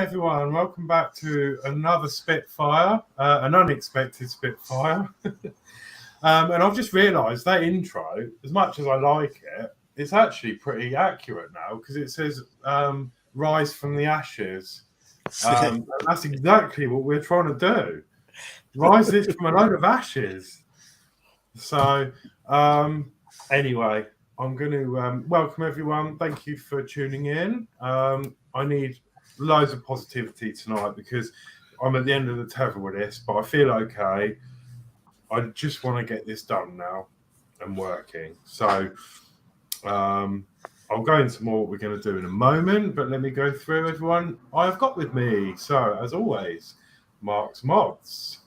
everyone. Welcome back to another Spitfire, an unexpected Spitfire. And I've just realised that intro, as much as I like it, it's actually pretty accurate now because it says rise from the ashes. And that's exactly what we're trying to do. Rise this from a load of ashes. So, anyway, I'm going to welcome everyone. Thank you for tuning in. I need loads of positivity tonight because I'm at the end of the tether with this, but I feel okay. I just want to get this done now and working. So I'll go into more what we're going to do in a moment, but let me go through everyone I've got with me. So, as always, Mark's Modz.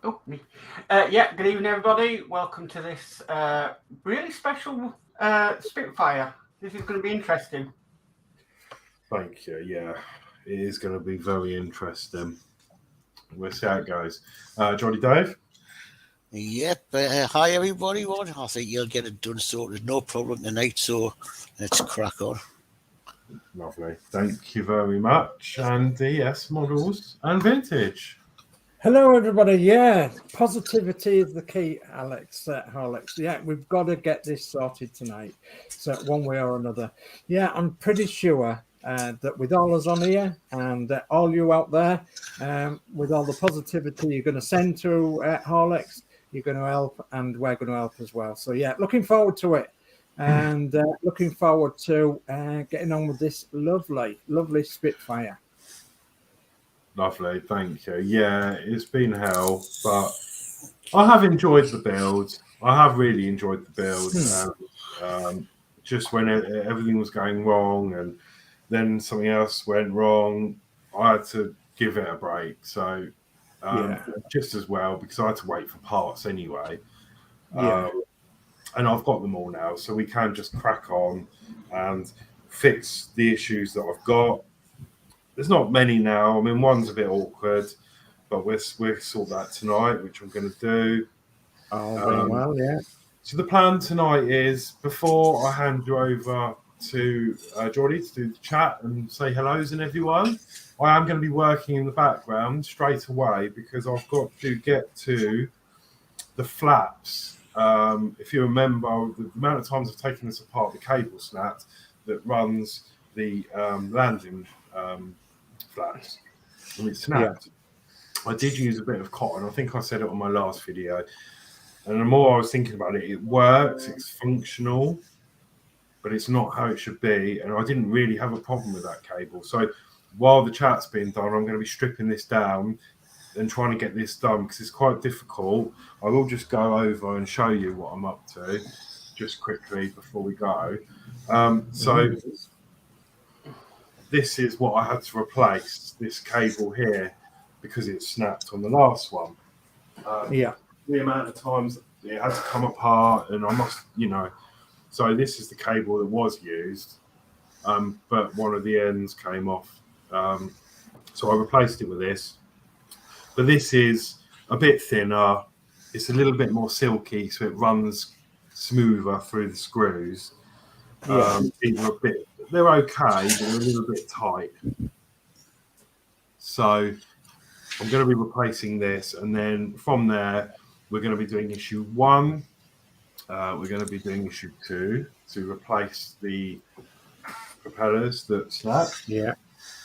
Oh, me. Yeah, good evening, everybody. Welcome to this really special Spitfire. This is going to be interesting. Thank you. Yeah, it is going to be very interesting. We'll see how it goes. Geordie Dave? Yep. Hi, everybody. I think you'll get it done sorted. No problem tonight, so let's crack on. Lovely. Thank you very much. And yes, models and vintage. Hello, everybody. Yeah, positivity is the key, Alex Horlicks. Yeah, we've got to get this sorted tonight, so one way or another. Yeah, I'm pretty sure that with all us on here and all you out there, with all the positivity you're going to send to Horlicks, you're going to help, and we're going to help as well. So yeah, looking forward to it, and looking forward to getting on with this lovely Spitfire. Lovely, thank you. Yeah, it's been hell, but I have enjoyed the build. I have really enjoyed the build. Just when everything was going wrong and then something else went wrong, I had to give it a break. So just as well, because I had to wait for parts anyway. And I've got them all now, so we can just crack on and fix the issues that I've got. There's not many now. I mean, one's a bit awkward, but we'll sort that tonight, which I'm going to do. Well, yeah. So the plan tonight is, before I hand you over to Geordie to do the chat and say hellos and everyone, I am going to be working in the background straight away because I've got to get to the flaps. If you remember, the amount of times I've taken this apart, the cable snapped that runs the landing flaps, and it snapped. I did use a bit of cotton. I think I said it on my last video. And the more I was thinking about it, it works, it's functional, but it's not how it should be. And I didn't really have a problem with that cable. So while the chat's being done, I'm going to be stripping this down and trying to get this done because it's quite difficult. I will just go over and show you what I'm up to just quickly before we go. So this is what I had to replace, this cable here, because it snapped on the last one. The amount of times it had to come apart, and I must, so this is the cable that was used, but one of the ends came off. So I replaced it with this. But this is a bit thinner. It's a little bit more silky, so it runs smoother through the screws. They're okay, but they're a little bit tight. So I'm going to be replacing this, and then from there, we're going to be doing issue 1. We're going to be doing issue 2 to replace the propellers that snapped.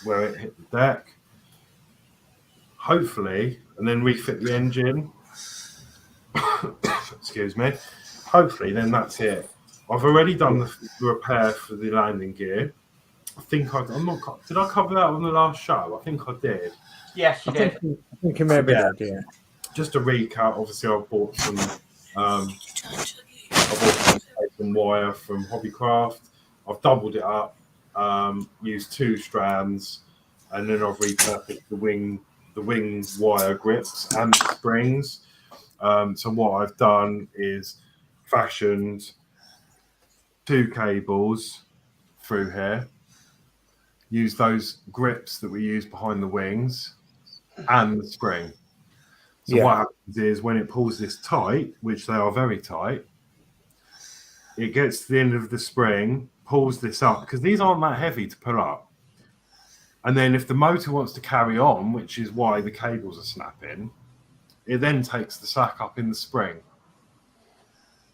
Where it hit the deck. Hopefully, and then refit the engine. Excuse me. Hopefully, then that's it. I've already done the repair for the landing gear. I think did I cover that on the last show? I think I did. Yes, you did. I think you maybe did, yeah. Just to recap, obviously I bought some wire from Hobbycraft. I've doubled it up, used 2 strands, and then I've repurposed the wing wire grips and springs. So what I've done is fashioned 2 cables through here, use those grips that we use behind the wings and the spring. So what happens is when it pulls this tight, which they are very tight, it gets to the end of the spring, pulls this up, because these aren't that heavy to pull up. And then if the motor wants to carry on, which is why the cables are snapping, it then takes the sack up in the spring.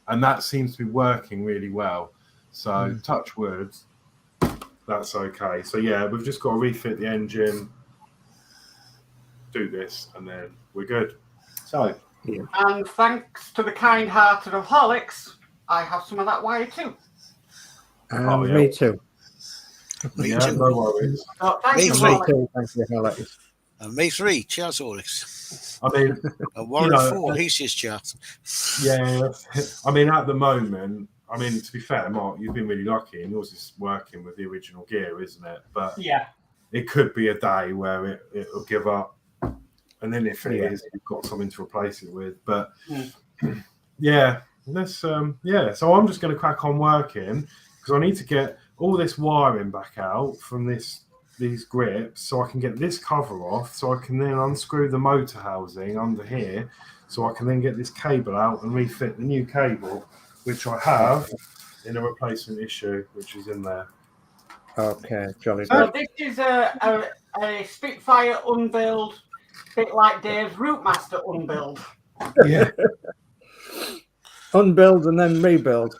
And that seems to be working really well. So touch wood, that's okay. So yeah, we've just got to refit the engine, do this, and then we're good. So And thanks to the kind hearted of Horlicks, I have some of that wire too. Oh, yeah. Me too. Me yeah, too. no worries. So thank Me you, too. Horlicks. Thank you, Horlicks. And me 3, Charles Horlicks. I mean, And Warren You know, 4, he says Charles. yeah, I mean, at the moment, I mean, to be fair, Mark, you've been really lucky, and yours is working with the original gear, isn't it? But Yeah. it could be a day where it'll give up, and then if it is, you've got something to replace it with. But yeah, let's yeah. So I'm just going to crack on working because I need to get all this wiring back out from these grips, so I can get this cover off, so I can then unscrew the motor housing under here, so I can then get this cable out and refit the new cable, which I have in a replacement issue, which is in there. Okay, jolly So good. this is a Spitfire unbuild, bit like Dave's Routemaster unbuild. Yeah. Unbuild and then rebuild.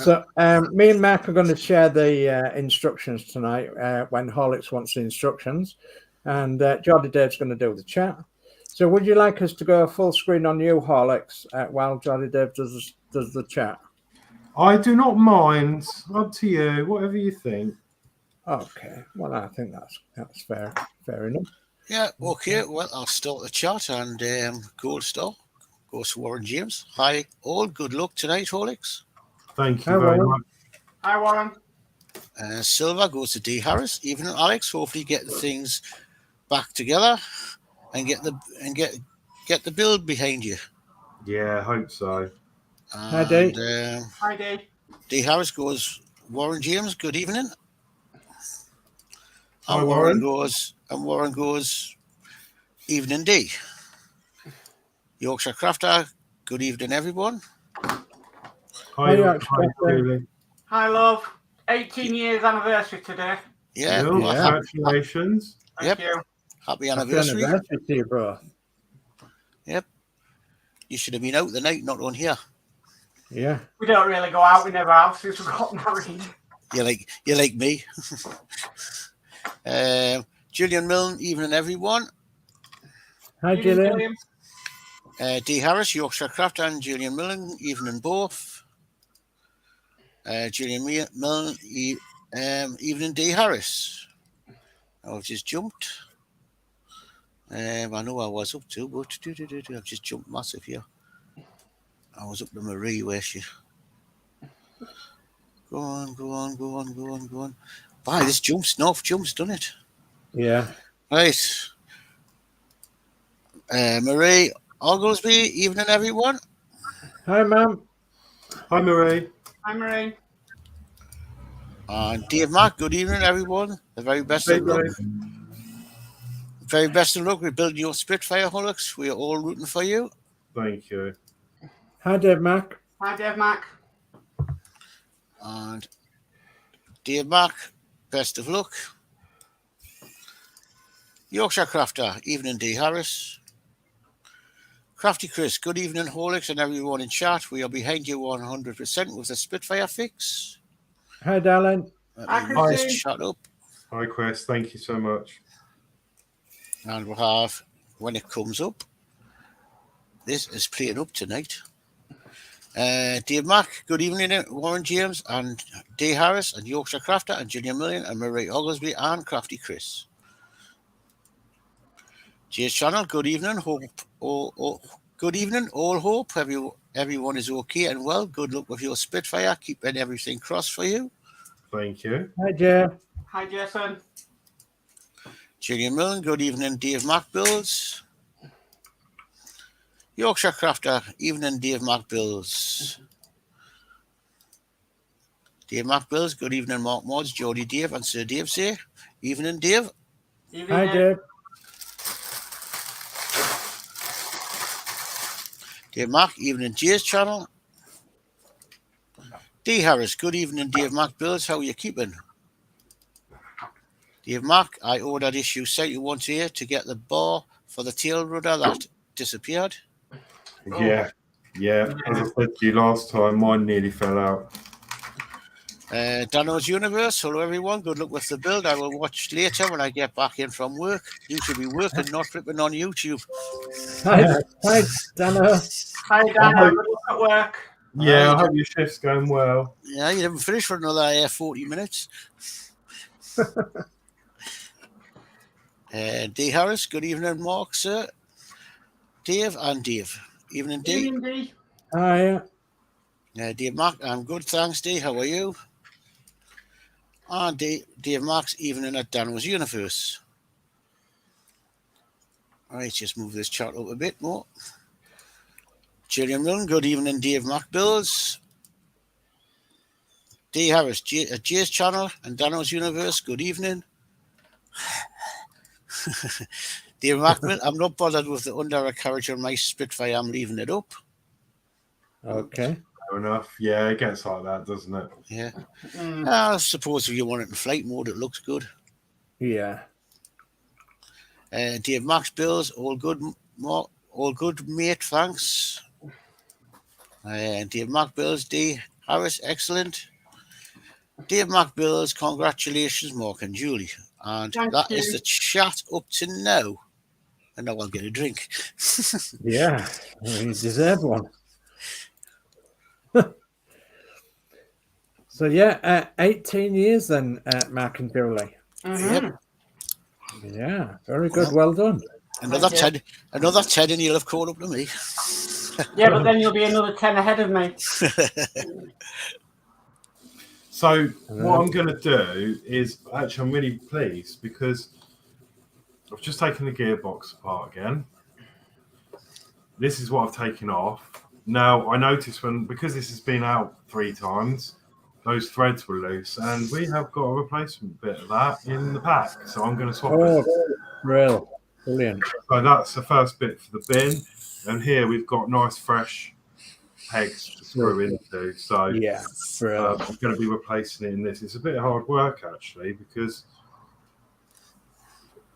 So me and Mark are going to share the instructions tonight when Horlicks wants the instructions, and Geordie Dave's going to do the chat. So would you like us to go full screen on you, Horlicks, while Geordie Dave does the chat? I do not mind. Up to you. Whatever you think. Okay. Well, I think that's fair enough. Yeah, okay. Well, I'll start the chat and gold star goes to Warren James. Hi, all. Good luck tonight, Horlicks. Thank Hi, you very Warren. much. Hi, Warren. Silver goes to D Harris. Even Alex. Hopefully, get things back together and get the build behind you. Yeah, I hope so. Hi, Dave. Hi, Dave. D Harris goes Warren James. Good evening. Hi, And Warren. Warren goes evening D. Yorkshire Crafter. Good evening, everyone. Hi, Yorkshire hi, Crafter. Julie. Hi, love. 18 years anniversary today. Yeah, Bill, well, congratulations. Thank Yep. you. happy Happy anniversary. anniversary to you, bro. Yep. You should have been out the night, not on here. Yeah. We don't really go out. We never have since we got married. You're like me. Julian Milne, evening, everyone. Hi, Gillian. D Harris, Yorkshire Craft, and Julian Milne, evening both. Julian Milne, evening D Harris. I've just jumped. I know I was up to, but I've just jumped massive here. I was up to Marie, where she. Go on. Bye, this jumps, done it. Yeah. Right. Marie Oglesby, evening, everyone. Hi, ma'am. Hi, Marie. Hi, Marie. And Dave Mack, good evening, everyone. The very best Hey, of luck. Dave. Very best of luck with building your Spitfire, Horlicks. We are all rooting for you. Thank you. Hi, Dave Mac. Hi, Dave Mac. And Dave Mack, best of luck. Yorkshire Crafter, evening, D Harris. Crafty Chris, good evening, Horlicks, and everyone in chat. We are behind you 100% with the Spitfire fix. Hi, darling. Let me Hi, just Christine. shut up. Hi, Chris. Thank you so much. And we'll have, when it comes up, this is playing up tonight. Dave Mack, good evening, Warren James, and D Harris, and Yorkshire Crafter, and Julian Million, and Marie Oglesby, and Crafty Chris. Jay's channel, good evening. Good evening. All hope everyone is okay and well. Good luck with your Spitfire. Keeping everything crossed for you. Thank you. Hi, Jay. Hi, Jason. Julian Millen, good evening. Dave Mack Bills. Yorkshire Crafter, evening. Dave Mack Bills. Dave Mack Bills, good evening. Mark Modz, Geordie Dave, and Sir Dave say, evening, Dave. Evening, Hi, Dave. Dave Mack, evening. Jay's channel. D Harris, good evening. Dave Mack Bills, how are you keeping? Dave Mark, I ordered issue 71 to get the bar for the tail rudder that disappeared. Yeah. As I said to you last time, mine nearly fell out. Dano's Universe, hello everyone, good luck with the build. I will watch later when I get back in from work. You should be working, not flipping on YouTube. Hi, Dano. Hi, Dano. Good luck at work. Yeah, I hope your shift's going well. Yeah, you haven't finished for another 40 minutes. D. Harris, good evening, Mark, sir. Dave and Dave. Evening, D. Evening, D. Hi. Dave Mark, I'm good, thanks, D. How are you? And Dave Mark's evening at Dano's Universe. All right, just move this chart up a bit more. Gillian Milne, good evening, Dave Mark Bills. D. Harris, Jay's channel and Dano's Universe, good evening. Dave Markman, I'm not bothered with the undercarriage on my Spitfire. I'm leaving it up. Okay. Fair enough. Yeah, it gets like that, doesn't it? Yeah. I suppose if you want it in flight mode, it looks good. Yeah. Dave Max Bills, all good, mate. Thanks. Dave Mac Bills, D Harris, excellent. Dave Mac Bills, congratulations, Mark and Julie. And that is the chat up to now. And now I'll get a drink. Yeah, you deserve one. So yeah, 18 years then, Mark and Julie. Yep. Yeah, very good. Well done. Another 10, and you'll have caught up to me. Yeah, but then you'll be another 10 ahead of me. So what I'm going to do is, actually, I'm really pleased because I've just taken the gearbox apart again. This is what I've taken off. Now, I noticed because this has been out 3 times, those threads were loose, and we have got a replacement bit of that in the pack. So I'm going to swap it. Brilliant. So that's the first bit for the bin. And here we've got nice, fresh pegs to screw into. So yeah, I'm going to be replacing it in this. It's a bit of hard work, actually, because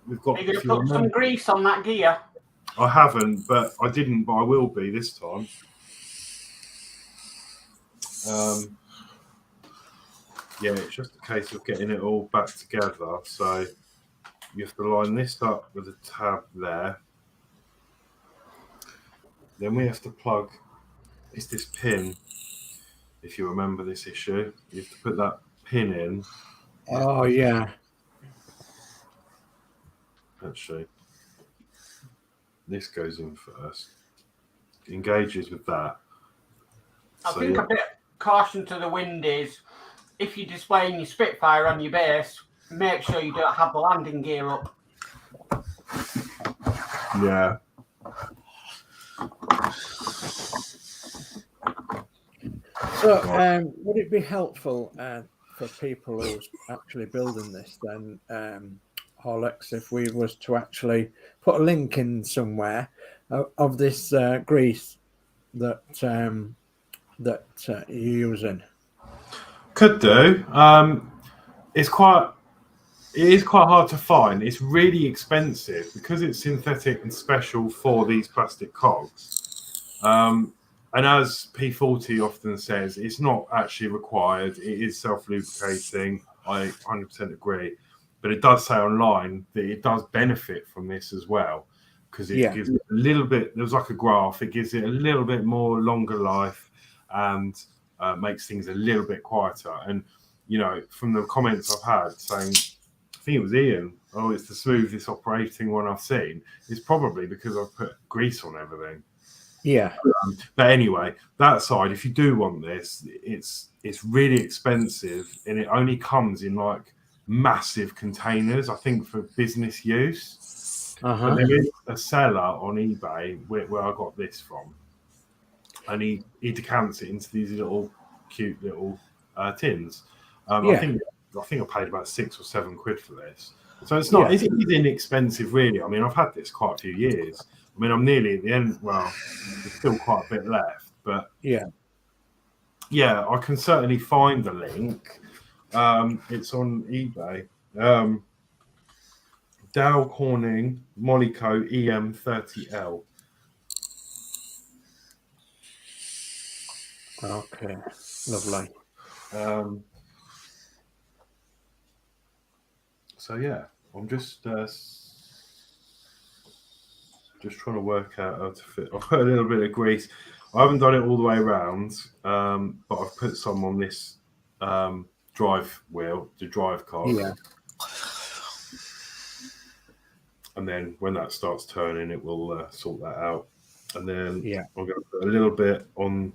we've got... You're going to put some grease on that gear? I haven't, but I didn't, but I will be this time. Yeah, it's just a case of getting it all back together. So you have to line this up with a tab there. Then we have to plug, it's this pin, if you remember this issue. You have to put that pin in. Oh, yeah. Actually, this goes in first. It engages with that. I think a bit of caution to the wind is, if you're displaying your Spitfire on your base, make sure you don't have the landing gear up. Yeah. So, would it be helpful for people who's actually building this then, Horlicks, if we was to actually put a link in somewhere of this grease that you're using? Could do. It is quite hard to find. It's really expensive because it's synthetic and special for these plastic cogs. And as P40 often says, it's not actually required. It is self-lubricating. I 100% agree. But it does say online that it does benefit from this as well, because it gives it a little bit, there's like a graph, it gives it a little bit more longer life and makes things a little bit quieter. And, you know, from the comments I've had saying, I think it was Ian, oh, it's the smoothest operating one I've seen. It's probably because I've put grease on everything. Yeah. But anyway, that side, if you do want this, it's really expensive and it only comes in like massive containers, I think, for business use. But there is a seller on eBay where I got this from, and he decants it into these little cute little tins. I think I paid about £6 or £7 for this, so it's not it's inexpensive really. I mean, I've had this quite a few years. I mean, I'm nearly at the end. Well, there's still quite a bit left, but yeah, I can certainly find the link. It's on eBay. Dow Corning Molyco EM30L. Okay, lovely. So yeah, I'm just trying to work out how to fit. I've put a little bit of grease. I haven't done it all the way around, but I've put some on this drive wheel, the drive cog. Yeah. And then when that starts turning, it will sort that out. And then Yeah. I'm going to put a little bit on.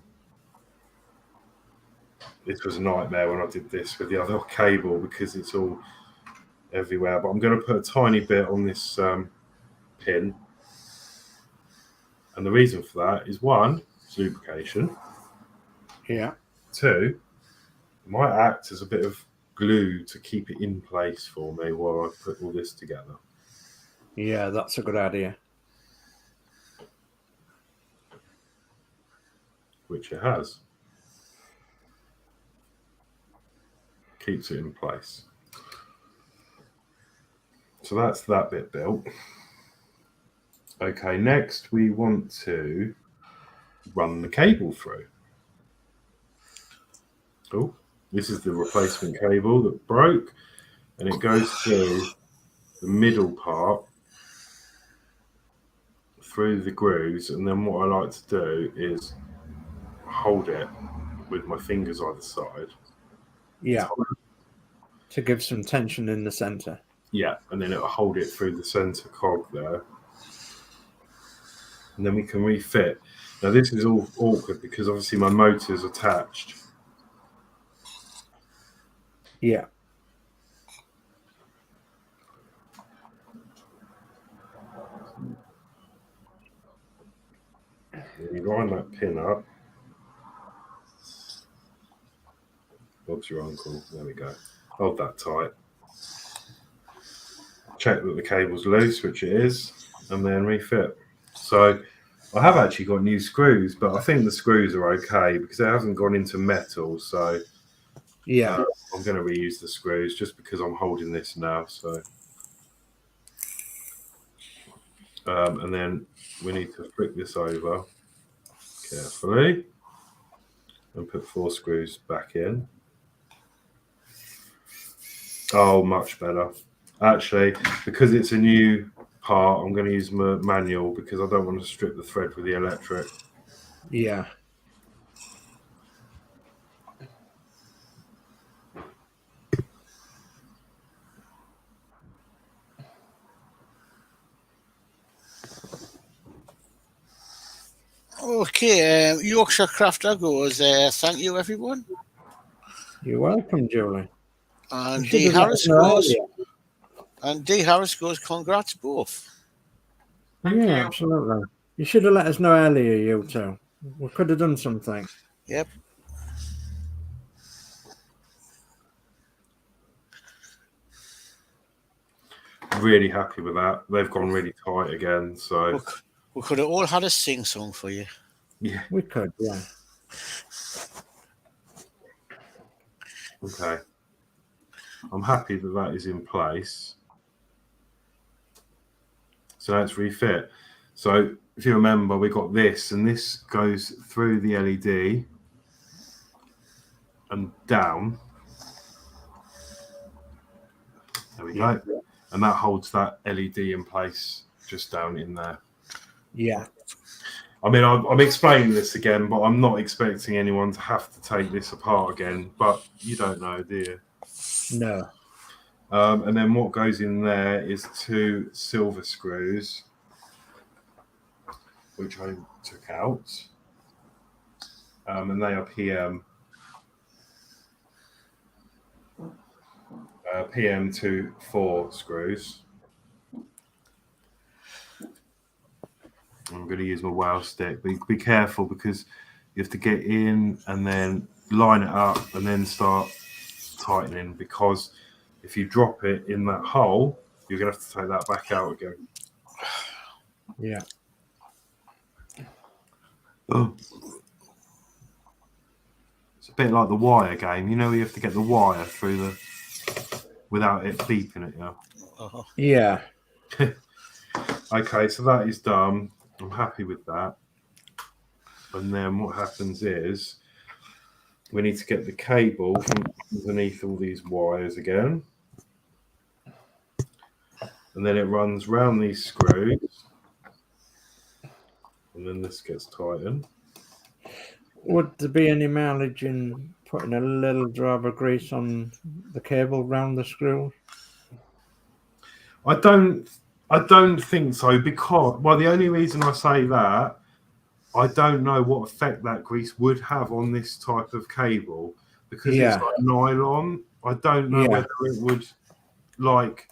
This was a nightmare when I did this with the other cable because it's all everywhere. But I'm going to put a tiny bit on this pin. And the reason for that is 1, it's lubrication. Yeah. 2, it might act as a bit of glue to keep it in place for me while I put all this together. Yeah, that's a good idea. Which it has. Keeps it in place. So that's that bit built. Okay, next we want to run the cable through. Oh, this is the replacement cable that broke, and it goes through the middle part through the grooves, and then what I like to do is hold it with my fingers either side. Yeah. To give some tension in the center. Yeah, and then it'll hold it through the center cog there. And then we can refit. Now this is all awkward because obviously my motor's attached. Yeah. And you line that pin up. Bob's your uncle. There we go. Hold that tight. Check that the cable's loose, which it is, and then refit. So I have actually got new screws, but I think the screws are okay because it hasn't gone into metal. So yeah, I'm going to reuse the screws just because I'm holding this now. So and then we need to flick this over carefully and put 4 screws back in. Oh, much better. Actually, because it's a new part, I'm going to use my manual because I don't want to strip the thread with the electric. Yeah. Okay, Yorkshire Crafter goes, thank you, everyone. You're welcome, Julie. And D. Harris goes, congrats both. Thank you. Absolutely. You should have let us know earlier, you two. We could have done something. Yep. Really happy with that. They've gone really tight again. So we could have all had a sing song for you. Yeah, we could. Yeah. Okay. I'm happy that that is in place. So let's refit. So if you remember, we got this, and this goes through the LED and down. There we go. And that holds that LED in place just down in there. Yeah. I mean, I'm explaining this again, but I'm not expecting anyone to have to take this apart again. But you don't know, do you? No. And then what goes in there is 2 silver screws, which I took out. And they are PM24 screws. I'm going to use my wow stick. Be careful because you have to get in and then line it up and then start tightening, because if you drop it in that hole, you're going to have to take that back out again. Yeah. Oh. It's a bit like the wire game. You know, you have to get the wire through the without it beeping at you. Uh-huh. Yeah. Okay, so that is done. I'm happy with that. And then what happens is we need to get the cable from underneath all these wires again. And then it runs round these screws. And then this gets tightened. Would there be any mileage in putting a little drop of grease on the cable round the screw? I don't think so, because the only reason I say that, I don't know what effect that grease would have on this type of cable, because it's like nylon. I don't know whether it would, like,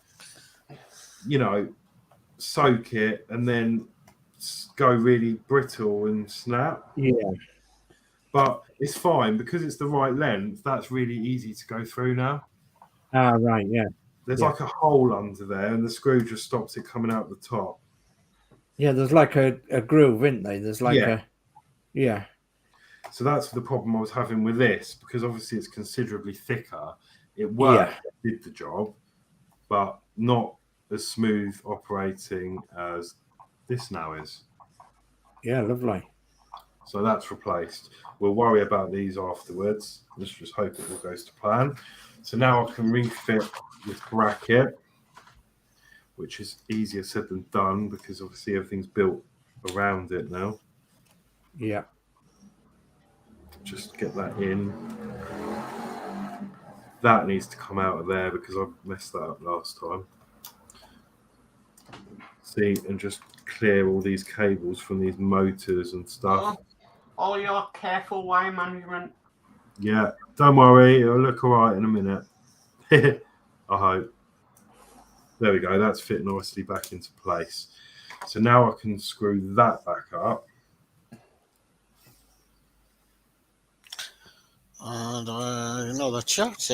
soak it and then go really brittle and snap. Yeah. But it's fine because it's the right length. That's really easy to go through now. Ah, right, yeah. There's like a hole under there, and the screw just stops it coming out the top. Yeah, there's like a groove, isn't there? There's like a So that's the problem I was having with this, because obviously it's considerably thicker. It worked, did the job, but not as smooth operating as this now is. Yeah, lovely. So that's replaced. We'll worry about these afterwards. Let's just hope it all goes to plan. So now I can refit this bracket, which is easier said than done, because obviously everything's built around it now. Yeah. Just get that in. That needs to come out of there because I messed that up last time. See, and just clear all these cables from these motors and stuff. All your careful wire management. Yeah, don't worry, it'll look all right in a minute. I hope. There we go, that's fit nicely back into place. So now I can screw that back up. And another chat.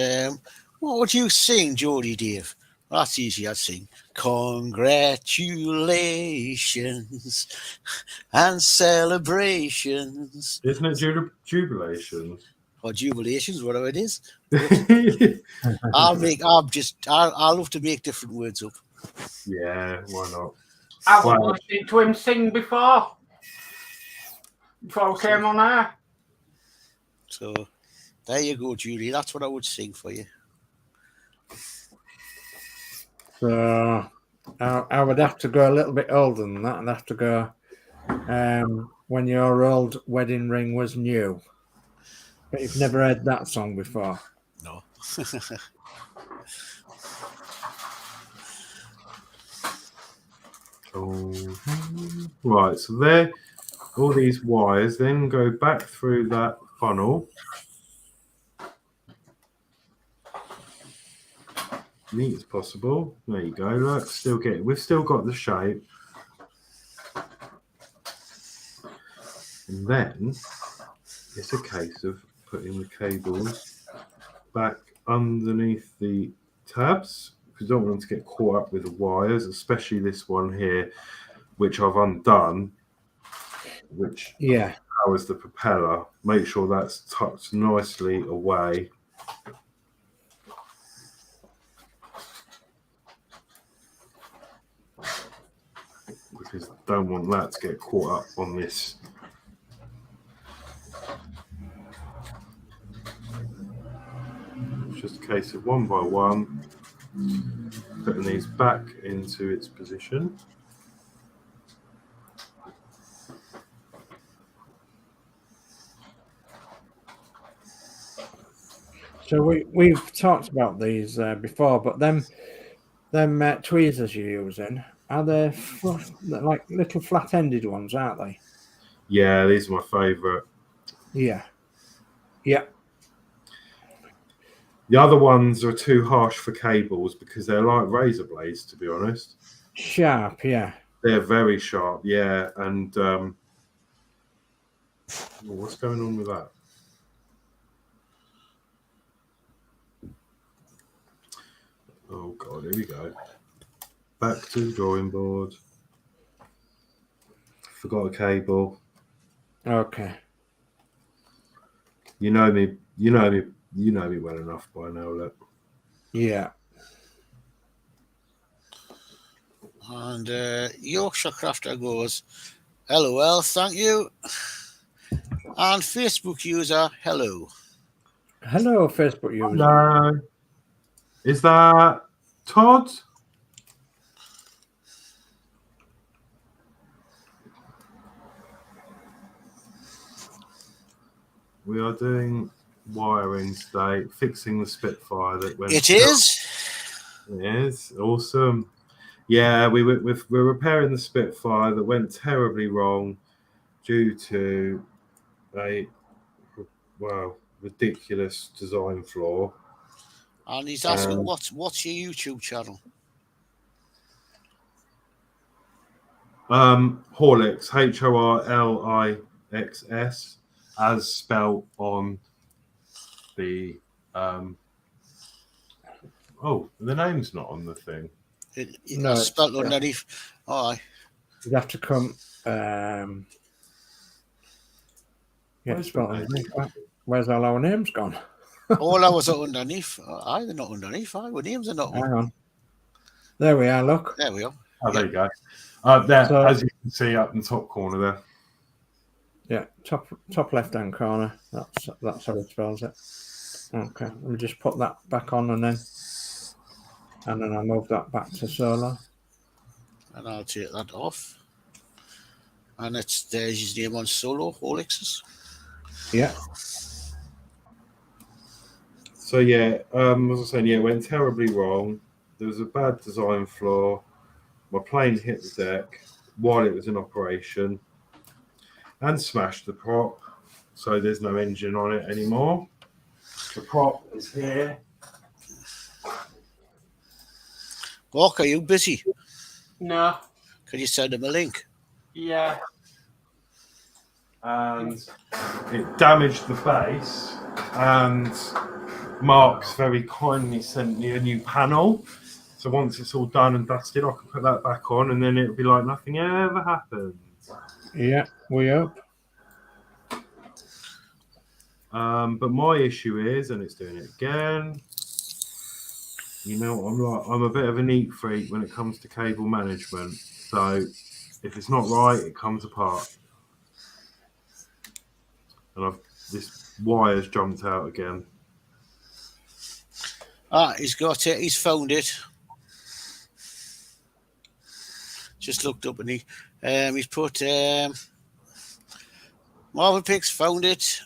What would you sing, Geordie, Dave? Well, that's easy, I'd sing. Congratulations and celebrations. Isn't it jubilations? Or jubilations, whatever it is. I'll love to make different words up. Yeah, why not? I was listening to him sing before I came on air. So there you go, Julie. That's what I would sing for you. So I would have to go a little bit older than that. I'd have to go When Your Old Wedding Ring Was New. But you've never heard that song before. No. Right, so there, all these wires then go back through that funnel. Neat as possible. There you go. Look, we've still got the shape. And then it's a case of putting the cables back underneath the tabs, because you don't want them to get caught up with the wires, especially this one here, which I've undone, which powers the propeller. Make sure that's tucked nicely away. Because I don't want that to get caught up on this. It's just a case of one by one putting these back into its position. So we've talked about these before, but them tweezers you're using, are they like little flat-ended ones, aren't they? Yeah, these are my favourite. Yeah. The other ones are too harsh for cables because they're like razor blades, to be honest. Sharp, yeah. They're very sharp, yeah. And what's going on with that? Oh God, here we go. Back to the drawing board. Forgot a cable. Okay. You know me well enough by now, look. Yeah. And Yorkshire Crafter goes, LOL, thank you. And Facebook user, hello. Hello, Facebook user. No. Is that Todd? We are doing wiring today, fixing the Spitfire that went. It is. It is awesome. Yeah, we're repairing the Spitfire that went terribly wrong due to a ridiculous design flaw. And he's asking, what's your YouTube channel? Horlicks, Horlixs, as spelled on the the name's not on the thing. No, it's spelled underneath. Oh, you'd have to come. Where's all our names gone? all ours are underneath. They're not underneath. Our names are not. Hang on. There we are. Look. There we are. Oh, there you go. As you can see up in the top corner there. Yeah, top left-hand corner. That's how it spells it. Okay, let me just put that back on and then I'll move that back to solo. And I'll take that off. And there's his name on solo, Horlicks. Yeah. So yeah, as I was saying, it went terribly wrong. There was a bad design flaw. My plane hit the deck while it was in operation and smashed the prop. So there's no engine on it anymore. The prop is here. Walker, are you busy? No. Can you send him a link? Yeah. And it damaged the base. And Mark's very kindly sent me a new panel. So once it's all done and dusted, I can put that back on, and then it'll be like nothing ever happened. Yeah, we hope. But my issue is, and it's doing it again. You know, I'm a bit of a neat freak when it comes to cable management. So if it's not right, it comes apart. And this wire's jumped out again. He's got it. He's found it. Just looked up and he's put Marvel Picks found it.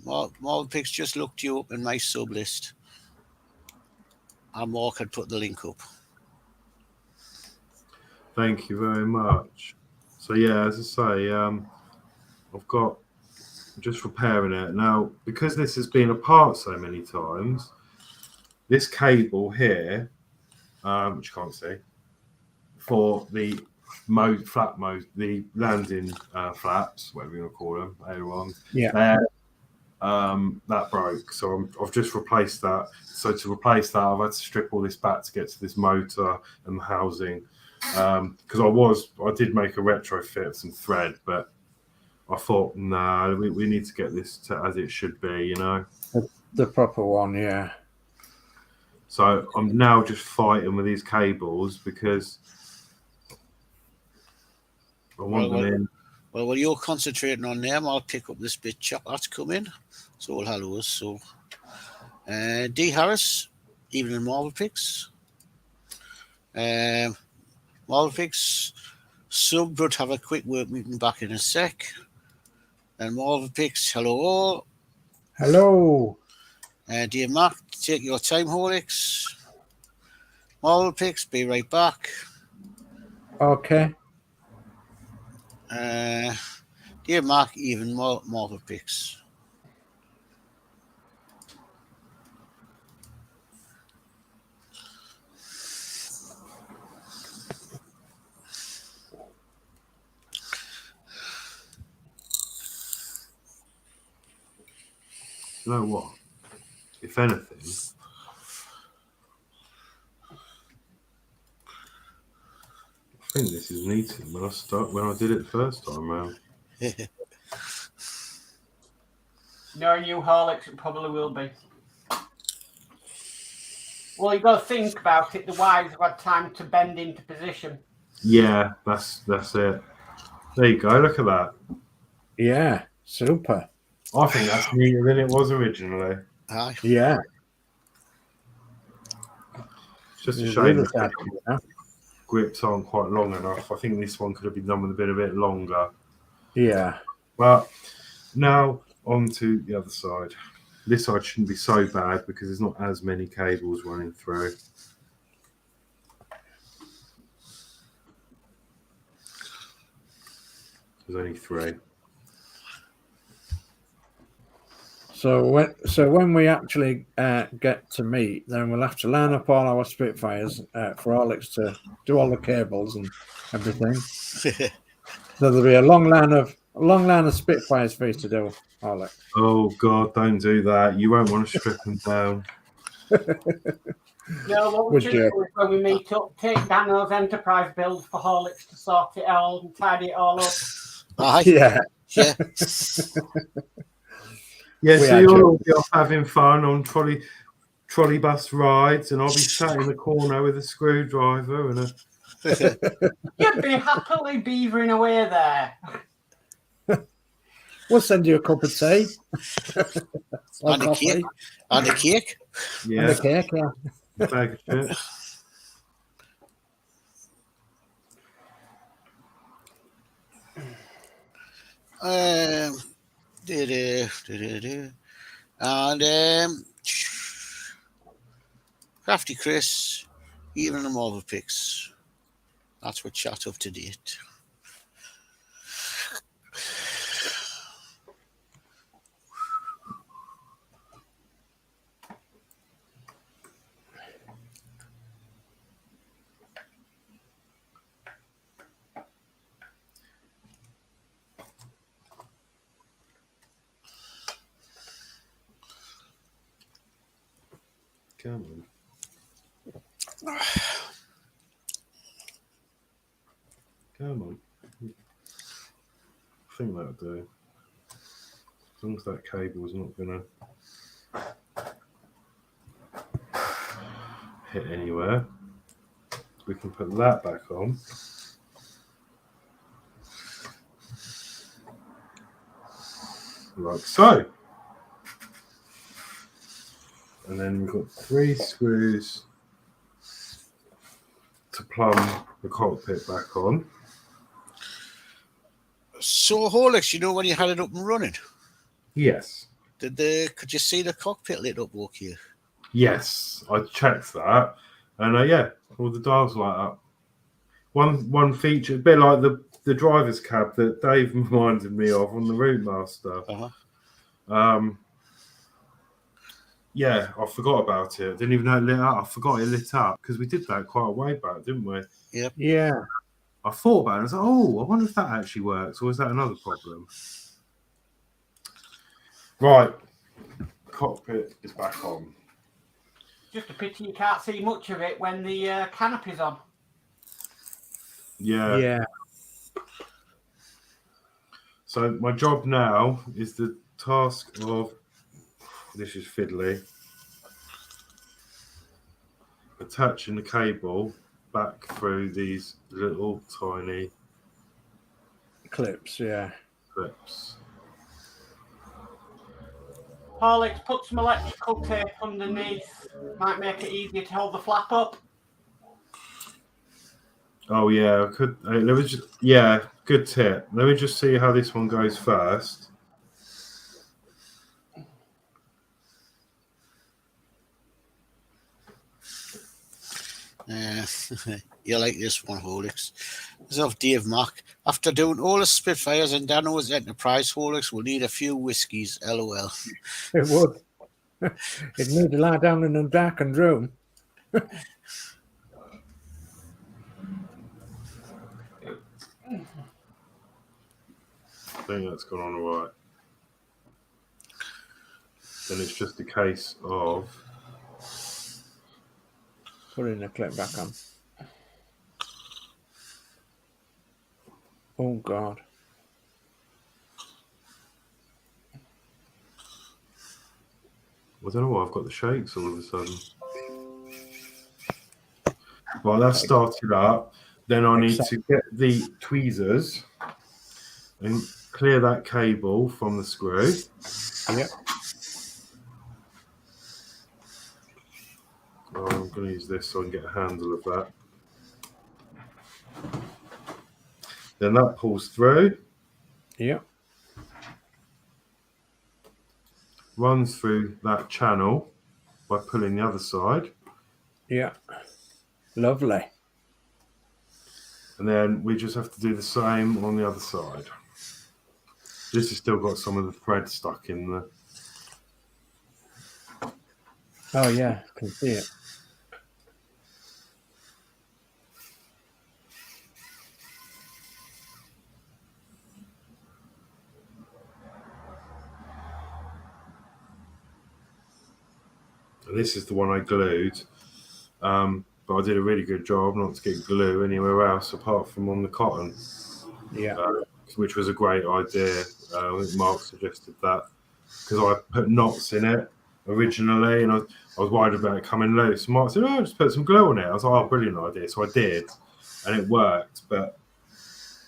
Marvel Picks just looked you up in my sub list. And Mark had put the link up. Thank you very much. So yeah, as I say, I'm just repairing it now because this has been apart so many times. This cable here, which you can't see, for the the landing flaps, whatever you want to call them, ailerons. Yeah. That broke, so I've just replaced that. So to replace that, I've had to strip all this back to get to this motor and the housing. Because I did make a retrofit of some thread, but I thought, no, we need to get this as it should be, you know. The proper one, yeah. So I'm now just fighting with these cables because I want them in. Well, while you're concentrating on them, I'll pick up this bit chop that's coming. So all hellos. So D Harris, evening Marvel Picks. Marvel Picks sub would have a quick work meeting back in a sec. And Marvel Picks, hello all. Hello. Dear Mark, take your time, Horlicks. Marvel Picks, be right back. Okay. Dear Mark, even more Marvel Picks. You know what? If anything, I think this is neater than when I did it the first time round. Knowing you, Horlicks, it probably will be. Well, you've got to think about it. The wires have had time to bend into position. Yeah, that's it. There you go. Look at that. Yeah, super. I think that's neater than it was originally. Aye. Yeah. It's just a The shame other the side, grips aren't quite long enough. I think this one could have been done with a bit longer. Yeah. But now on to the other side. This side shouldn't be so bad because there's not as many cables running through. There's only 3. So when we actually get to meet, then we'll have to line up all our Spitfires for Horlicks to do all the cables and everything. So there'll be a long line of Spitfires for you to do, Horlicks. Oh God, don't do that. You won't want to strip them down. No, what we should do is when we meet up, take Daniel's enterprise build for Horlicks to sort it all and tidy it all up. Aye. Yeah. Yeah. Yeah, We so are you'll joking. all be off having fun on trolley bus rides, and I'll be sat in the corner with a screwdriver and a. You'd be happily beavering away there. We'll send you a cup of tea. Or And a coffee. cake. And a cake. And Yeah, a cake, yeah. bag of chips. And Crafty Chris, even the Marvel picks. That's what chat up to date. Come on. Come on. I think that'll do. As long as that cable's not going to hit anywhere, we can put that back on. Like so. And then we've got 3 screws to plumb the cockpit back on. So, Horlicks, you know when you had it up and running, Yes. could you see the cockpit lit up okay? Yes, I checked that. And yeah, all the dials light up. One feature, a bit like the driver's cab that Dave reminded me of on the Routemaster. Uh-huh. Yeah, I forgot about it. Didn't even know it lit up. I forgot it lit up because we did that quite a way back, didn't we? Yep. Yeah. I thought about it. I was like, oh, I wonder if that actually works, or is that another problem? Right, cockpit is back on. Just a pity you can't see much of it when the canopy's on. Yeah. Yeah. So my job now is the task of, this is fiddly, attaching the cable back through these little tiny Clips, yeah. clips. Horlicks, put some electrical tape underneath. Might make it easier to hold the flap up. Oh yeah, I could. Let me just. Yeah, good tip. Let me just see how this one goes first. You like this one, Horlicks. This is of Dave Mack. After doing all the Spitfires and Dano's Enterprise, Horlicks will need a few whiskies. LOL. It would. It'd need to lie down in a darkened room. I think that's gone on all right. Then it's just a case of. Putting the clip back on. Oh, God. I don't know why I've got the shakes all of a sudden. Right, that's started up. Then I need Excellent. to get the tweezers and clear that cable from the screw. Yep. Oh, I'm going to use this so I can get a handle of that. Then that pulls through, Yep. runs through that channel by pulling the other side. Yeah. Lovely. And then we just have to do the same on the other side. This has still got some of the thread stuck in there. Oh, yeah. I can see it. And this is the one I glued. But I did a really good job not to get glue anywhere else apart from on the cotton. Yeah. Which was a great idea. I think Mark suggested that because I put knots in it originally and I was worried about it coming loose. Mark said, "Oh, just put some glue on it." I was like, "Oh, brilliant idea." So I did and it worked, but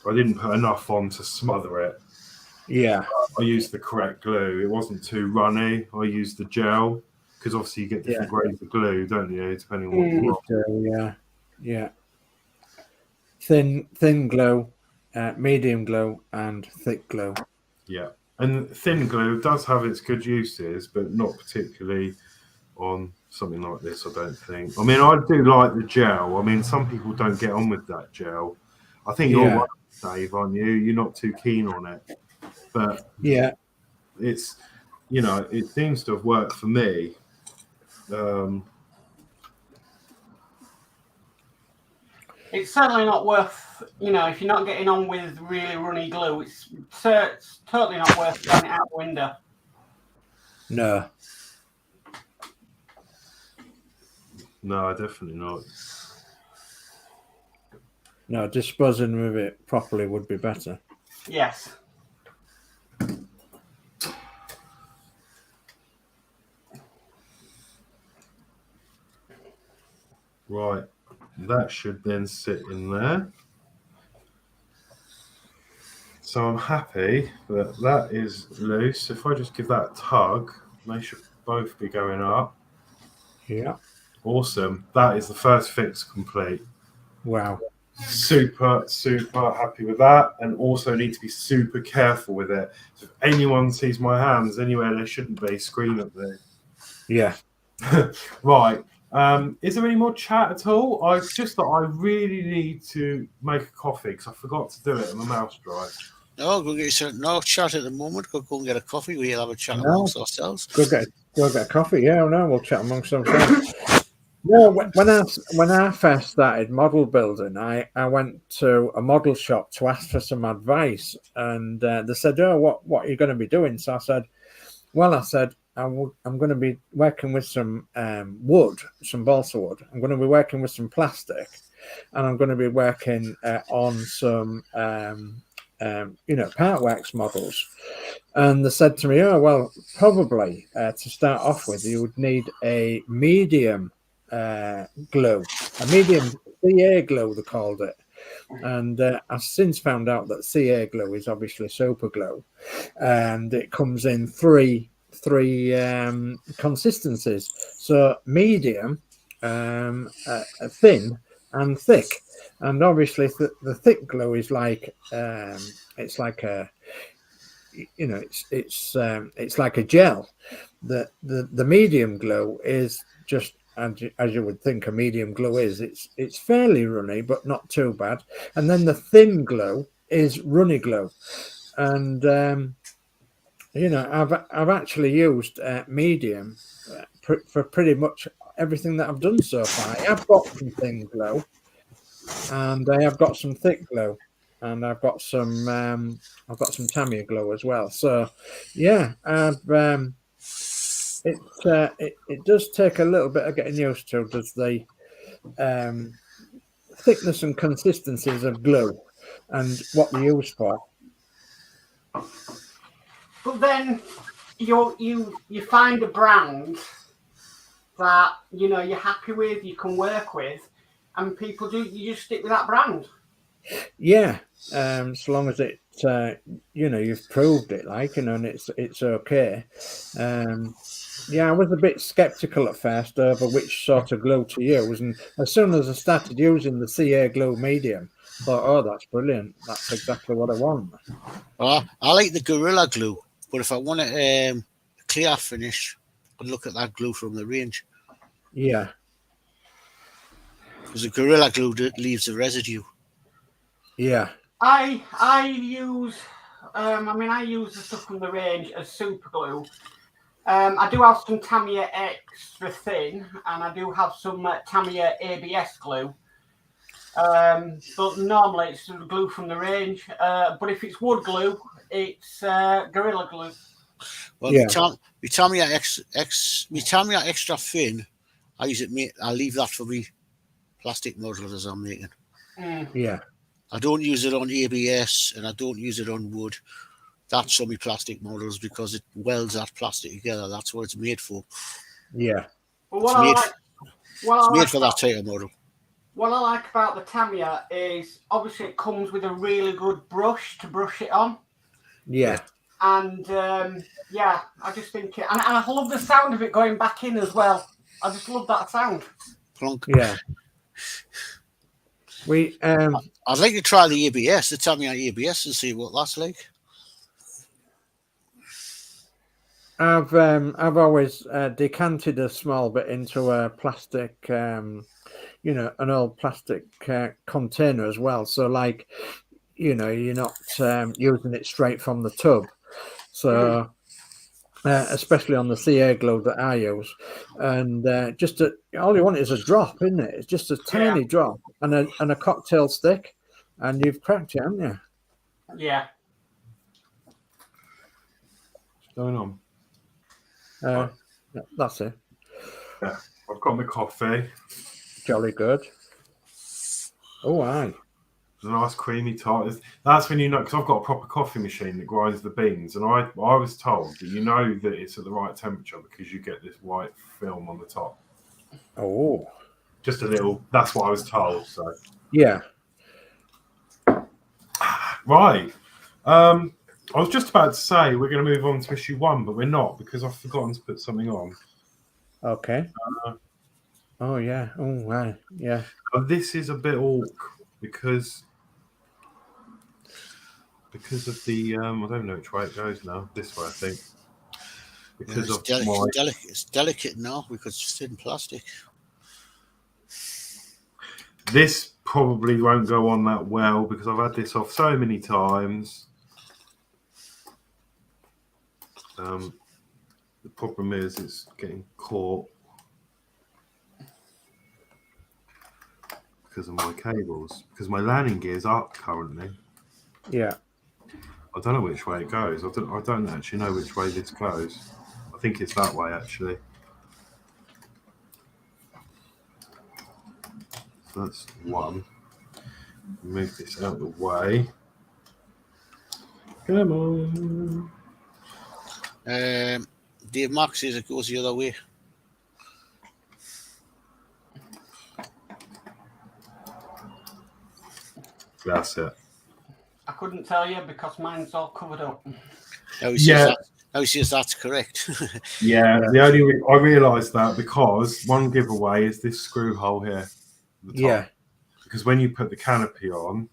I didn't put enough on to smother it. Yeah. I used the correct glue. It wasn't too runny. I used the gel because obviously you get different grades of glue, don't you, depending on what you want. Yeah. Yeah. Thin glue, medium glue, and thick glue. Yeah. And thin glue does have its good uses, but not particularly on something like this, I don't think. I mean, I do like the gel. I mean, some people don't get on with that gel. I think you're right, Dave, aren't you? You're not too keen on it. But yeah, it's, you know, it seems to have worked for me. It's certainly not worth, you know, if you're not getting on with really runny glue, it's totally not worth throwing it out the window. No. No, definitely not. No, disposing with it properly would be better. Yes. Right. That should then sit in there. So I'm happy that that is loose. If I just give that a tug, they should both be going up. Yeah. Awesome. That is the first fix complete. Wow. Super, super happy with that. And also need to be super careful with it. So if anyone sees my hands anywhere they shouldn't be, scream at me. Yeah. Right. Is there any more chat at all? I just thought I really need to make a coffee because I forgot to do it and my mouth's dry. No, go get some, no chat at the moment. Go and get a coffee. We'll have a chat amongst ourselves. Go get a coffee. Yeah, no, we'll chat amongst ourselves. No, when I first started model building, I went to a model shop to ask for some advice, and they said, "Oh, what are you going to be doing?" So I said, "Well, I'm going to be working with some wood, some balsa wood. I'm going to be working with some plastic, and I'm going to be working on some, Partworks models." And they said to me, "Oh, well, probably to start off with, you would need a medium glue, a medium CA glue, they called it." And I've since found out that CA glue is obviously super glue, and it comes in three consistencies. So medium, thin, and thick. And obviously the thick glue is like it's like a, you know, it's like a gel. The medium glue is just as you would think a medium glue is. It's fairly runny but not too bad. And then the thin glue is runny glue. And I've actually used medium for pretty much everything that I've done so far. I've got some thin glue, and I have got some thick glue, and I've got some Tamiya glue as well. So, yeah, it does take a little bit of getting used to. Does the thickness and consistencies of glue and what they use for. But then you find a brand that, you know, you're happy with, you can work with, and people do. You just stick with that brand. Yeah, so long as it, you've proved it, and it's okay. Yeah, I was a bit skeptical at first over which sort of glue to use, and as soon as I started using the CA glue medium, I thought, oh, that's brilliant. That's exactly what I want. Well, I like the Gorilla Glue, but if I want a clear finish, I'd look at that glue from the range. Yeah. Because the Gorilla Glue leaves a residue. Yeah. I use the stuff from the range as super glue. I do have some Tamiya extra thin, and I do have some Tamiya ABS glue. But normally it's glue from the range. But if it's wood glue, it's Gorilla Glue. Well, Yeah. my Tamiya extra thin, I use it. I leave that for me plastic models as I'm making. Yeah. I don't use it on ABS, and I don't use it on wood. That's on my plastic models because it welds that plastic together. That's what it's made for. Yeah. Well, It's made for that type of model. What I like about the Tamiya is obviously it comes with a really good brush to brush it on. Yeah. And I just think it, and I love the sound of it going back in as well. I just love that sound. Plunk. Yeah. I'd like to try the ABS, the Tamiya ABS, and see what that's like. I've always decanted a small bit into a plastic, an old plastic container as well. So, you're not using it straight from the tub. So, especially on the CA glue that I use, and all you want is a drop, isn't it? It's just a tiny drop and a cocktail stick, and you've cracked it, haven't you? Yeah. What's going on? That's it. Yeah, I've got my coffee. Jolly good. Oh, aye. It's a nice creamy tart. That's when you know, because I've got a proper coffee machine that grinds the beans, and I was told that you know that it's at the right temperature because you get this white film on the top. Oh. Just a little. That's what I was told. So. Yeah. Right. I was just about to say we're going to move on to issue 1, but we're not because I've forgotten to put something on. Okay. Oh yeah. Oh right. Yeah. This is a bit awkward because of the I don't know which way it goes now. This way, I think. Because it's delicate now because it's thin plastic. This probably won't go on that well because I've had this off so many times. The problem is it's getting caught because of my cables, because my landing gear's up currently. Yeah. I don't know which way it goes. I don't actually know which way this goes. I think it's that way actually. So that's one. Move this out of the way. Come on. Dave Mark says it goes the other way. That's it. I couldn't tell you because mine's all covered up. Now he says that's correct. Yeah. I realised that because one giveaway is this screw hole here. At the top. Yeah. Because when you put the canopy on,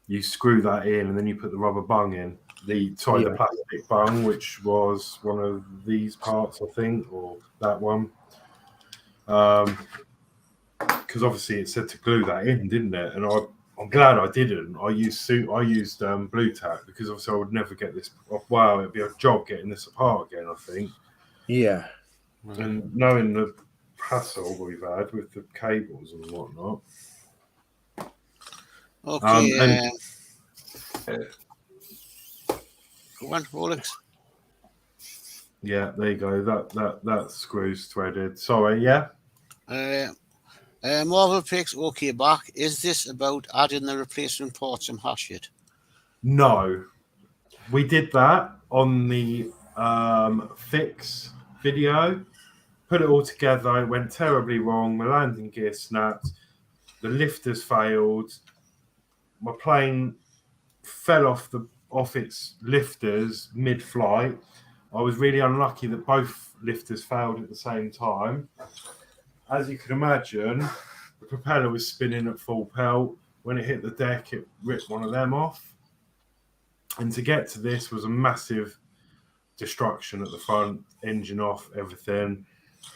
you screw that in and then you put the rubber bung in. The plastic bung, which was one of these parts, I think, or that one. Because obviously it said to glue that in, didn't it? And I'm glad I didn't. I used blue tack because obviously I would never get this. Wow, it'd be a job getting this apart again, I think. Yeah. And knowing the hassle we've had with the cables and whatnot. Okay. Go on, Horlicks. Yeah, there you go. That screw's threaded. Sorry, yeah. Marvel picks okay back. Is this about adding the replacement parts from Hachette? No, we did that on the fix video. Put it all together. It went terribly wrong. My landing gear snapped. the lifters failed. My plane fell off its lifters mid-flight. I was really unlucky that both lifters failed at the same time. As you can imagine, the propeller was spinning at full pelt. When it hit the deck, it ripped one of them off. And to get to this was a massive destruction at the front, engine off, everything.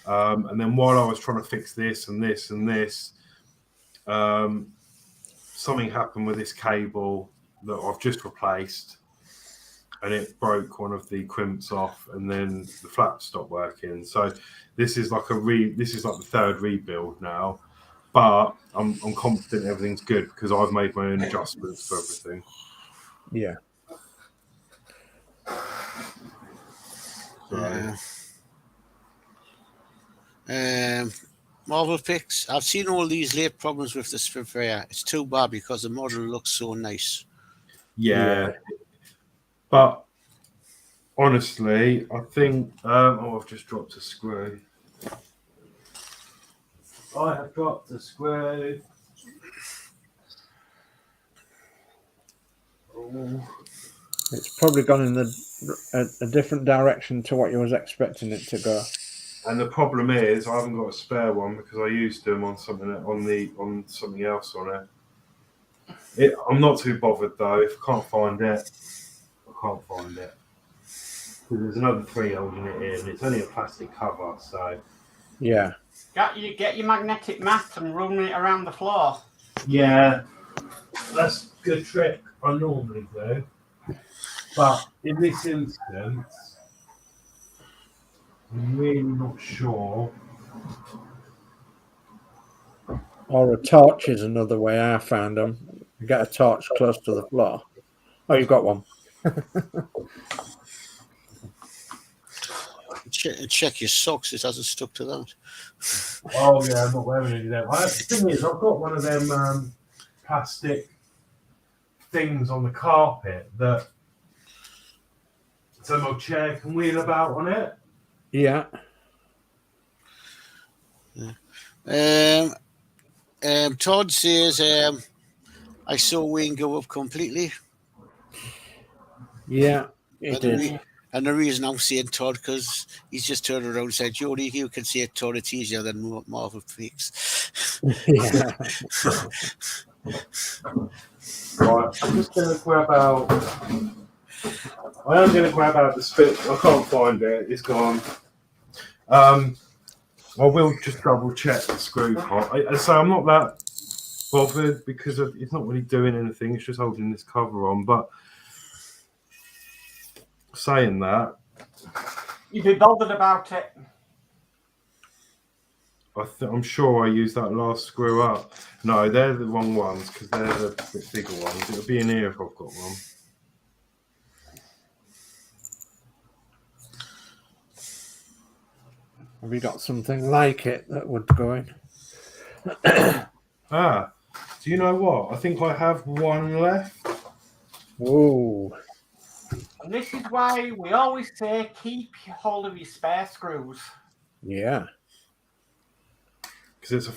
And then while I was trying to fix this and this and this, something happened with this cable that I've just replaced, and it broke one of the crimps off, and then the flaps stopped working. So this is like the third rebuild now, but I'm confident everything's good because I've made my own adjustments for everything. Yeah. Marvel picks. I've seen all these late problems with the Spitfire. It's too bad because the model looks so nice. Yeah. But honestly, I think I've just dropped a screw. I have dropped a screw. Oh. It's probably gone in a different direction to what you was expecting it to go. And the problem is, I haven't got a spare one because I used them on something else on it. I'm not too bothered though. If I can't find it, I can't find it. There's another 3 holding it in. It's only a plastic cover, so yeah. Get your magnetic mat and run it around the floor. Yeah, that's a good trick. I normally do, but in this instance, I'm really not sure. Or a torch is another way I found them. Get a torch close to the floor. Oh, you've got one. Check your socks. It hasn't stuck to that. Oh yeah, I'm not wearing any of them. The thing is, I've got one of them plastic things on the carpet so my chair can wheel about on it. Yeah. Todd says, I saw Wayne go up completely. Yeah, it did. And the reason I'm saying Todd, because he's just turned around and said, Geordie, you can say Todd, it's easier than Marvel picks. Yeah. Right, I'm just going to grab out. I am going to grab out the spit. I can't find it. It's gone. I will just double check the screw part. So I'm not that bothered because it's not really doing anything. It's just holding this cover on. But saying that, You'd be bothered about it. I'm sure I used that last screw up. No, they're the wrong ones because they're the bit bigger ones. It'll be in here if I've got one. Have you got something like it that would go in? Do you know what? I think I have one left. Whoa. And this is why we always say keep hold of your spare screws. Yeah. Because it's a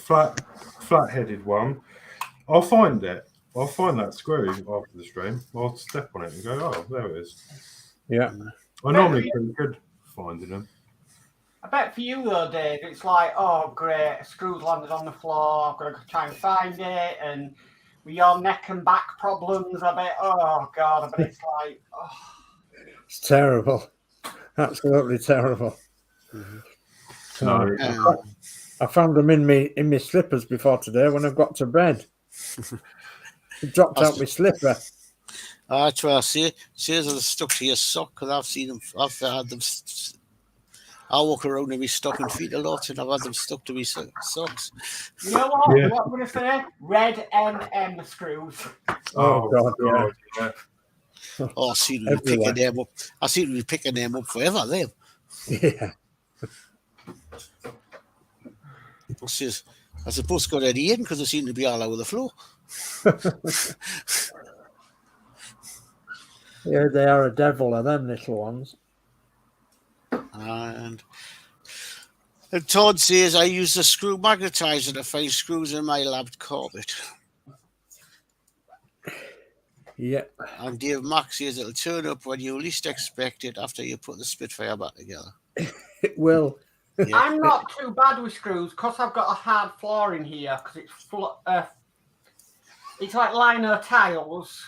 flat-headed one. I'll find it. I'll find that screw after the stream. I'll step on it and go, oh, there it is. Yeah. I'm normally pretty good finding them. I bet for you though, Dave, it's like, oh great, a screw's landed on the floor, I've got to try and find it, and with your neck and back problems, I bet, oh God, I bet it's like, oh. It's terrible. Absolutely terrible. Mm-hmm. So, I found them in my slippers before today when I got to bed. It dropped out my slipper. That's what I say. Says they're stuck to your sock because I've seen them. I've had them. I walk around in my stocking feet a lot, and I've had them stuck to my socks. You know what? Yeah. What I'm going to say? Red M screws. Oh God, yeah. Oh, I see them picking them up. I see them picking them up forever. Them. Yeah. I suppose got any in because they seem to be all over the floor. Yeah, they are a devil, are them little ones. And And Todd says, I use the screw magnetizer to find screws in my labbed carpet. Yeah. And Dave Mack says it'll turn up when you least expect it after you put the Spitfire back together. It will. Yeah. I'm not too bad with screws because I've got a hard floor in here because it's like lino tiles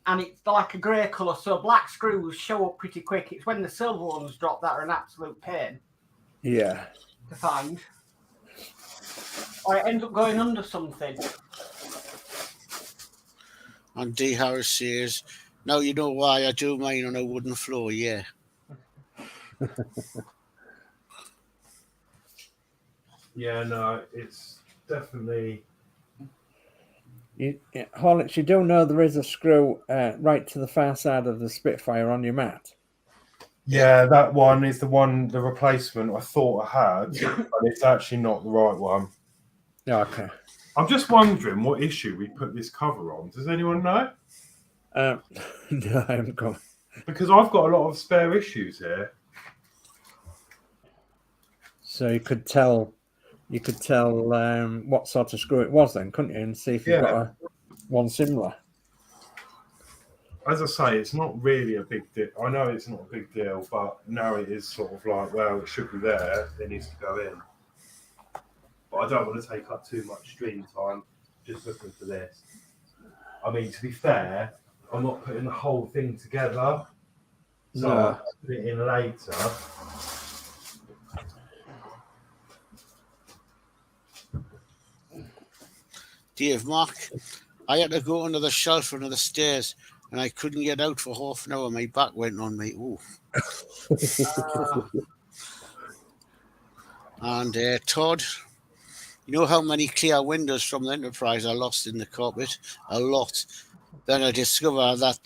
and it's like a grey colour, so black screws show up pretty quick. It's when the silver ones drop that are an absolute pain. Yeah. To find. Or it ends up going under something. And D. Harris says, now you know why I do mine on a wooden floor, yeah. Yeah, no, it's definitely. Horlicks, you do know there is a screw right to the far side of the Spitfire on your mat. Yeah, that one is the replacement I thought I had, but it's actually not the right one. Okay. I'm just wondering what issue we put this cover on. Does anyone know? No, I haven't got. Because I've got a lot of spare issues here. So you could tell what sort of screw it was then, couldn't you? And see if you've got one similar. As I say, it's not really a big deal. I know it's not a big deal, but now it is sort of like, well, it should be there. It needs to go in. But I don't want to take up too much screen time just looking for this. I mean, to be fair, I'm not putting the whole thing together. So I'll put it in later. Dave Mark, I had to go under the shelf under the stairs and I couldn't get out for half an hour. My back went on me. Ooh. And Todd, you know how many clear windows from the Enterprise I lost in the carpet? A lot. Then I discovered that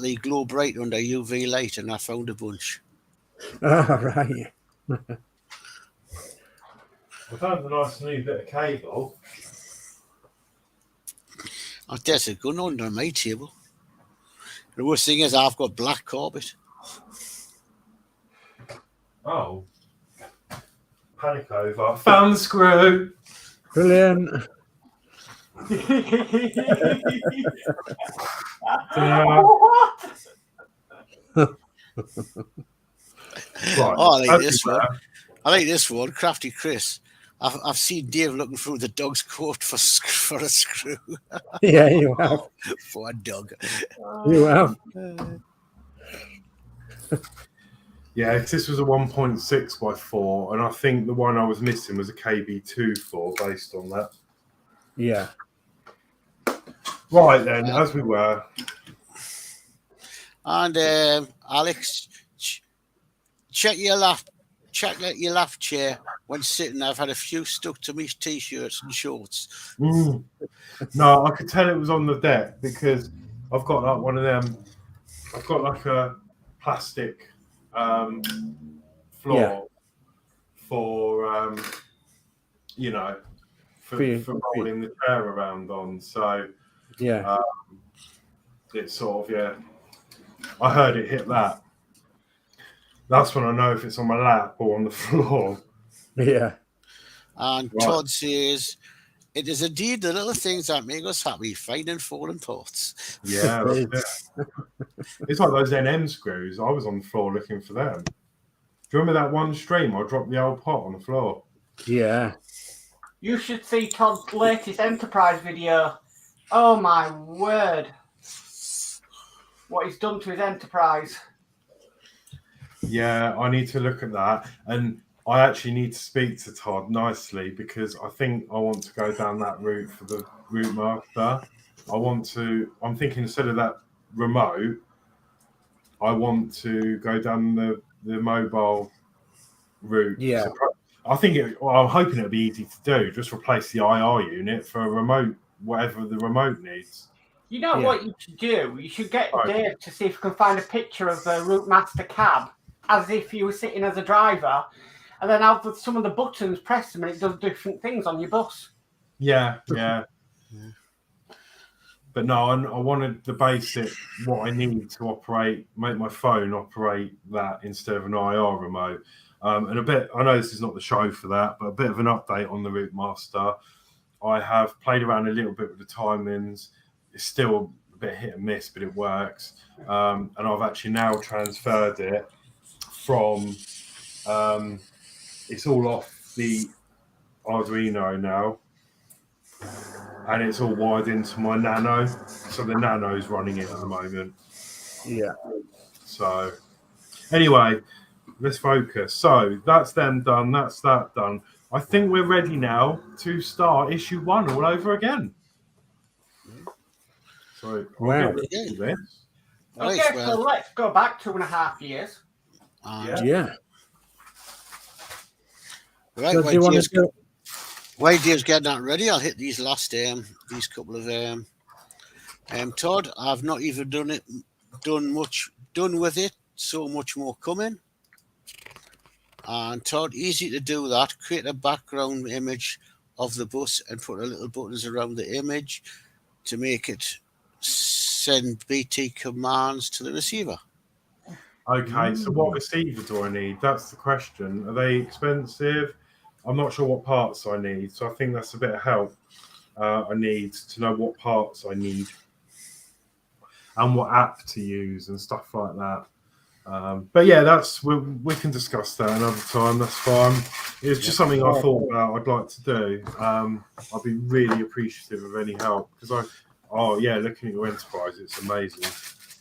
they glow bright under UV light, and I found a bunch. Oh, right. I found a nice new bit of cable. Oh, there's a gun under my table. The worst thing is I've got black carpet. Oh. Panic over. Found the screw. Brilliant. Right, oh, I like this one. I like this one, Crafty Chris. I've seen Dave looking through the dog's coat for a screw. Yeah, you have. For a dog. You have. Yeah, this was a 1.6 by 4, and I think the one I was missing was a KB24 based on that. Yeah. Right then, as we were. And Alex, check your lap chair when sitting. I've had a few stuck to me t-shirts and shorts. No, I could tell it was on the deck because I've got like one of them. I've got like a plastic floor for for rolling the chair around on. So yeah, it's sort of I heard it hit that. That's when I know if it's on my lap or on the floor. Yeah. And right. Todd says, it is indeed the little things that make us happy, finding fallen parts. Yeah, that's it. It's like those NM screws. I was on the floor looking for them. Do you remember that one stream? I dropped the old pot on the floor. Yeah. You should see Todd's latest Enterprise video. Oh my word. What he's done to his Enterprise. Yeah, I need to look at that. And I actually need to speak to Todd nicely because I think I want to go down that route for the Routemaster. I'm thinking instead of that remote, I want to go down the mobile route. Yeah. I think I'm hoping it'll be easy to do. Just replace the IR unit for a remote, whatever the remote needs. You know what you should do? You should get Dave to see if you can find a picture of the Routemaster cab as if you were sitting as a driver, and then have some of the buttons, press them, and it does different things on your bus. Yeah. but no, I wanted the basic, what I need to operate, make my phone operate that instead of an IR remote. And a bit, I know this is not the show for that, but a bit of an update on the Routemaster. I have played around a little bit with the timings. It's still a bit hit and miss, but it works. And I've actually now transferred it from, it's all off the Arduino now, and it's all wired into my Nano. So the Nano's running it at the moment. Yeah. So anyway, let's focus. So that's them done. That's that done. I think we're ready now to start issue 1 all over again. So Wow. I'll get to this. Okay, Right, well, so let's go back 2.5 years. Yeah. Right, So do you want to do? while Dave's getting that ready, I'll hit these last these couple of Todd. I've not even done with it. So much more coming. And Todd, easy to do that. Create a background image of the bus and put a little buttons around the image to make it send BT commands to the receiver. Okay, so what receiver do I need? That's the question. Are they expensive? I'm not sure what parts I need, so I think that's a bit of help. I need to know what parts I need and what app to use and stuff like that. But yeah, we can discuss that another time. That's fine. It's just something I thought about. I'd like to do. I'd be really appreciative of any help because looking at your enterprise, it's amazing.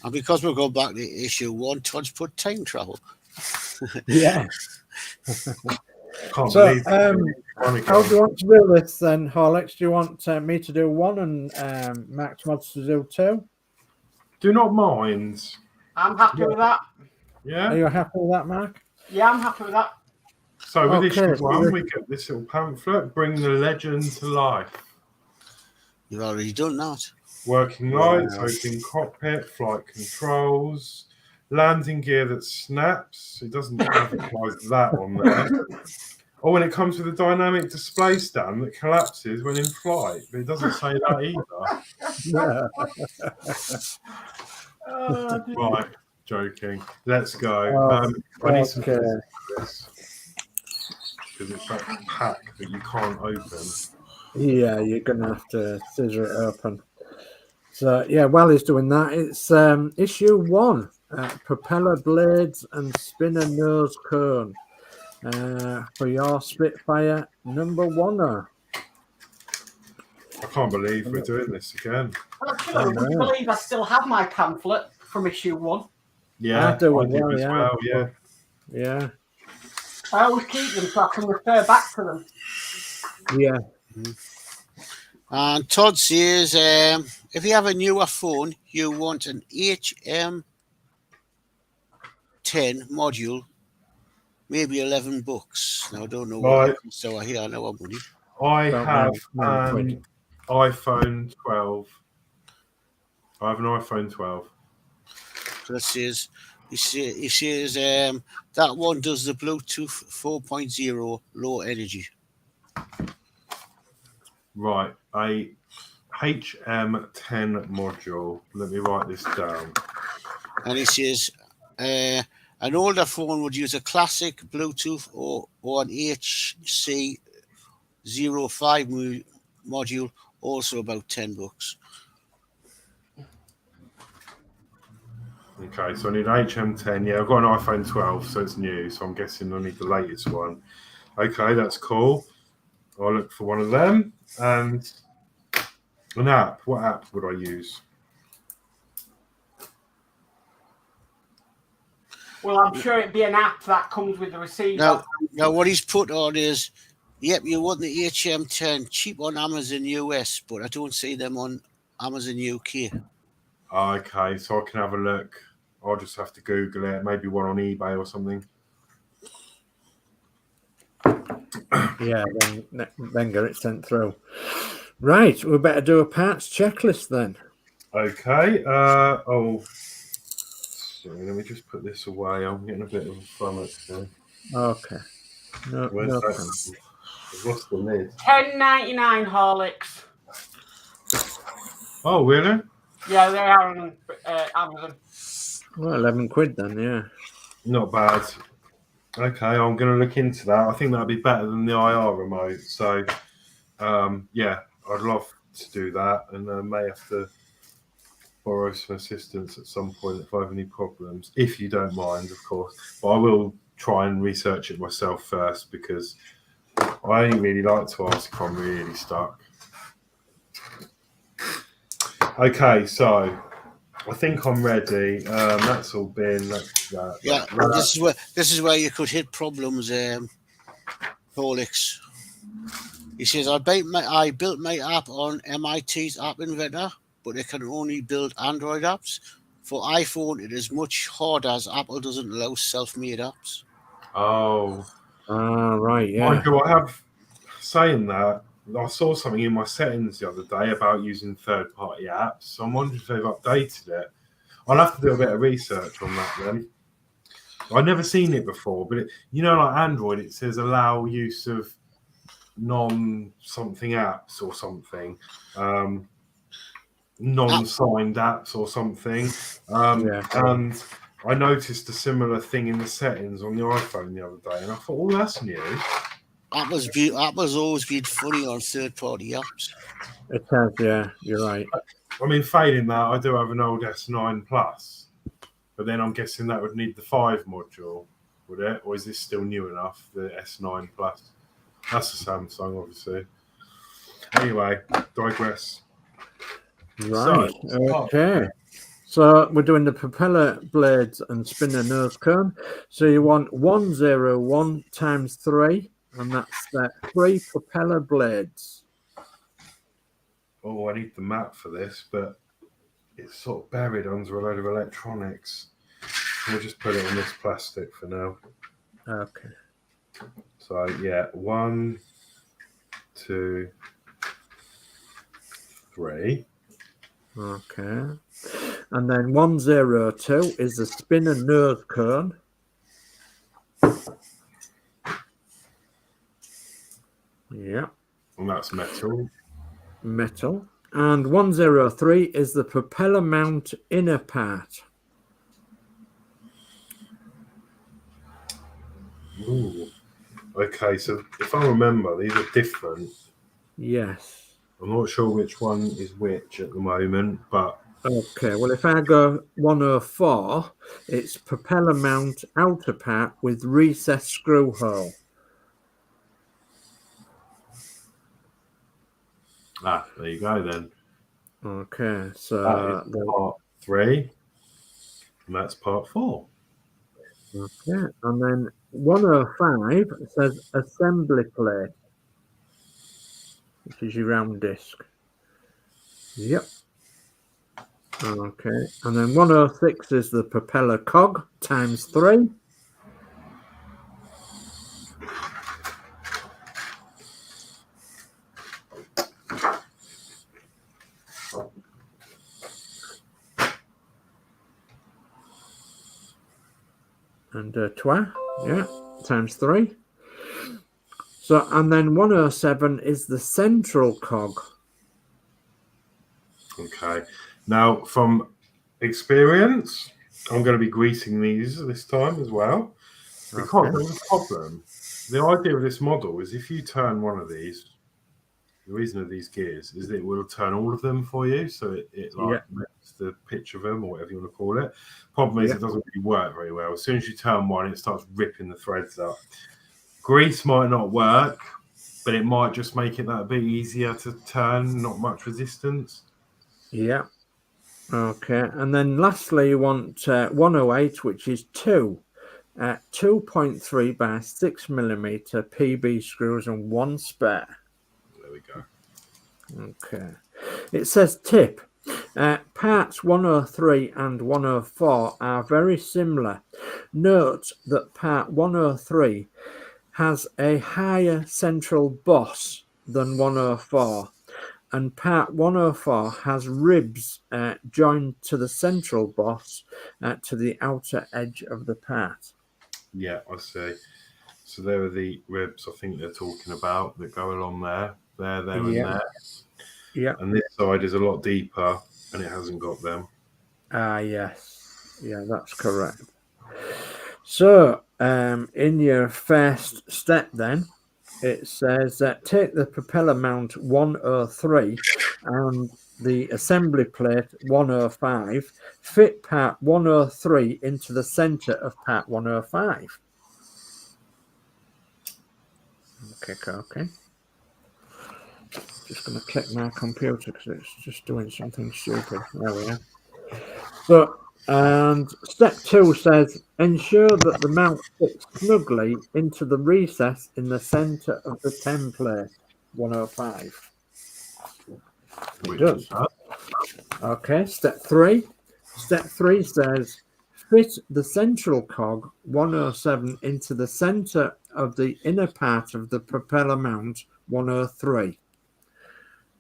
And because we'll go back to issue 1, Todd's put time travel. Yeah. Can't So, believe it. how do you want to do this then, Horlicks? Do you want me to do 1 and Max Modz to do 2? Do not mind. I'm happy with that. Yeah. Are you happy with that, Mark? Yeah, I'm happy with that. So with Okay. issue 1, we get this little pamphlet, Bring the Legend to Life. You've already done that. Working lights, opening cockpit, flight controls, landing gear that snaps. It doesn't advertise that on there. Or when it comes with a dynamic display stand that collapses when in flight. But it doesn't say that either. Yeah. Right, joking. Let's go. I need some Okay. this because it's that pack that you can't open. Yeah, you're gonna have to scissor it open. So yeah, while he's doing that, it's issue 1, propeller blades and spinner nose cone for your Spitfire number 1. I can't believe we're doing this again. Actually, would you believe I still have my pamphlet from issue 1? Yeah, I do as well, well. Yeah. Yeah, I always keep them so I can refer back to them. yeah. And Todd says, if you have a newer phone, you want an HM10 module, maybe $11. Now I don't know what so I hear. I know I'm money. I have an iPhone 12. I have an iPhone 12. So that says he says that one does the Bluetooth 4.0 low energy. Right, a HM10 module. Let me write this down. And he says an older phone would use a classic Bluetooth or an HC05 module, also about $10. Okay, so I need an HM10. Yeah, I've got an iPhone 12, so it's new. So I'm guessing I need the latest one. Okay, that's cool. I'll look for one of them. And an app. What app would I use? Well, I'm sure it'd be an app that comes with the receiver. Now what he's put on is, yep, you want the HM10 cheap on Amazon US, but I don't see them on Amazon UK. Okay, so I can have a look. I'll just have to Google it. Maybe one on eBay or something. Yeah, then get it sent through. Right, we better do a parts checklist then. Okay. Sorry, let me just put this away. I'm getting a bit of a flummox here. Okay. No problem. I've lost the lid. $10.99 Horlicks. Oh, really? Yeah, they are on Amazon. Well, 11 quid then, yeah. Not bad. Okay, I'm going to look into that. I think that'd be better than the IR remote. So, yeah, I'd love to do that, and I may have to borrow some assistance at some point if I have any problems, if you don't mind, of course. But I will try and research it myself first, because I only really like to ask if I'm really stuck. Okay, so I think I'm ready. That's all been. Yeah, this is where you could hit problems, Horlicks. He says, I built my app on MIT's App Inventor, but it can only build Android apps. For iPhone, it is much harder as Apple doesn't allow self-made apps. Oh, right, yeah. mind you, I have saying that. I saw something in my settings the other day about using third-party apps. So I'm wondering if they've updated it. I'll have to do a bit of research on that then. I've never seen it before, but like Android, it says allow use of non-something apps or something, non-signed apps or something. And I noticed a similar thing in the settings on the iPhone the other day, and I thought, oh, that's new. Apple's always been funny on third-party apps. It has, yeah, you're right. I mean, failing that, I do have an old S9 Plus, but then I'm guessing that would need the 5 module, would it? Or is this still new enough, the S9 Plus? That's a Samsung, obviously. Anyway, digress. Right, okay. So we're doing the propeller blades and spinner nose cone. So you want 101 times 3, and that's 3 propeller blades. Oh, I need the map for this, but it's sort of buried under a load of electronics. We'll just put it on this plastic for now. Okay. So, yeah, 1, 2, 3. Okay. And then 102 is the spinner nose cone. Yeah. And that's metal. Metal. And 103 is the propeller mount inner part. Ooh. Okay, so if I remember, these are different. Yes. I'm not sure which one is which at the moment, but... Okay, well, if I go 104, it's propeller mount outer part with recessed screw hole. Ah, there you go then. Okay, so... That is part 3, and that's part 4. Okay, and then 105 says assembly plate, which is your round disc. Yep. Okay, and then 106 is the propeller cog times 3. And yeah, times 3. So, and then 107 is the central cog. Okay. Now, from experience, I'm going to be greasing these this time as well. Because there's a problem. The idea of this model is if you turn one of these, the reason of these gears is that it will turn all of them for you. So it makes the pitch of them, or whatever you want to call it. Problem is it doesn't really work very well. As soon as you turn one, it starts ripping the threads up. Grease might not work, but it might just make it that bit easier to turn, not much resistance. Yeah. Okay. And then lastly, you want 108, which is 2.3 by 6 millimeter PB screws and 1 spare. There we go. Okay. It says tip. Parts 103 and 104 are very similar. Note that part 103 has a higher central boss than 104, and part 104 has ribs joined to the central boss to the outer edge of the part. Yeah, I see. So there are the ribs I think they're talking about that go along there, and there. Yeah. And this side is a lot deeper, and it hasn't got them. Yes. Yeah, that's correct. So, in your first step, then it says that take the propeller mount 103 and the assembly plate 105, fit part 103 into the center of part 105. Okay. Just going to click my computer because it's just doing something stupid. There we are. So, and step 2 says ensure that the mount fits snugly into the recess in the center of the template 105. It does. Okay, step 3. Step 3 says fit the central cog 107 into the center of the inner part of the propeller mount 103.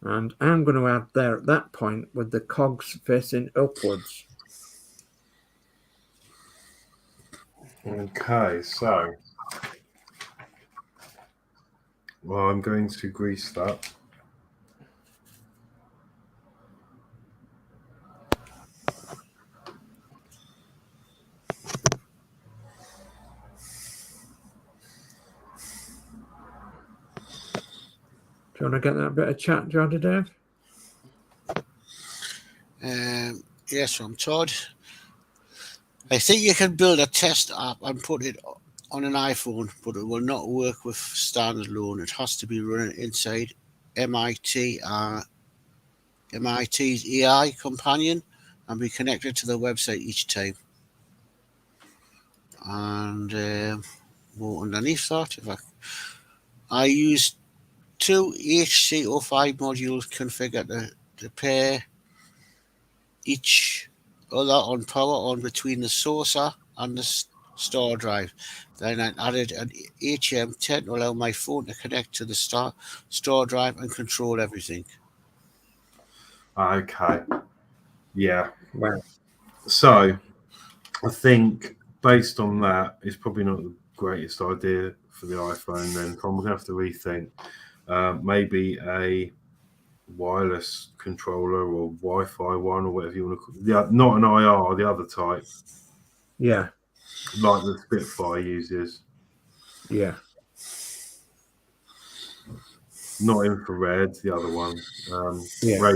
And I'm going to add there at that point with the cogs facing upwards. Okay, so I'm going to grease that. Do you want to get that bit of chat, Geordie, Dave? Yes, I'm Todd. I think you can build a test app and put it on an iPhone, but it will not work with standalone. It has to be running inside MIT's AI companion and be connected to the website each time. And more underneath that, I use 2 HC05 modules configured to pair each other on power on between the saucer and the store drive. Then I added an HM10 to allow my phone to connect to the store drive and control everything. Okay. Yeah. Well, So I think based on that, it's probably not the greatest idea for the iPhone then. So I'm going to have to rethink. Maybe a wireless controller or Wi-Fi one or whatever you want to call it. Yeah, not an IR, the other type. yeah. Like the Spitfire uses. Yeah. Not infrared, the other one. Yeah.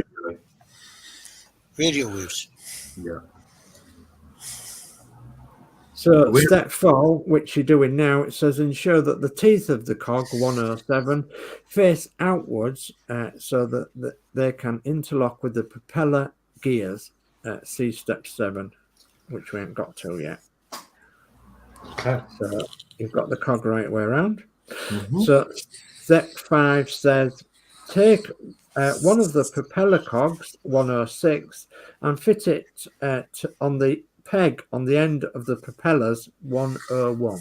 Radio waves. Yeah. So step 4, which you're doing now, it says ensure that the teeth of the cog 107 face outwards so that they can interlock with the propeller gears. See step 7, which we haven't got to yet. Okay. So you've got the cog right way around. Mm-hmm. So step 5 says take one of the propeller cogs 106 and fit it on the peg on the end of the propellers 101.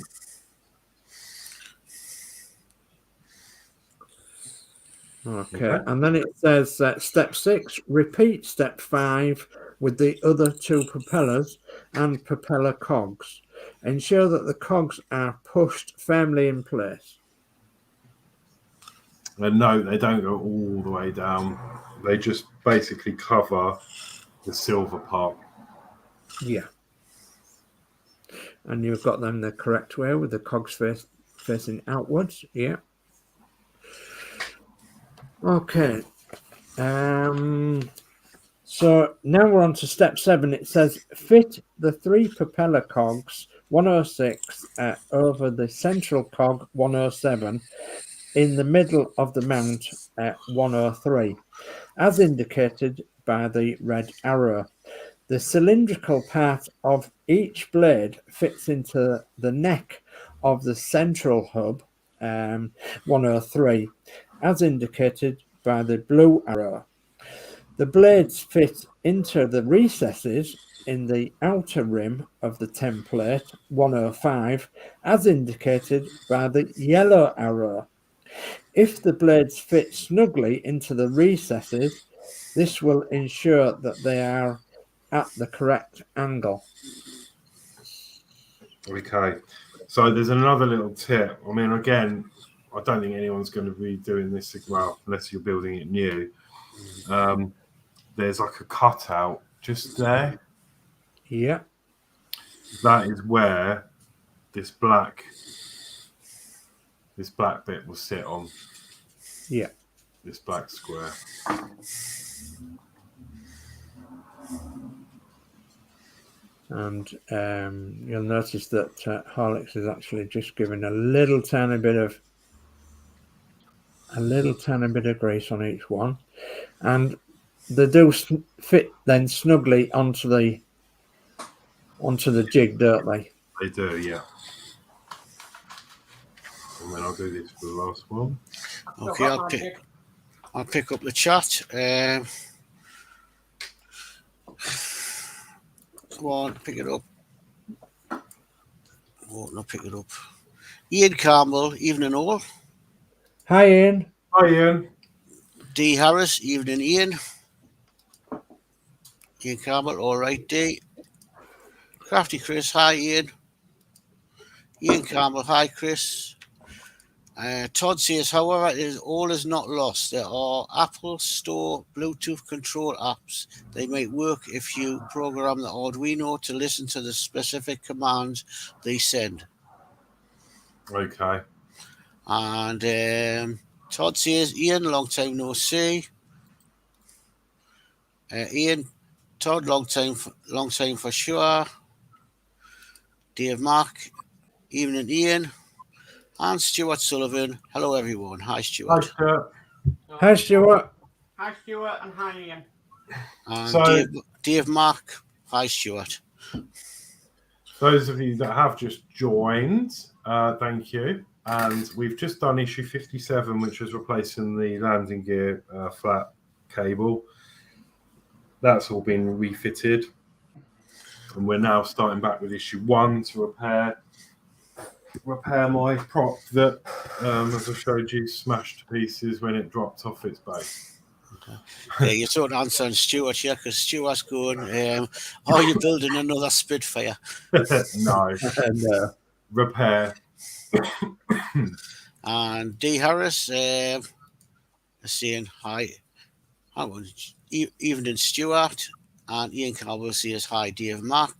Okay, and then it says step 6, repeat step 5 with the other 2 propellers and propeller cogs. Ensure that the cogs are pushed firmly in place. And no, they don't go all the way down. They just basically cover the silver part. Yeah. And you've got them the correct way with the cogs facing outwards. Yeah. Okay. So now we're on to step 7. It says fit the 3 propeller cogs 106 over the central cog 107 in the middle of the mount 103, as indicated by the red arrow. The cylindrical part of each blade fits into the neck of the central hub 103, as indicated by the blue arrow. The blades fit into the recesses in the outer rim of the template 105, as indicated by the yellow arrow. If the blades fit snugly into the recesses, this will ensure that they are at the correct angle. Okay, so there's another little tip. I mean, again, I don't think anyone's going to be doing this well unless you're building it new. there's like a cutout just there. Yeah. That is where this black bit will sit on. Yeah. This black square. And you'll notice that Horlicks is actually just giving a little tiny bit of grease on each one, and they do fit then snugly onto the jig, don't they? They do, yeah. And then I'll do this for the last one. Okay, I'll pick up the chat. Come on, pick it up. Oh, not pick it up. Ian Campbell, evening all. Hi, Ian. Hi, Ian. D. Harris, evening, Ian. Ian Campbell, all right, D. Crafty Chris, hi, Ian. Ian Campbell, hi, Chris. Todd says, however, all is not lost. There are Apple Store Bluetooth control apps. They might work if you program the Arduino to listen to the specific commands they send. Okay. And Todd says, Ian, long time no see. Ian, Todd, long time for sure. Dave Mark, evening, Ian. And Stuart Sullivan. Hello, everyone. Hi, Stuart. Hi, Stuart. Hi, Stuart. Hi, Stuart, and hi, Ian. And So, Dave Mark. Hi, Stuart. those of you that have just joined, thank you. And we've just done issue 57, which was replacing the landing gear flat cable. That's all been refitted. And we're now starting back with issue 1 to repair my prop that, as I showed you, smashed to pieces when it dropped off its base. Yeah, you're sort of answering Stuart here because Stuart's going, are you building another Spitfire? No. No. Repair. And D. Harris saying hi. Evening, Stuart. And Ian Campbell says hi, Dave Mark.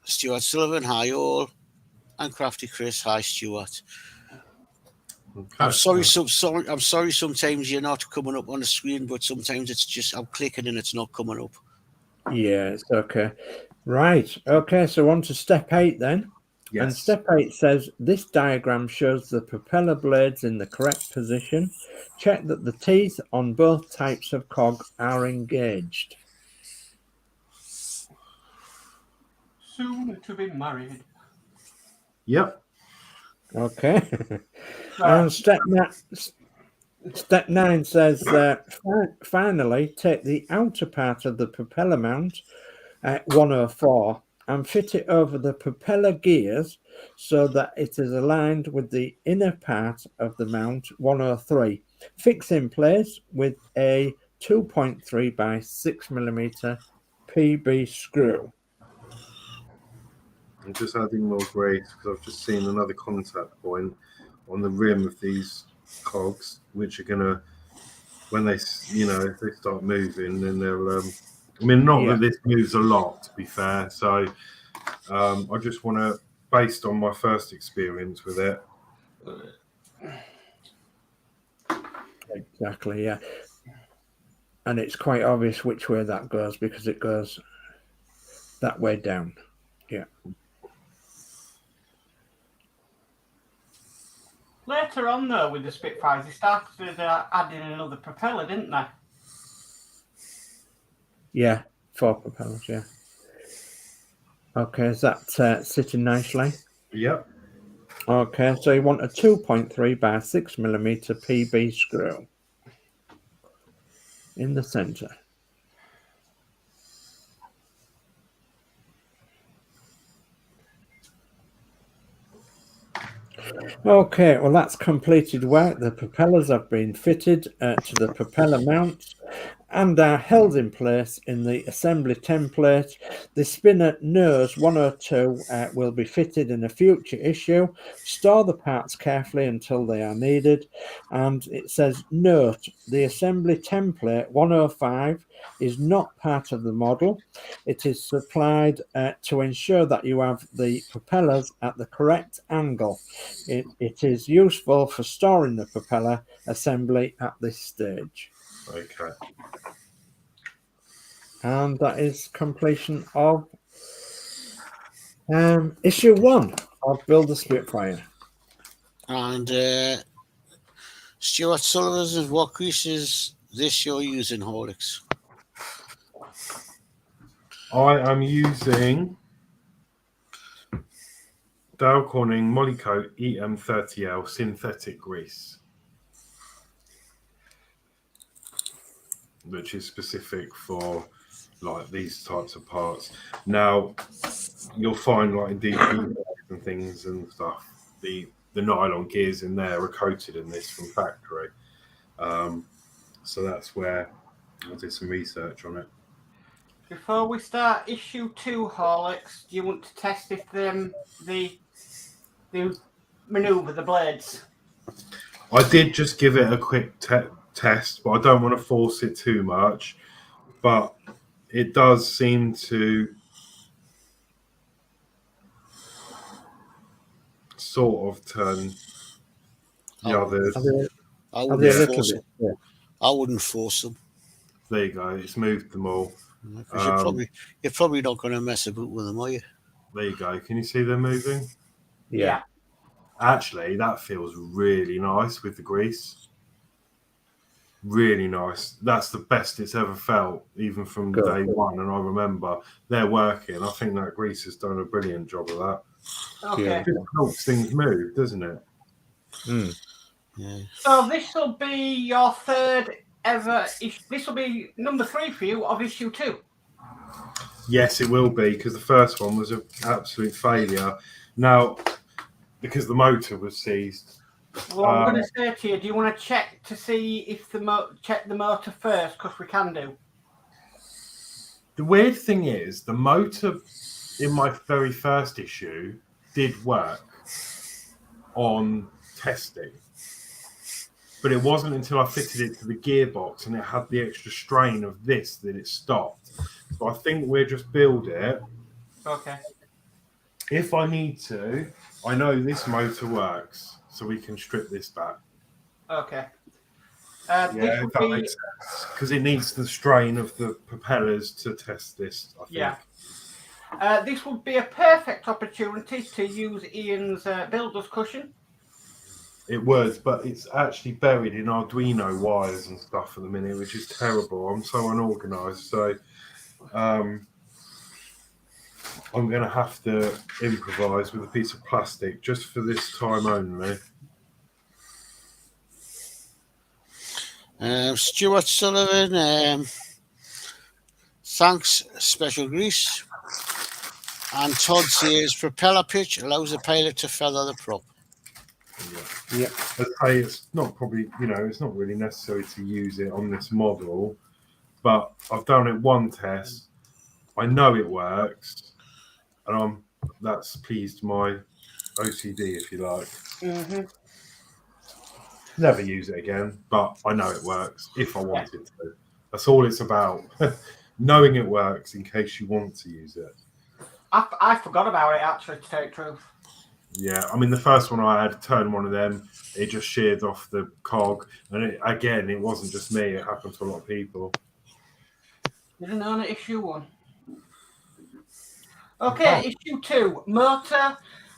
Stuart Sullivan, hi all. And Crafty Chris, hi Stuart. Okay. I'm sorry. Sometimes you're not coming up on the screen, but sometimes it's just I'm clicking and it's not coming up. Yeah, it's okay. Right. Okay. So on to step 8 then. Yes. And step 8 says this diagram shows the propeller blades in the correct position. Check that the teeth on both types of cog are engaged. Soon to be married. Yep. Okay. And step 9 says finally take the outer part of the propeller mount at 104 and fit it over the propeller gears so that it is aligned with the inner part of the mount 103. Fix in place with a 2.3 by 6 millimeter PB screw. I'm just adding more grace because I've just seen another contact point on the rim of these cogs, which are gonna, when they, if they start moving, then they'll. That this moves a lot, to be fair. So I just want to, based on my first experience with it. Exactly, yeah. And it's quite obvious which way that goes because it goes that way down. Yeah. Later on, though, with the Spitfires, they started adding another propeller, didn't they? Yeah, 4 propellers, yeah. Okay, is that sitting nicely? Yep. Okay, so you want a 2.3 by 6 millimeter PB screw in the center. Okay, well that's completed work. The propellers have been fitted to the propeller mounts and are held in place in the assembly template. The spinner knows 102 will be fitted in a future issue. Store the parts carefully until they are needed. And it says, note, the assembly template 105 is not part of the model. It is supplied to ensure that you have the propellers at the correct angle. It is useful for storing the propeller assembly at this stage. Okay. And that is completion of issue 1 of Build a Spitfire. And Stuart Sullivan's, what grease is this you're using, Horlicks? I am using Dale Corning Molykote EM30L synthetic grease, which is specific for like these types of parts. Now, you'll find like in DP and things and stuff, the nylon gears in there are coated in this from factory. So that's where I did some research on it. Before we start issue 2, Horlicks, do you want to test if they manoeuvre the blades? I did just give it a quick test, but I don't want to force it too much. But it does seem to sort of turn the others. I wouldn't force them. Yeah. I wouldn't force them. There you go. It's moved them all. You're probably not going to mess about with them, are you? There you go. Can you see them moving? Yeah. Actually, that feels really nice with the grease. Really nice. That's the best it's ever felt, even from day one. And I remember they're working. I think that grease has done a brilliant job of that. Okay. It helps things move, doesn't it? Mm. Yeah. So this will be your third ever issue. This will be number 3 for you of issue 2. Yes, it will be, because the first one was an absolute failure. Now, because the motor was seized. Well, I'm going to say to you, do you want to check to see if check the motor first? Because we can do. The weird thing is, the motor in my very first issue did work on testing. But it wasn't until I fitted it to the gearbox and it had the extra strain of this that it stopped. So I think we'll just build it. Okay. If I need to, I know this motor works, so we can strip this back. Okay. Yeah, if that makes sense. Because it needs the strain of the propellers to test this, I think. Yeah. This would be a perfect opportunity to use Ian's builder's cushion. It would, but it's actually buried in Arduino wires and stuff at the minute, which is terrible. I'm so unorganised. So I'm going to have to improvise with a piece of plastic just for this time only. Stuart Sullivan, thanks, special grease. And Todd says, propeller pitch allows the pilot to feather the prop. Yeah. I'd say it's not probably, it's not really necessary to use it on this model, but I've done it one test. I know it works, and that's pleased my OCD, if you like. Mm-hmm. Never use it again, but I know it works if I wanted to. That's all it's about. Knowing it works in case you want to use it. I forgot about it, actually, to tell you the truth. Yeah, I mean, the first one I had turned one of them, it just sheared off the cog. And it wasn't just me, it happened to a lot of people. Didn't own it, issue 1. Okay, issue 2, motor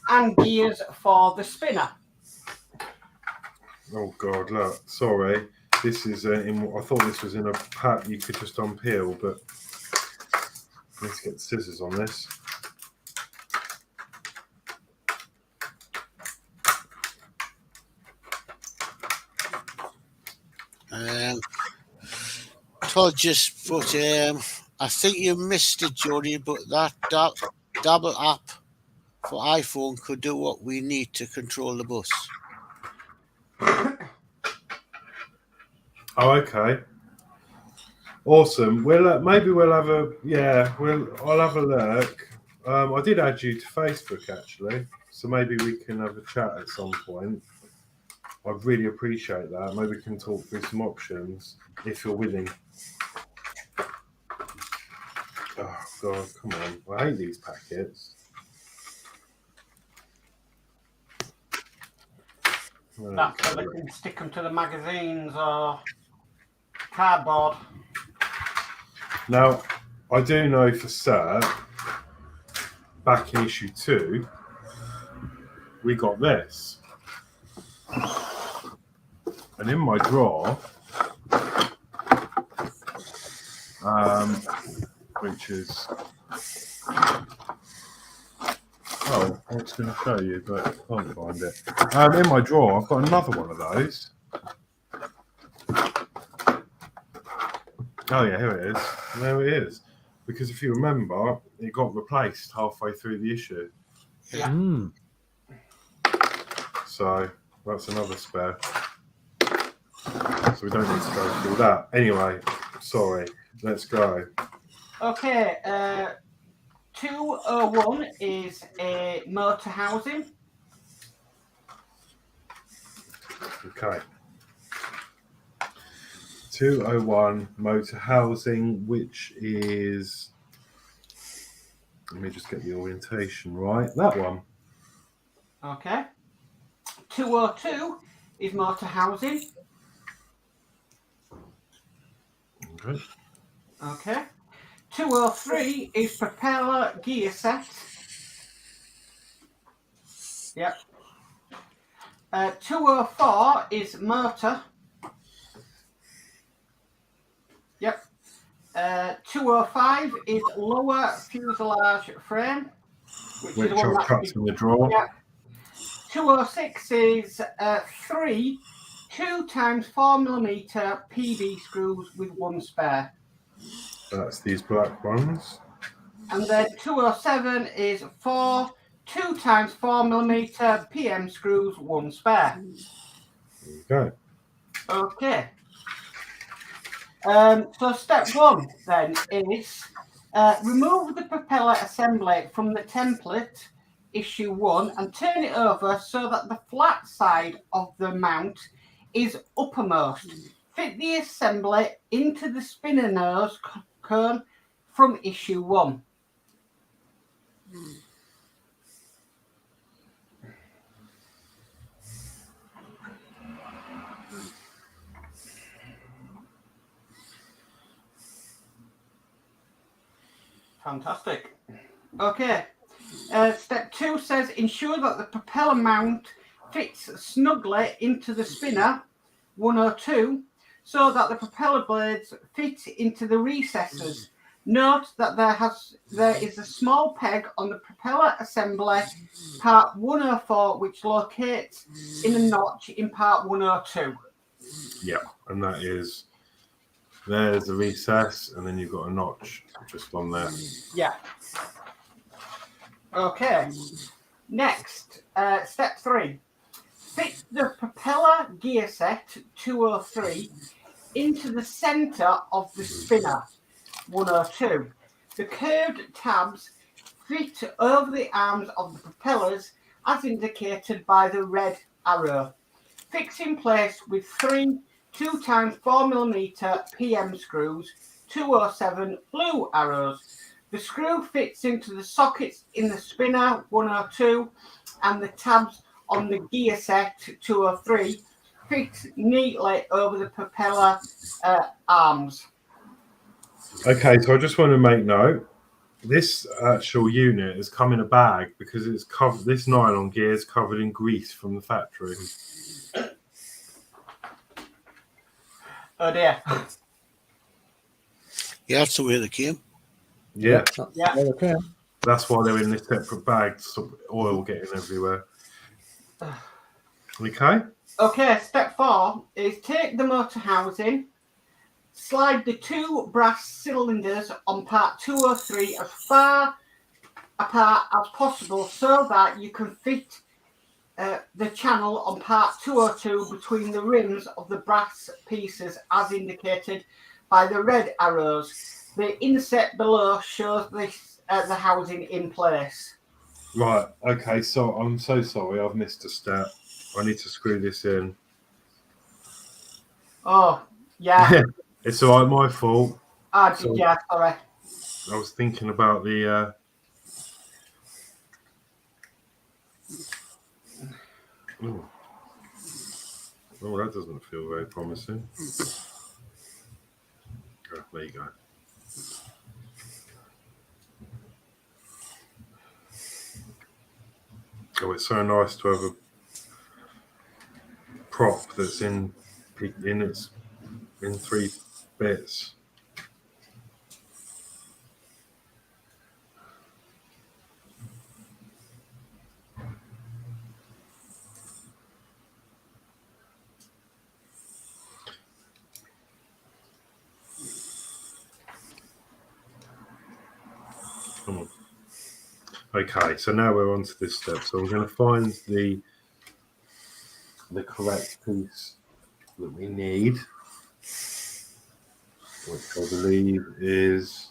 and gears for the spinner. Oh, God, look, sorry. This is, I thought this was in a pack you could just unpeel, but let's get the scissors on this. Todd just put, I think you missed it, Geordie, but that double app for iPhone could do what we need to control the bus. Oh, okay. Awesome. Maybe we'll have I'll have a look. I did add you to Facebook actually, so maybe we can have a chat at some point. I'd really appreciate that. Maybe we can talk through some options if you're willing. Oh God, come on! I hate these packets. That's so they can stick them to the magazines or cardboard. Now, I do know for cert, back in issue 2, we got this. And in my drawer, which is, I was going to show you, but I can't find it. In my drawer, I've got another one of those. Oh yeah, here it is. There it is. Because if you remember, it got replaced halfway through the issue. Yeah. Mm. So that's another spare. So we don't need to go through that. Anyway, sorry. Let's go. Okay. 201 is a motor housing. Okay. 201 motor housing, which is, let me just get the orientation right. That one. Okay. 202 is motor housing. Okay. Okay. 203 is propeller gear set. Yep. 204 is motor. Yep. 205 is lower fuselage frame, which is the one I've cut in the drawer. Yeah. 206 is 3 2x4mm PB screws with one spare. That's these black ones. And then 207 is 4 2x4mm PM screws, one spare. There you go. Okay. So step 1 then is remove the propeller assembly from the template issue 1 and turn it over so that the flat side of the mount is uppermost. Fit the assembly into the spinner nose cone from issue 1. Fantastic. Okay. Step 2 says ensure that the propeller mount fits snugly into the spinner 102 so that the propeller blades fit into the recesses. Note that there is a small peg on the propeller assembly part 104 which locates in a notch in part 102. Yeah, and that is, there's a recess, and then you've got a notch just on there. Yeah. Okay. Next, step 3. Fit the propeller gear set 203 into the center of the spinner 102. The curved tabs fit over the arms of the propellers as indicated by the red arrow. Fix in place with 3 2x4mm PM screws, 207 blue arrows. The screw fits into the sockets in the spinner 102 and the tabs on the gear set 203 fit neatly over the propeller arms. Okay, so I just want to make note. This actual unit has come in a bag because it's covered. This nylon gear is covered in grease from the factory. Oh dear. Yeah, that's the way they came. Yeah, Yeah. Okay. that's why they're in this separate bag to stop oil getting everywhere. Okay. Okay, step 4 is take the motor housing, slide the 2 brass cylinders on part 203 as far apart as possible so that you can fit the channel on part 202 between the rims of the brass pieces as indicated by the red arrows. The inset below shows this the housing in place. Right. Okay. So I'm so sorry. I've missed a step. I need to screw this in. Oh, yeah. It's all right. My fault. So- Yeah, sorry. I was thinking about the. Oh, that doesn't feel very promising. Oh, there you go. Oh, it's so nice to have a prop that's in 3 bits. Come on. Okay, so now we're on to this step. So I'm going to find the correct piece that we need, which I believe is.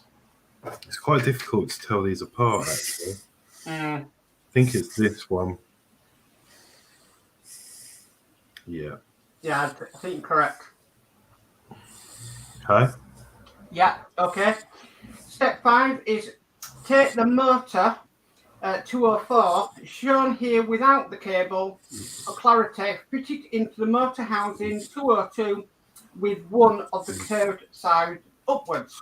It's quite difficult to tell these apart, actually. I think it's this one. Yeah. Yeah, I think you're correct. Okay. Yeah, okay. Step 5 is take the motor 204, shown here without the cable, for clarity, fit it into the motor housing 202 with one of the curved side upwards.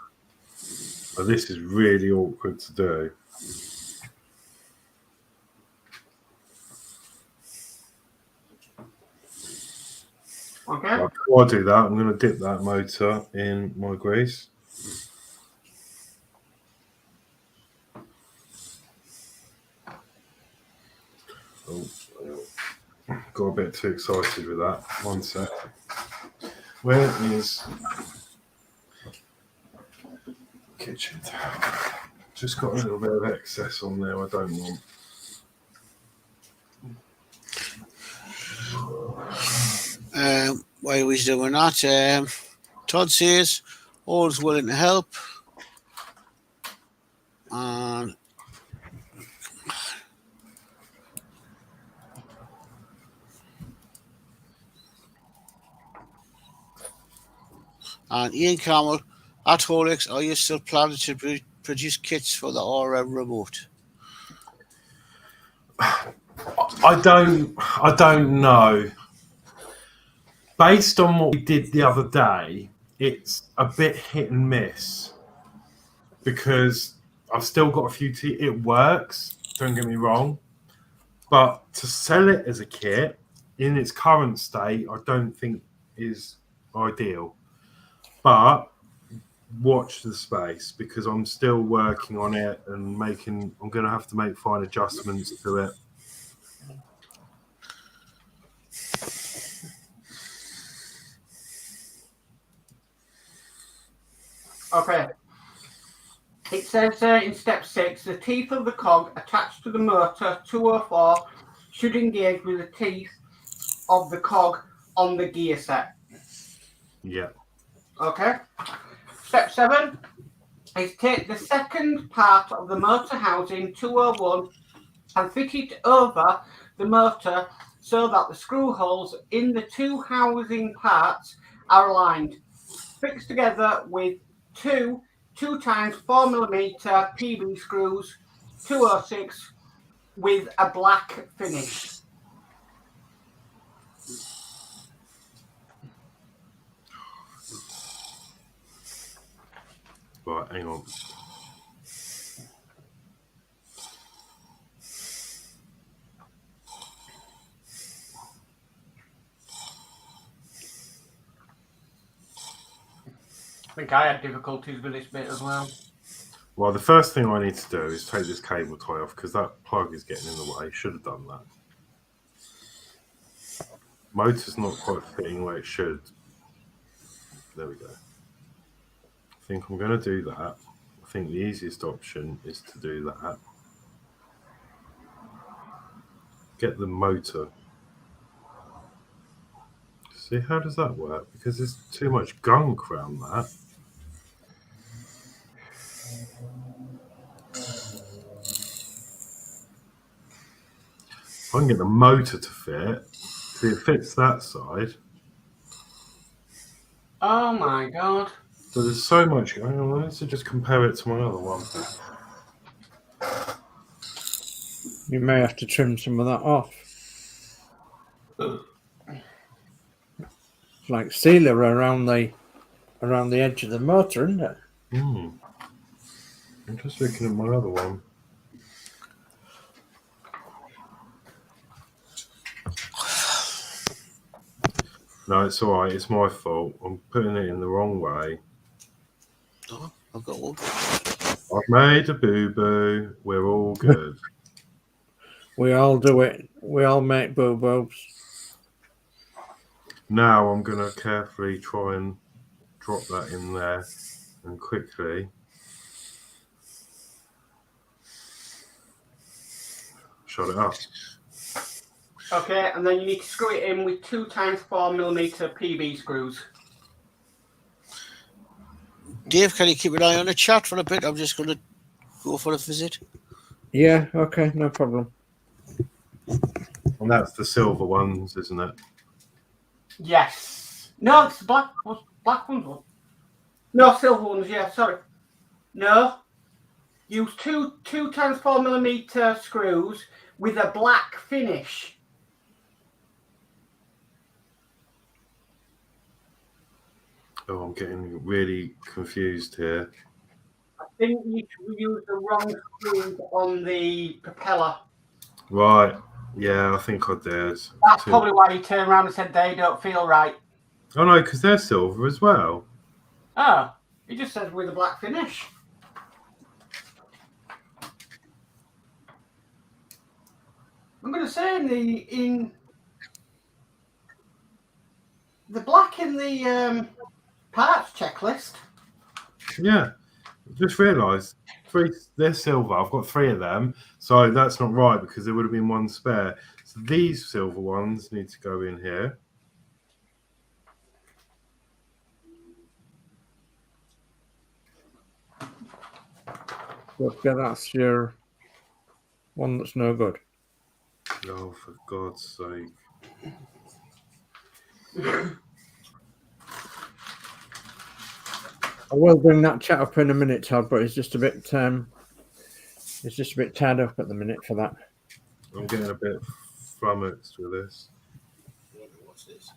Well, this is really awkward to do. Okay. Right, before I do that, I'm going to dip that motor in my grease. Oh, got a bit too excited with that. One sec. Where is kitchen towel? Just got a little bit of excess on there I don't want. While he's doing that, Todd says all's willing to help. And Ian Campbell at Horlicks, are you still planning to produce kits for the RM remote? I don't know. Based on what we did the other day, it's a bit hit and miss because I've still got a few. It works. Don't get me wrong, but to sell it as a kit in its current state, I don't think is ideal. But watch the space because I'm still working on it and making. I'm going to have to make fine adjustments to it. Okay. It says in step 6, the teeth of the cog attached to the motor 204 should engage with the teeth of the cog on the gear set. Yeah. Okay. Step 7 is take the second part of the motor housing 201 and fit it over the motor so that the screw holes in the two housing parts are aligned. Fixed together with two 2x4mm PB screws, 206 with a black finish. Right, hang on. I think I had difficulties with this bit as well. Well, the first thing I need to do is take this cable tie off because that plug is getting in the way. Should have done that. Motor's not quite fitting where it should. There we go. I think I'm going to do that. I think the easiest option is to do that. Get the motor. See, how does that work? Because there's too much gunk around that. I can get the motor to fit. See, it fits that side. Oh my god. So there's so much going on. Let's just compare it to my other one. You may have to trim some of that off. It's like sealer around the edge of the motor, isn't it? I'm just looking at my other one. No, it's all right. It's my fault. I'm putting it in the wrong way. Oh, I've got one. I've made a boo-boo. We're all good. We all do it. We all make boo-boos. Now I'm going to carefully try and drop that in there and quickly shut it up. Okay, and then you need to screw it in with 2 times 4mm PB screws. Dave, can you keep an eye on the chat for a bit? I'm just going to go for a visit. Yeah, okay, no problem. And that's the silver ones, isn't it? Yes. No, it's black ones. No, silver ones, yeah, sorry. No. Use 2 times 4mm screws with a black finish. Oh, I'm getting really confused here. I think you used the wrong screws on the propeller. Right. Yeah, I think I did. That's probably why you turned around and said they don't feel right. Oh, no, because they're silver as well. Oh, it just says with a black finish. I'm going to say in the black in the parts checklist. Yeah. Just realised they're silver. I've got 3 of them. So that's not right because there would have been 1 spare. So these silver ones need to go in here. Okay, that's your one that's no good. Oh, for God's sake. I will bring that chat up in a minute, Todd, but it's just a bit tied up at the minute for that. I'm getting a bit flummoxed with this. What's this?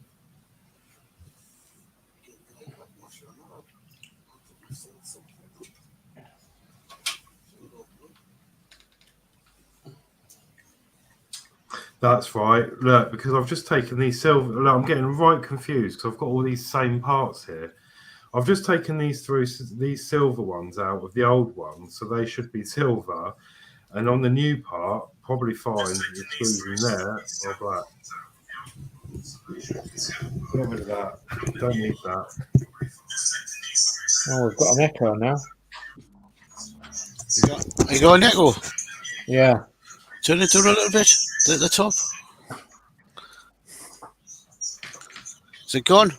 That's right. Look, because I've just taken these silver. Look, I'm getting right confused because I've got all these same parts here. I've just taken these silver ones out of the old ones, so they should be silver. And on the new part, probably fine. The screws in there are black. Get rid of that. Don't need that. Oh, we've got an echo now. You got an echo? Yeah. Turn it down a little bit at the top. Is it gone?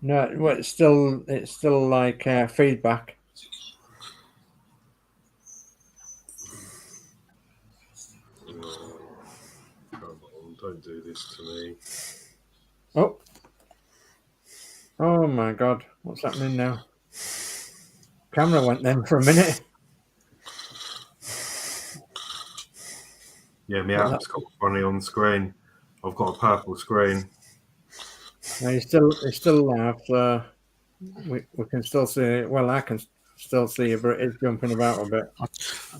No, well, it's still like feedback. Come on, don't do this to me. Oh my God, what's happening now? Camera went then for a minute. Yeah, my app's got funny on the screen. I've got a purple screen. No, it's still live, so we can still see it. Well, I can still see it, but it's jumping about a bit.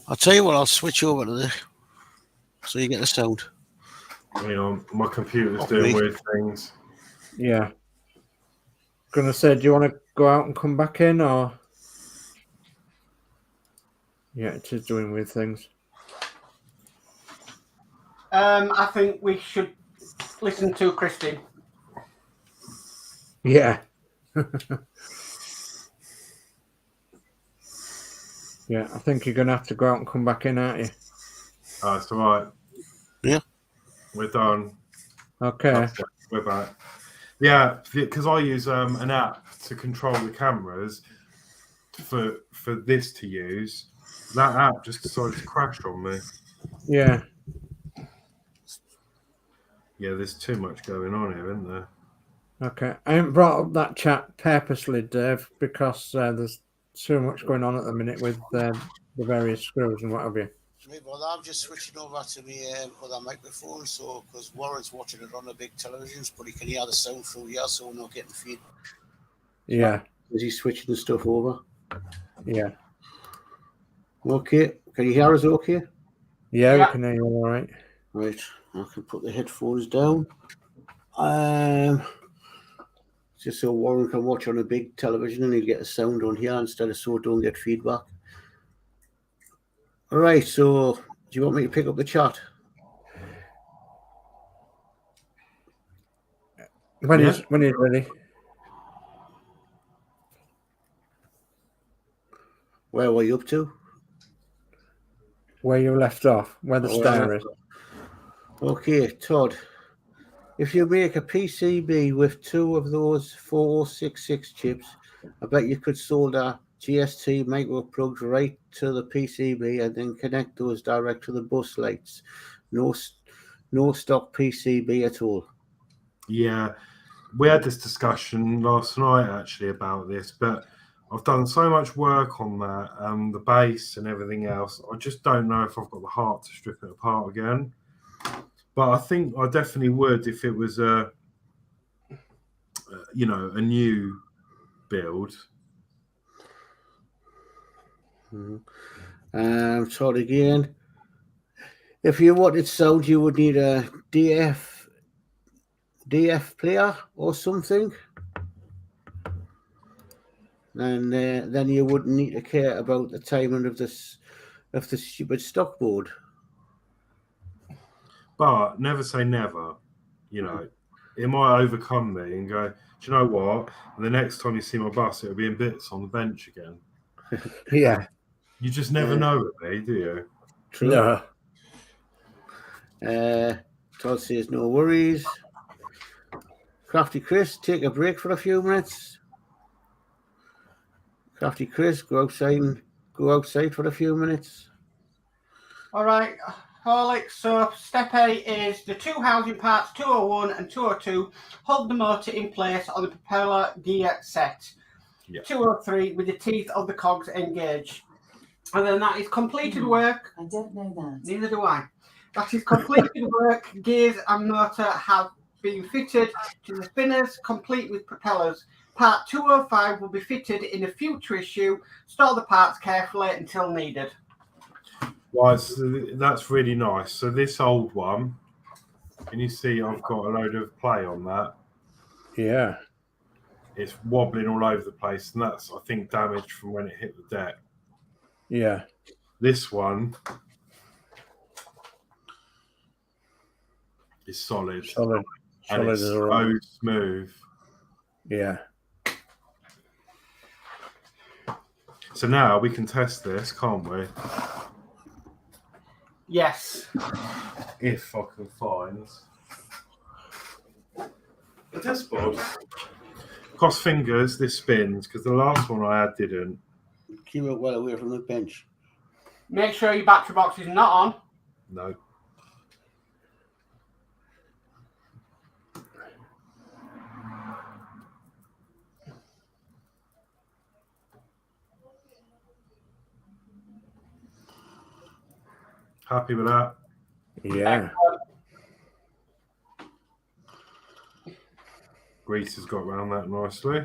I'll tell you what, I'll switch over to the so you get the sound. You know, my computer's doing weird things. Yeah. Gonna say, do you want to go out and come back in, or? Yeah, it is doing weird things. I think we should listen to Christine. Yeah. Yeah, I think you're going to have to go out and come back in, aren't you? Oh, that's all right. Yeah. We're done. Okay. We're back. Yeah, because I use an app to control the cameras for this to use, that app just decided to crash on me. Yeah. Yeah, there's too much going on here, isn't there? Okay. I haven't brought up that chat purposely, Dave, because there's so much going on at the minute with the various screws and what have you. Well, I'm just switching over to my other microphone, so because Warren's watching it on the big televisions, but he can hear the sound through here, so we're not getting feed. Yeah. Is he switching the stuff over? Yeah. Okay. Can you hear us okay? Yeah, Yeah. we can hear you all right. Right. I can put the headphones down. Just so Warren can watch on a big television and he'll get the sound on here instead of so don't get feedback. All right. So do you want me to pick up the chat? When he's ready. Where were you up to? Where you left off, where the star is. Okay, Todd. If you make a PCB with 2 of those 4066 chips, I bet you could solder GST micro plugs right to the PCB and then connect those direct to the bus lights. No stock PCB at all. Yeah, we had this discussion last night actually about this, but I've done so much work on that, the base and everything else. I just don't know if I've got the heart to strip it apart again. But I think I definitely would if it was a new build. Todd again. If you wanted sound, you would need a DF player or something. And then you wouldn't need to care about the timing of the stupid stock board. But never say never. You know, it might overcome me and go, do you know what? And the next time you see my bus, it'll be in bits on the bench again. Yeah. You just never know with me, do you? True. No. Todd says no worries. Crafty Chris, take a break for a few minutes. Crafty Chris, go outside for a few minutes. All right, Horlicks. So step A is the 2 housing parts 201 and 202 hold the motor in place on the propeller gear set. Yeah. 203 with the teeth of the cogs engaged. And then that is completed work. I don't know that. Neither do I. That is completed work. Gears and motor have been fitted to the spinners, complete with propellers. Part 205 will be fitted in a future issue. Store the parts carefully until needed. Right, so that's really nice. So this old one, can you see I've got a load of play on that? Yeah. It's wobbling all over the place, and that's, I think, damage from when it hit the deck. Yeah. This one is solid. Solid. And Solid it's as so well. smooth. Yeah. So now we can test this, can't we? Yes. If I can find the test board. Cross fingers, this spins, because the last one I had didn't. Keep it well away from the bench. Make sure your battery box is not on. No. Happy with that? Yeah. Grease has got around that nicely.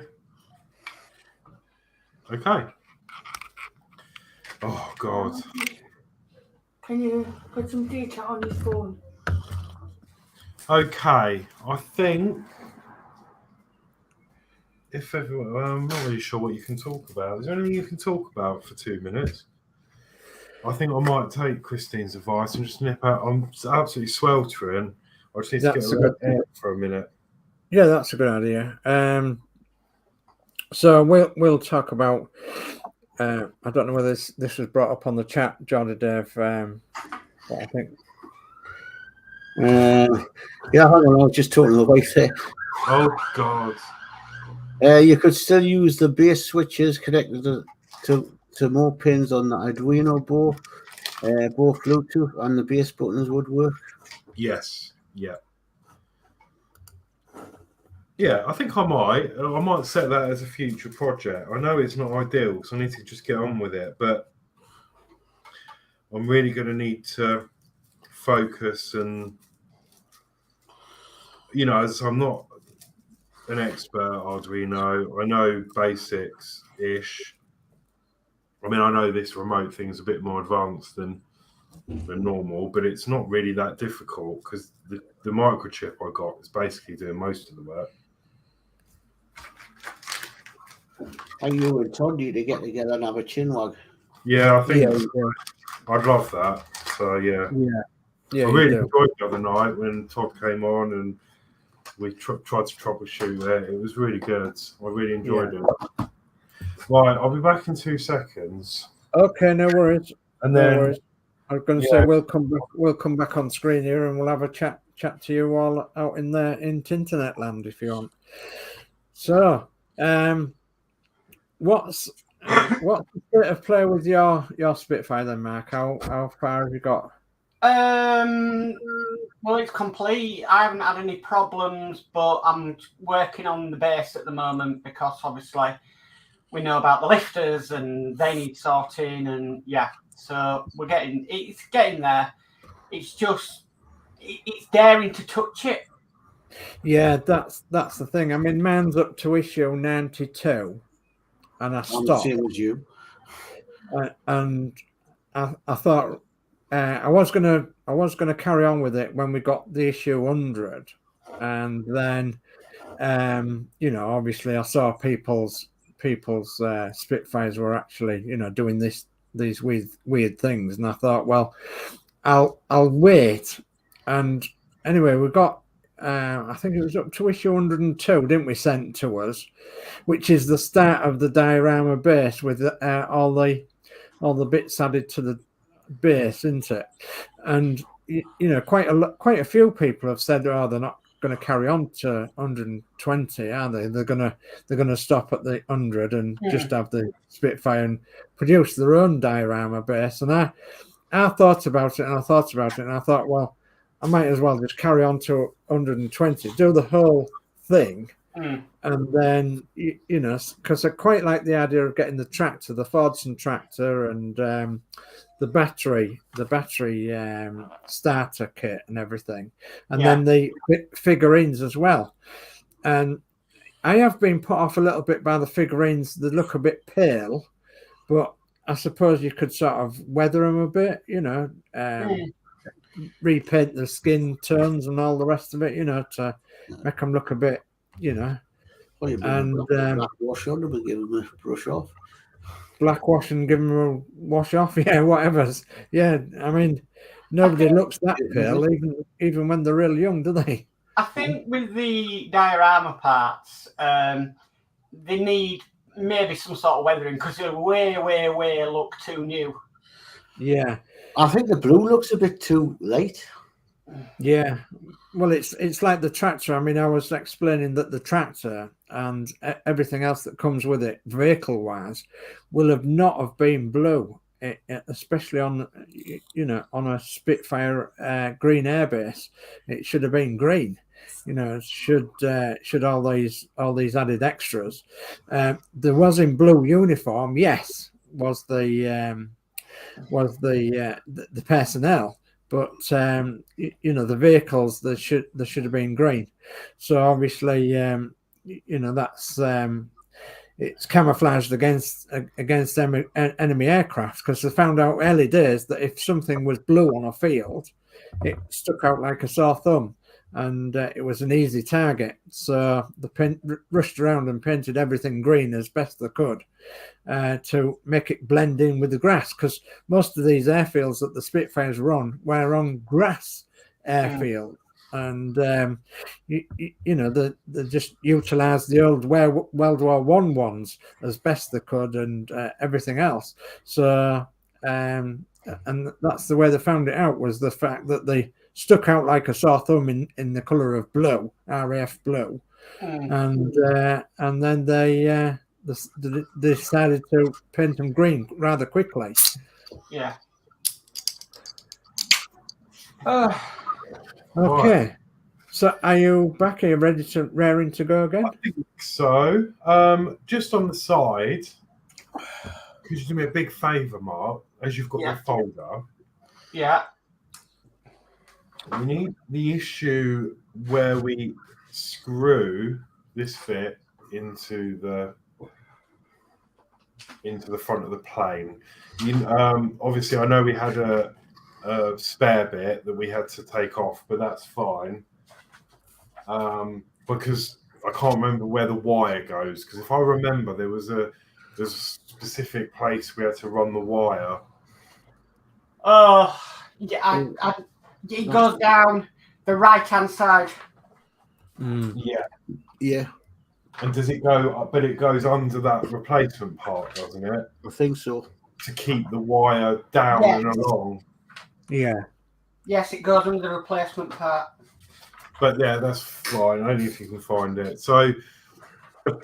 Okay. Oh, God. Can you put some detail on your phone? Okay. I think if everyone, I'm not really sure what you can talk about. Is there anything you can talk about for 2 minutes? I think I might take Christine's advice and just nip out. I'm absolutely sweltering. I just need to That's get a good air for a minute. Yeah, that's a good idea. So we'll talk about. I don't know whether this was brought up on the chat, Geordie, Dave. But I think. Yeah, hang on, I was just talking to my wife there. Oh, God. You could still use the base switches connected to more pins on the Arduino board. Both Bluetooth and the base buttons would work. Yes. Yeah. Yeah, I think I might set that as a future project. I know it's not ideal because I need to just get on with it, but I'm really going to need to focus and, as I'm not an expert Arduino, I know basics-ish. I mean, I know this remote thing is a bit more advanced than normal, but it's not really that difficult because the microchip I got is basically doing most of the work. And you and Todd need to get together and have a chinwag. Yeah, I think Yeah. I'd love that. So yeah, Yeah, I really enjoyed the other night when Todd came on and we tried to troubleshoot it. It was really good. I really enjoyed it. Right, I'll be back in 2 seconds. Okay, no worries. And No then worries. I was going to say we'll come back on screen here and we'll have a chat to you all out in internet land if you want. So, what's the state of play with your Spitfire then, Mark? How far have you got? Well, it's complete. I haven't had any problems, but I'm working on the base at the moment because obviously we know about the lifters and they need sorting, and so it's getting there. It's just it's daring to touch it. Yeah, that's the thing. I mean, mine's up to issue 92, and I stopped. I'm the same as you. And I thought I was gonna carry on with it when we got the issue 100, and then obviously I saw people's Spitfires were actually doing these weird things, and I thought, well, I'll wait. And anyway, we got I think it was up to issue 102, didn't we, sent to us, which is the start of the diorama base with all the bits added to the base, isn't it? And quite a few people have said, oh, they're not going to carry on to 120, are they? They're going to stop at the 100 and just have the Spitfire and produce their own diorama base. And I thought about it and I thought, well, I might as well just carry on to 120, do the whole thing, and then because I quite like the idea of getting the tractor, the Fordson tractor, and the battery starter kit and everything, and then the figurines as well. And I have been put off a little bit by the figurines. They look a bit pale, but I suppose you could sort of weather them a bit, repaint the skin tones and all the rest of it, to make them look a bit, Well, and black wash on them and give them a brush off. Black wash and give them a wash off, whatever's. Yeah, I mean, nobody looks that pale, even when they're real young, do they? I think with the diorama parts, they need maybe some sort of weathering because they way look too new. Yeah. I think the blue looks a bit too late. Yeah, well, it's like the tractor. I mean, I was explaining that the tractor and everything else that comes with it, vehicle-wise, will not have been blue, especially on a Spitfire green airbase. It should have been green. Should all these added extras. There was in blue uniform. Yes, was the personnel, but the vehicles that should have been green. So obviously that's it's camouflaged against enemy aircraft, because they found out early days that if something was blue on a field, it stuck out like a sore thumb, and it was an easy target. So they rushed around and painted everything green as best they could to make it blend in with the grass, because most of these airfields that the Spitfires were on grass airfield. And they just utilised the old World War I ones as best they could, and everything else. So and that's the way they found it out, was the fact that they stuck out like a sore thumb in the colour of blue, RAF blue, and then they decided to paint them green rather quickly. Yeah. Okay. So are you back? Are you raring to go again? I think so. Just on the side, could you do me a big favour, Mark, as you've got Yeah. the folder? Yeah. We need the issue where we screw this bit into the front of the plane. Obviously, I know we had a spare bit that we had to take off, but that's fine. Because I can't remember where the wire goes. Because if I remember, there's a specific place we had to run the wire. Oh, yeah. It goes down the right-hand side. Yeah. Yeah, And does it go? But it goes under that replacement part, doesn't it? I think so. To keep the wire down Yeah. and along. Yeah. Yes, it goes under the replacement part. But yeah, that's fine. Only if you can find it. So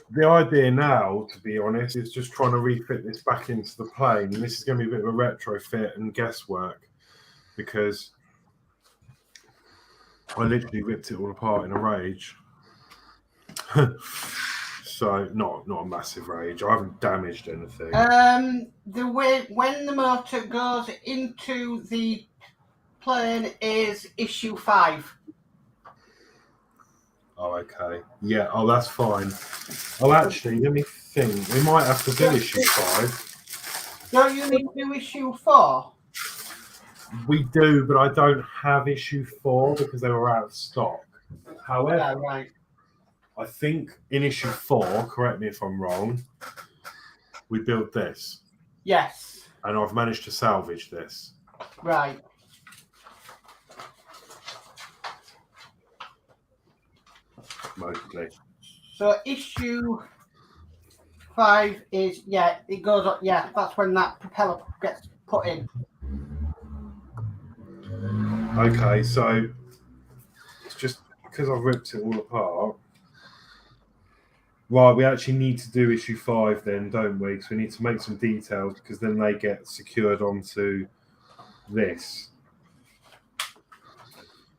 the idea now, to be honest, is just trying to refit this back into the plane. And this is going to be a bit of a retrofit and guesswork because I literally ripped it all apart in a rage. So not a massive rage. I haven't damaged anything. The way when the motor goes into the plane is issue 5. Oh, okay. Yeah. Oh, that's fine. Oh, actually, let me think. We might have to do issue 5. Don't you need to do issue 4? We do, but I don't have issue 4 because they were out of stock. However, Yeah, right. I think in issue 4, correct me if I'm wrong, we built this. Yes. And I've managed to salvage this. Right. Mostly. So issue 5 is it goes up. Yeah, that's when that propeller gets put in. Okay, so it's just because I've ripped it all apart. Right, we actually need to do issue 5 then, don't we? Because we need to make some details because then they get secured onto this.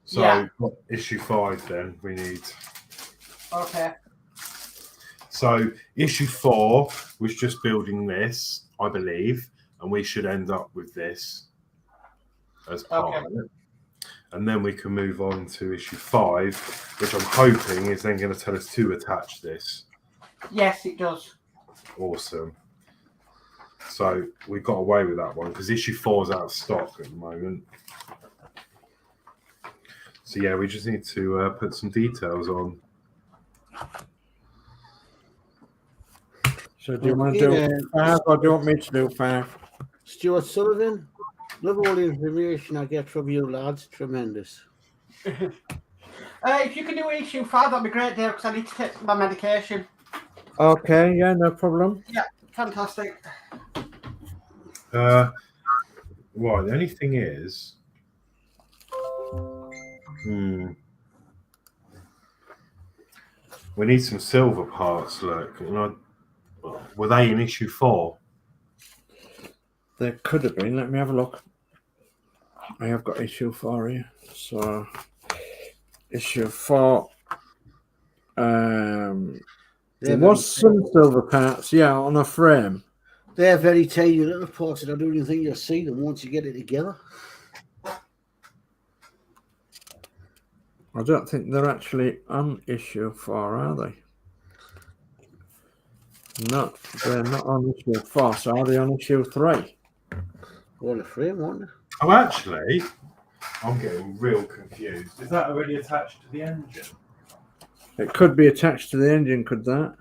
So Yeah. issue 5 then we need. Okay. So issue 4 was just building this, I believe, and we should end up with this as part of it. And then we can move on to issue 5, which I'm hoping is then going to tell us to attach this. Yes, it does. Awesome. So we got away with that one because issue 4 is out of stock at the moment. So yeah, we just need to put some details on. So do you want to do 5 or do you want me to do 5? Stuart Sullivan, love all the information I get from you lads. Tremendous. If you can do issue 5, that'd be great, Dave, because I need to take my medication. Okay, yeah, no problem. Yeah, fantastic. Right, the only thing is, we need some silver parts. Look, were they in issue 4? There could have been. Let me have a look. I have got issue 4 here. So issue 4. There was some silver parts, on a frame. They're very tiny little parts, and I don't even think you'll see them once you get it together. I don't think they're actually on issue 4, are they? No, they're not on issue 4, so are they on issue 3? On a frame, aren't they? Oh, actually, I'm getting real confused. Is that already attached to the engine? It could be attached to the engine, could that?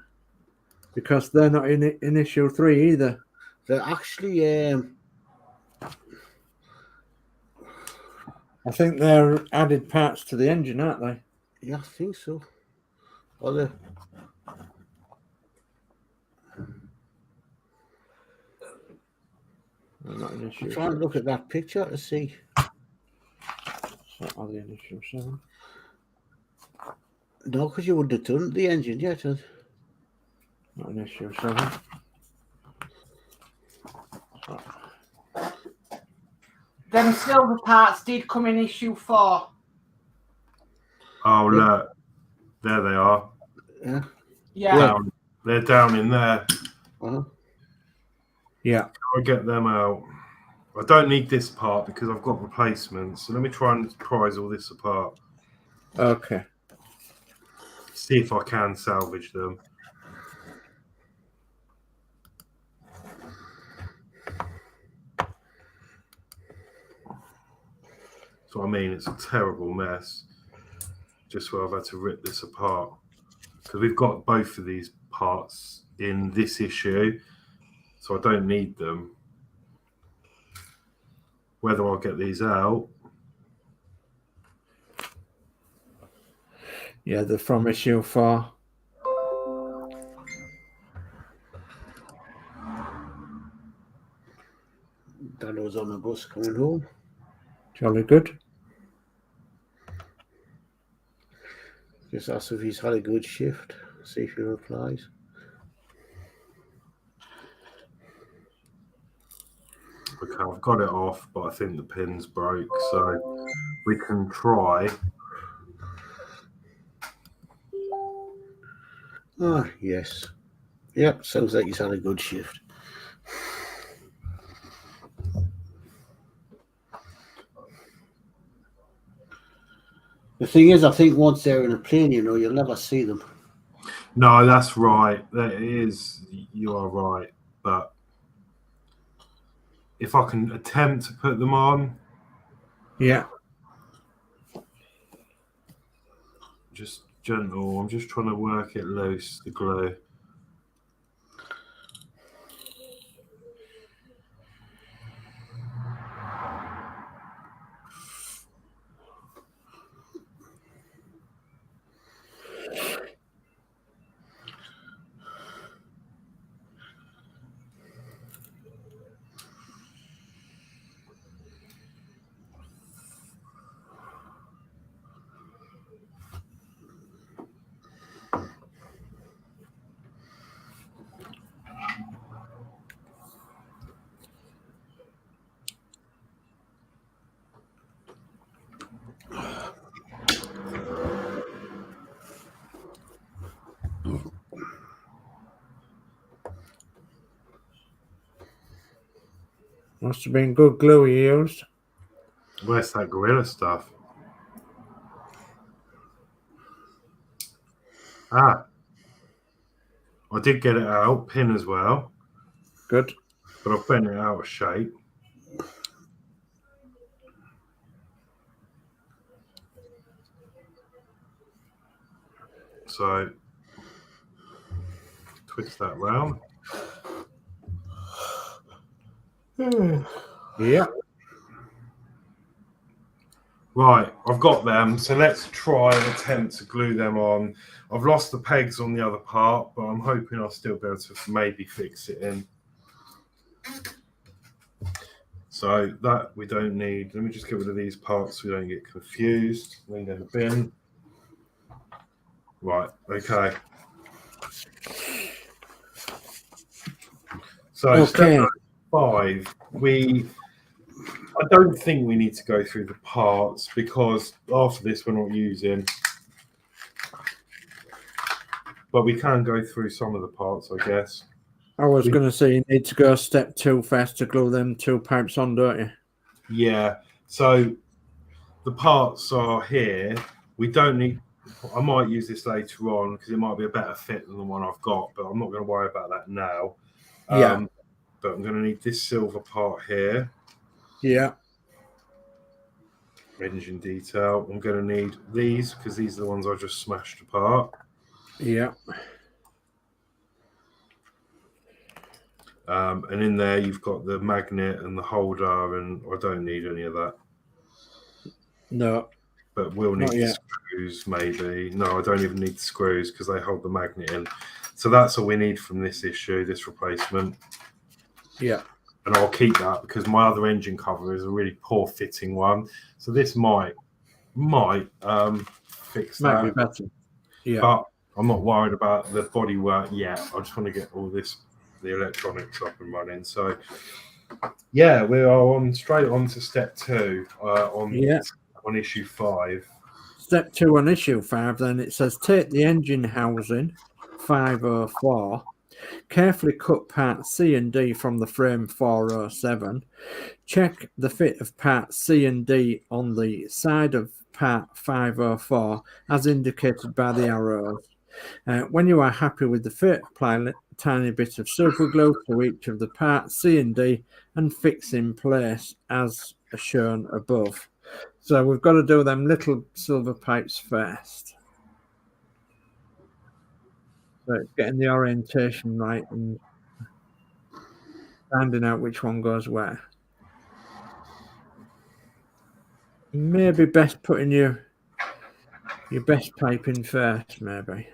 Because they're not in issue 3 either. They're actually... I think they're added parts to the engine, aren't they? Yeah, I think so. Or the... Not in issue I'm trying to look at that picture to see. So are they in issue 7? No, because you wouldn't have done the engine yet. Not an issue, sorry. Them silver parts did come in issue 4. Oh, look. There they are. Yeah. Yeah. They're down in there. Uh-huh. Yeah. I'll get them out. I don't need this part because I've got replacements. So let me try and prise all this apart. Okay. See if I can salvage them. So I mean, it's a terrible mess. Just where I've had to rip this apart. Because we've got both of these parts in this issue. So I don't need them. Whether I'll get these out. Yeah, they're from issue 4. Dad was on the bus coming home. Jolly good. Just ask if he's had a good shift. See if he replies. Okay, I've got it off, but I think the pin's broke, so we can try. Ah, yes. Yep, sounds like he's had a good shift. The thing is, I think once they're in a plane, you know, you'll never see them. No, that's right. That is, you are right. But if I can attempt to put them on, Yeah. just gentle. I'm just trying to work it loose, the glue. Must have been good glue he used. Where's that gorilla stuff? Ah, I did get it out, pin as well, Good. but I've bent it out of shape. So, twist that round. Yeah. Right, I've got them, so let's try and attempt to glue them on. I've lost the pegs on the other part, but I'm hoping I'll still be able to maybe fix it in. So that we don't need. Let me just get rid of these parts so we don't get confused. Then go in the bin. Right, okay. So Okay. step 5, I don't think we need to go through the parts because after this we're not using. But we can go through some of the parts, I guess. I was going to say you need to go step 2 first to glue them 2 pipes on, don't you? Yeah. So the parts are here. We don't need. I might use this later on because it might be a better fit than the one I've got, but I'm not going to worry about that now. Yeah. But I'm going to need this silver part here. Yeah. Engine detail. I'm going to need these because these are the ones I just smashed apart. Yeah. And in there you've got the magnet and the holder, and I don't need any of that. No. But we'll need Not the yet. screws, maybe. No, I don't even need the screws because they hold the magnet in. So that's all we need from this issue, this replacement. Yeah. And I'll keep that because my other engine cover is a really poor fitting one. So this might fix Might that. be better. Yeah. But I'm not worried about the bodywork yet. I just want to get all the electronics up and running. So, yeah, we are straight on to step 2 on issue 5. Step 2 on issue 5, then it says take the engine housing 504, carefully cut parts C and D from the frame 407, check the fit of parts C and D on the side of part 504 as indicated by the arrows. When you are happy with the fit, apply a tiny bit of super glue to each of the parts C and D and fix in place as shown above. So we've got to do them little silver pipes first. So it's getting the orientation right and finding out which one goes where. Maybe best putting your best pipe in first, maybe.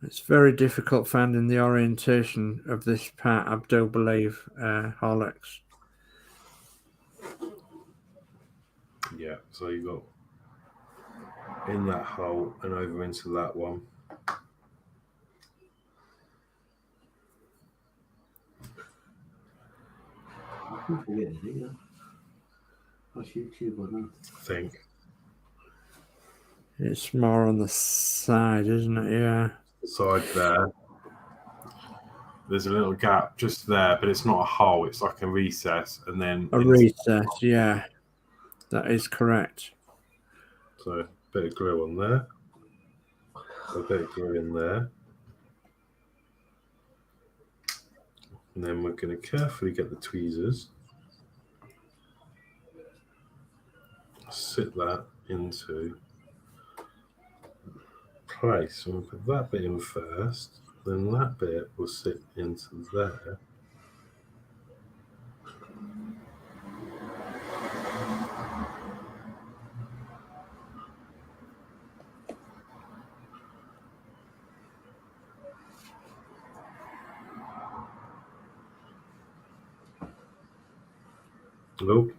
It's very difficult finding the orientation of this part, I do believe, Horlicks. Yeah, so you got in that hole and over into that one. What's YouTube or not? I think. It's more on the side, isn't it? Yeah. Side there. There's a little gap just there, but it's not a hole. It's like a recess, and then A recess. Yeah, that is correct. So a bit of glue on there. A bit of glue in there. And then we're going to carefully get the tweezers. Sit that into place. So we'll put that bit in first, then that bit will sit into there. Hello.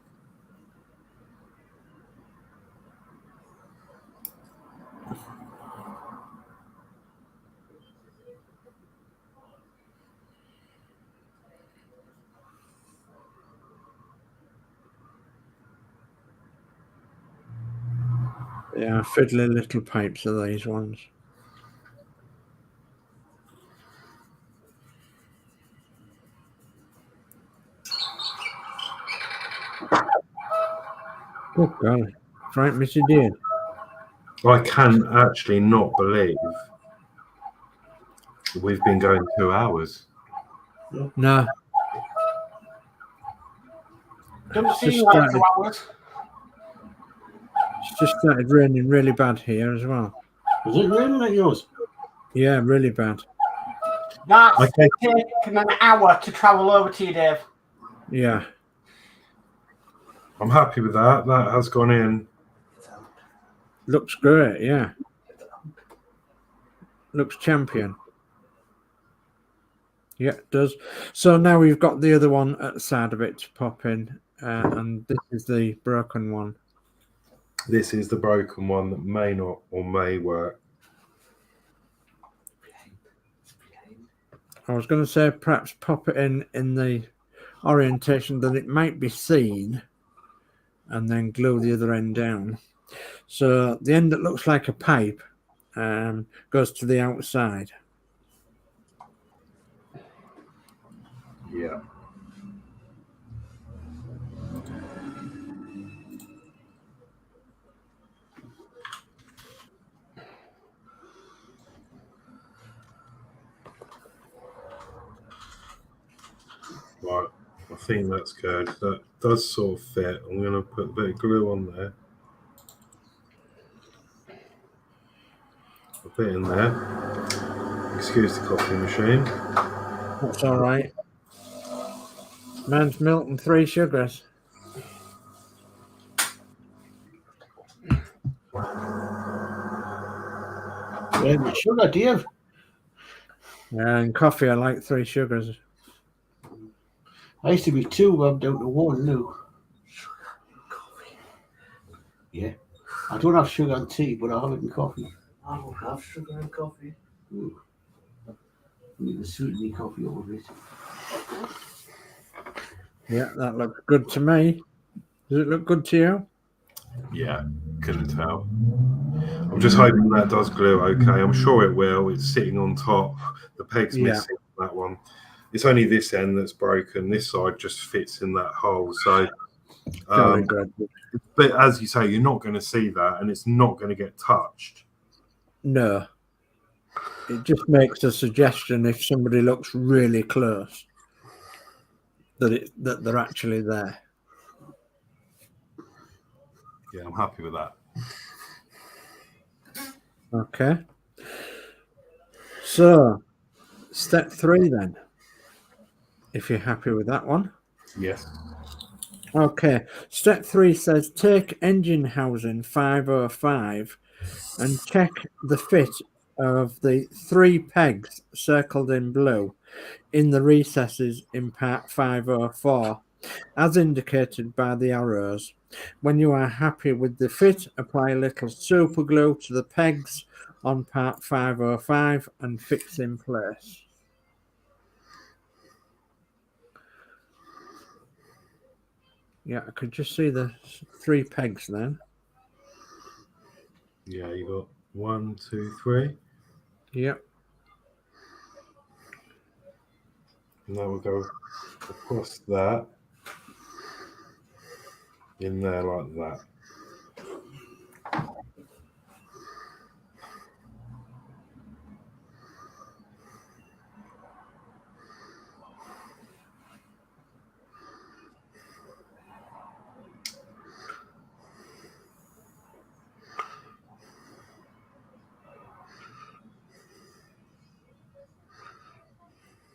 Yeah, fiddly little pipes are these ones. Oh, God. Right, Mr. Dean. I can actually not believe we've been going 2 hours. No. Don't seem like 2 hours. It's just started raining really bad here as well. Is it raining at yours? Yeah, really bad. That's Okay. taken an hour to travel over to you, Dave. Yeah. I'm happy with that. That has gone in. Looks great, yeah. Looks champion. Yeah, it does. So now we've got the other one at the side of it to pop in, and this is the broken one. This is the broken one that may not or may work. I was going to say perhaps pop it in the orientation that it might be seen, and then glue the other end down. So the end that looks like a pipe goes to the outside. Yeah. Right, I think that's good. That does sort of fit. I'm going to put a bit of glue on there. A bit in there. Excuse the coffee machine. That's all right. Man's milk and 3 sugars. Sugar, Dave. And coffee, I like 3 sugars. I used to be 2, rubbed out to 1 now. Yeah. I don't have sugar and tea, but I have it in coffee. I don't have sugar and coffee. Ooh. I need to sweeten my coffee over it. Yeah, that looks good to me. Does it look good to you? Yeah, couldn't tell. I'm just hoping that does glue okay. I'm sure it will. It's sitting on top. The peg's Yeah. missing that one. It's only this end that's broken. This side just fits in that hole. So, Jolly good. but as you say, you're not going to see that, and it's not going to get touched. No. It just makes a suggestion if somebody looks really close that they're actually there. Yeah, I'm happy with that. Okay. So, step 3 then, if you're happy with that one. Yes. Okay. Step 3 says take engine housing 505 and check the fit of the 3 pegs circled in blue in the recesses in part 504, as indicated by the arrows. When you are happy with the fit, apply a little super glue to the pegs on part 505 and fix in place. Yeah, I could just see the 3 pegs then. Yeah, you got 1, 2, 3. Yep. Now we'll go across that in there like that.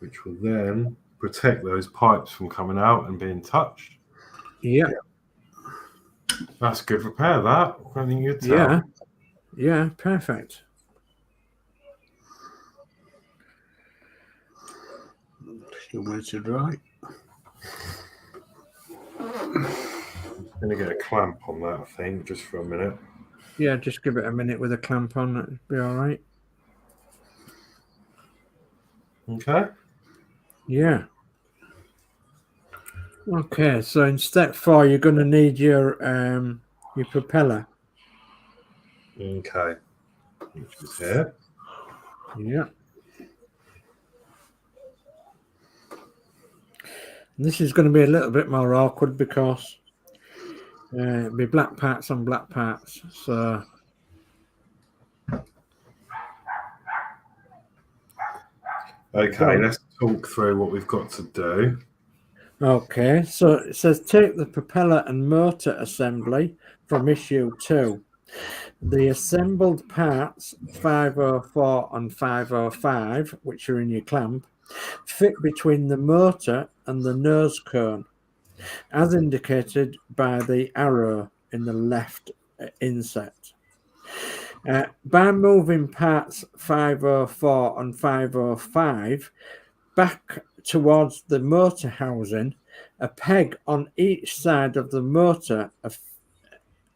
Which will then protect those pipes from coming out and being touched. Yep. That's good repair, that. I think you'd tell. Yeah. Yeah, perfect. Still waiting to dry. I'm going to get a clamp on that, I think, just for a minute. Yeah, just give it a minute with a clamp on. It'll be all right. Okay. Yeah. Okay, so in step 4, you're going to need your propeller. Okay. Which is here. Yeah. And this is going to be a little bit more awkward because it'll be black parts on black parts. So Okay, let's talk through what we've got to do. okay, so it says take the propeller and motor assembly from issue 2. The assembled parts 504 and 505, which are in your clamp, fit between the motor and the nose cone, as indicated by the arrow in the left inset. By moving parts 504 and 505 back towards the motor housing, a peg on each side of the motor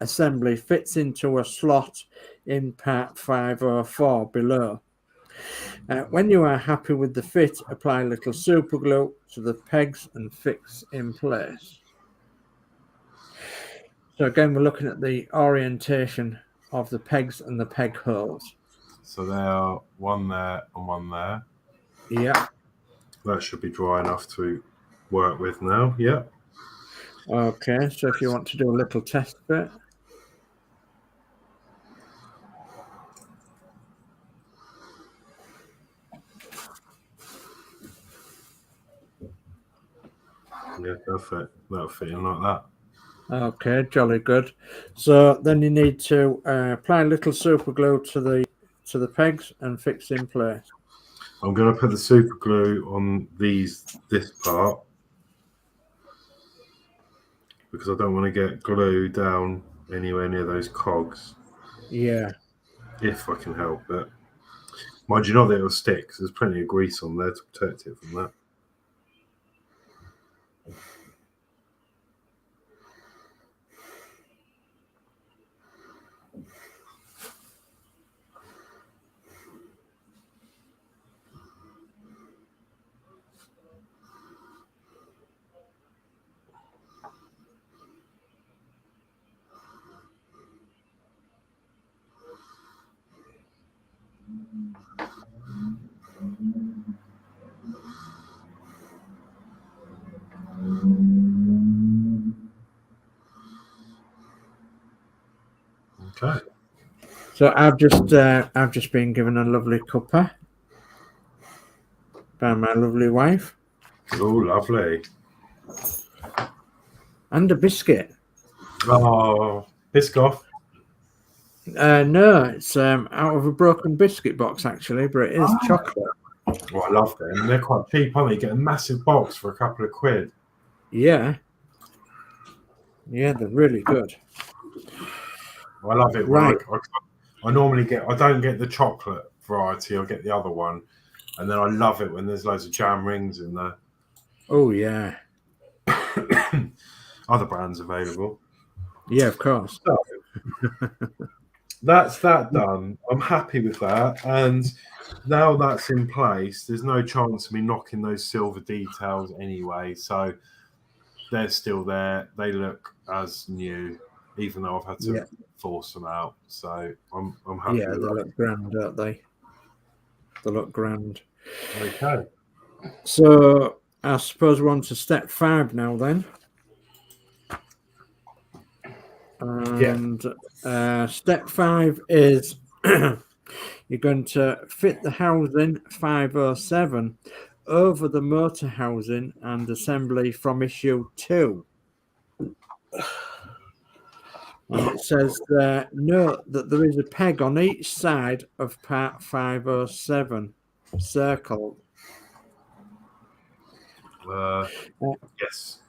assembly fits into a slot in part 504 below. When you are happy with the fit, apply a little super glue to the pegs and fix in place. So again, we're looking at the orientation of the pegs and the peg holes. So there are one there and one there. Yeah. That should be dry enough to work with now. Yeah. Okay, so if you want to do a little test bit. Yeah, perfect. That'll fit in like that. Okay, jolly good. So then you need to apply a little super glue to the pegs and fix in place. I'm going to put the super glue on this part because I don't want to get glue down anywhere near those cogs. Yeah. If I can help it. Mind you, not that it'll stick because there's plenty of grease on there to protect it from that. Okay. So I've just been given a lovely cuppa by my lovely wife, Oh, lovely. and a biscuit. Oh, Biscoff. No, it's out of a broken biscuit box actually, but it is chocolate. Oh, I love them. They're quite cheap, aren't they? You get a massive box for a couple of quid. Yeah, they're really good. I love it. Right. I normally I don't get the chocolate variety. I'll get the other one. And then I love it when there's loads of jam rings in there. Oh, yeah. Other brands available. Yeah, of course. So, that's that done. I'm happy with that. And now that's in place, there's no chance of me knocking those silver details anyway. So they're still there. They look as new, even though I've had to force them out. So I'm happy with that. They look grand, don't they? They look grand. Okay. So I suppose we're on to step 5 now then. And step 5 is you're going to fit the housing 507 over the motor housing and assembly from issue 2. And it says note that there is a peg on each side of part 507 circled. Yes.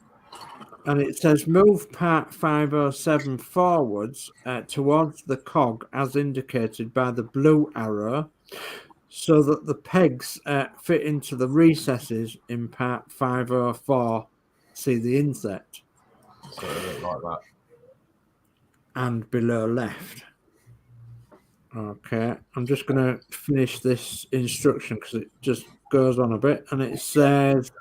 And it says move part 507 forwards towards the cog as indicated by the blue arrow so that the pegs fit into the recesses in part 504. See the inset. So they look like that. And below left. Okay, I'm just going to finish this instruction because it just goes on a bit. And it says,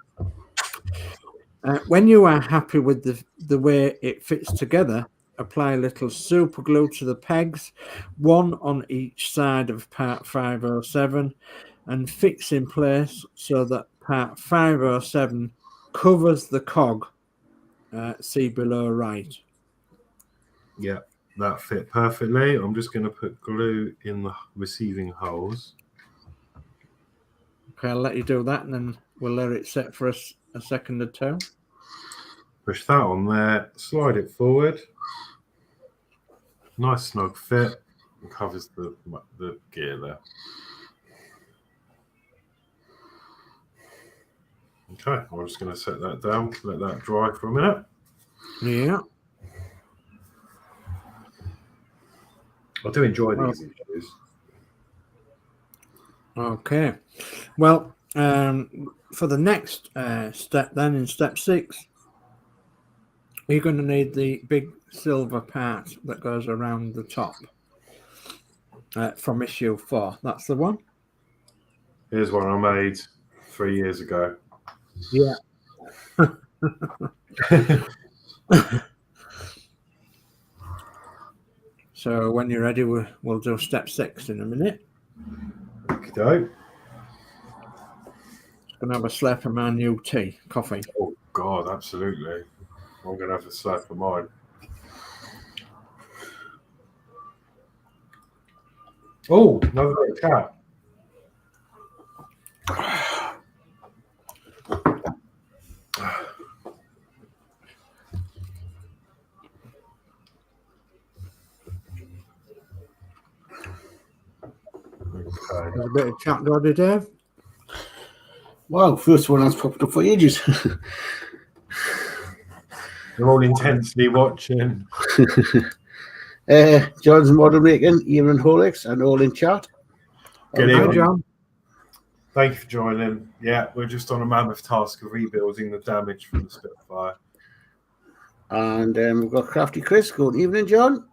when you are happy with the way it fits together, apply a little super glue to the pegs, one on each side of part 507, and fix in place so that part 507 covers the cog. See below right. Yeah, that fit perfectly. I'm just going to put glue in the receiving holes. Okay, I'll let you do that and then we'll let it set for us a second or two. Push that on there, slide it forward. Nice snug fit. It covers the gear there. Okay, I'm just going to set that down, let that dry for a minute. Yeah. I do enjoy these issues. Okay. Well, for the next step then, in step 6, you're going to need the big silver part that goes around the top from issue 4. That's the one. Here's one I made 3 years ago. Yeah. So when you're ready, we'll do step 6 in a minute. Okay. Gonna have a slap of my new tea, coffee. Oh God, absolutely. I'm gonna have a slap of mine. Oh, another little cat. Okay. There's a bit of chat, Geordie, Dave. Wow, first one that's popped up for ages. They're all intensely watching. John's model making, here in Horlicks and all in chat. Get Hi, in. John. Thank you for joining. Yeah, we're just on a mammoth task of rebuilding the damage from the Spitfire. And we've got Crafty Chris. Good evening, John.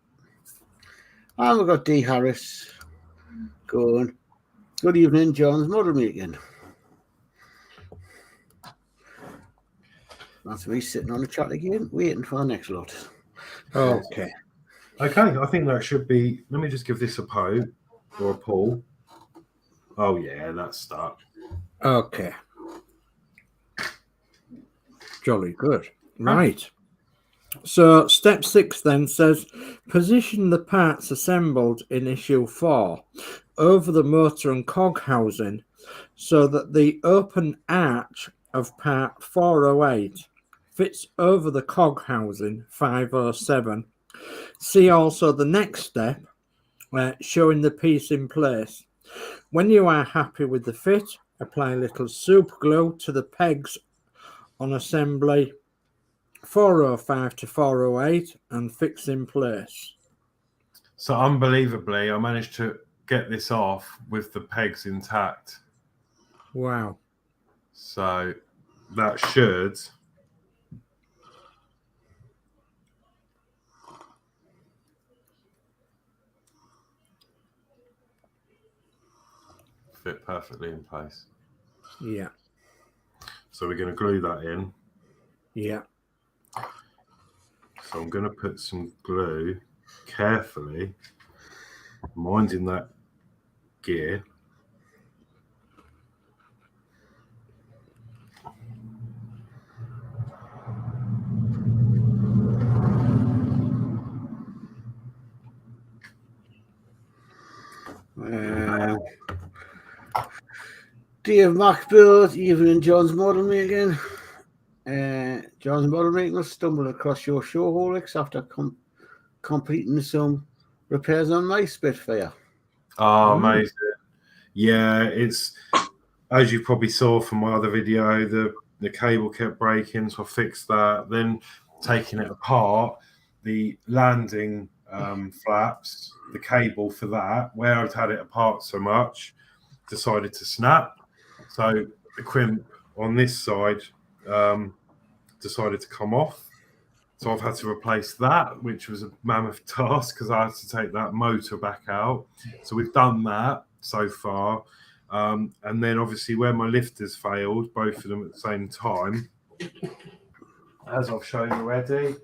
And we've got D. Harris going. Good evening, John's model making. That's me sitting on the chat again, waiting for the next lot. Okay. Okay, I think that should be. Let me just give this a poke or a pull. Oh yeah, that's stuck. Okay. Jolly good. Right. So step 6 then says, position the parts assembled in issue 4 over the motor and cog housing so that the open arch of part 408 fits over the cog housing 507. See also the next step, showing the piece in place. When you are happy with the fit, apply a little super glue to the pegs on assembly 405 to 408 and fix in place. So unbelievably, I managed to get this off with the pegs intact. Wow. So that should fit perfectly in place. Yeah. So we're going to glue that in. Yeah. So I'm going to put some glue carefully, minding that gear. Dave Mac build, evening John's model making. John's model making will stumble across your show Horlicks after completing some repairs on my Spitfire. Oh, amazing. Yeah, it's, as you probably saw from my other video, the cable kept breaking, so I fixed that. Then taking it apart, the landing flaps, the cable for that, where I'd had it apart so much, decided to snap. So the crimp on this side decided to come off. So I've had to replace that, which was a mammoth task because I had to take that motor back out. So we've done that so far. And then obviously where my lifters failed, both of them at the same time, as I've shown already,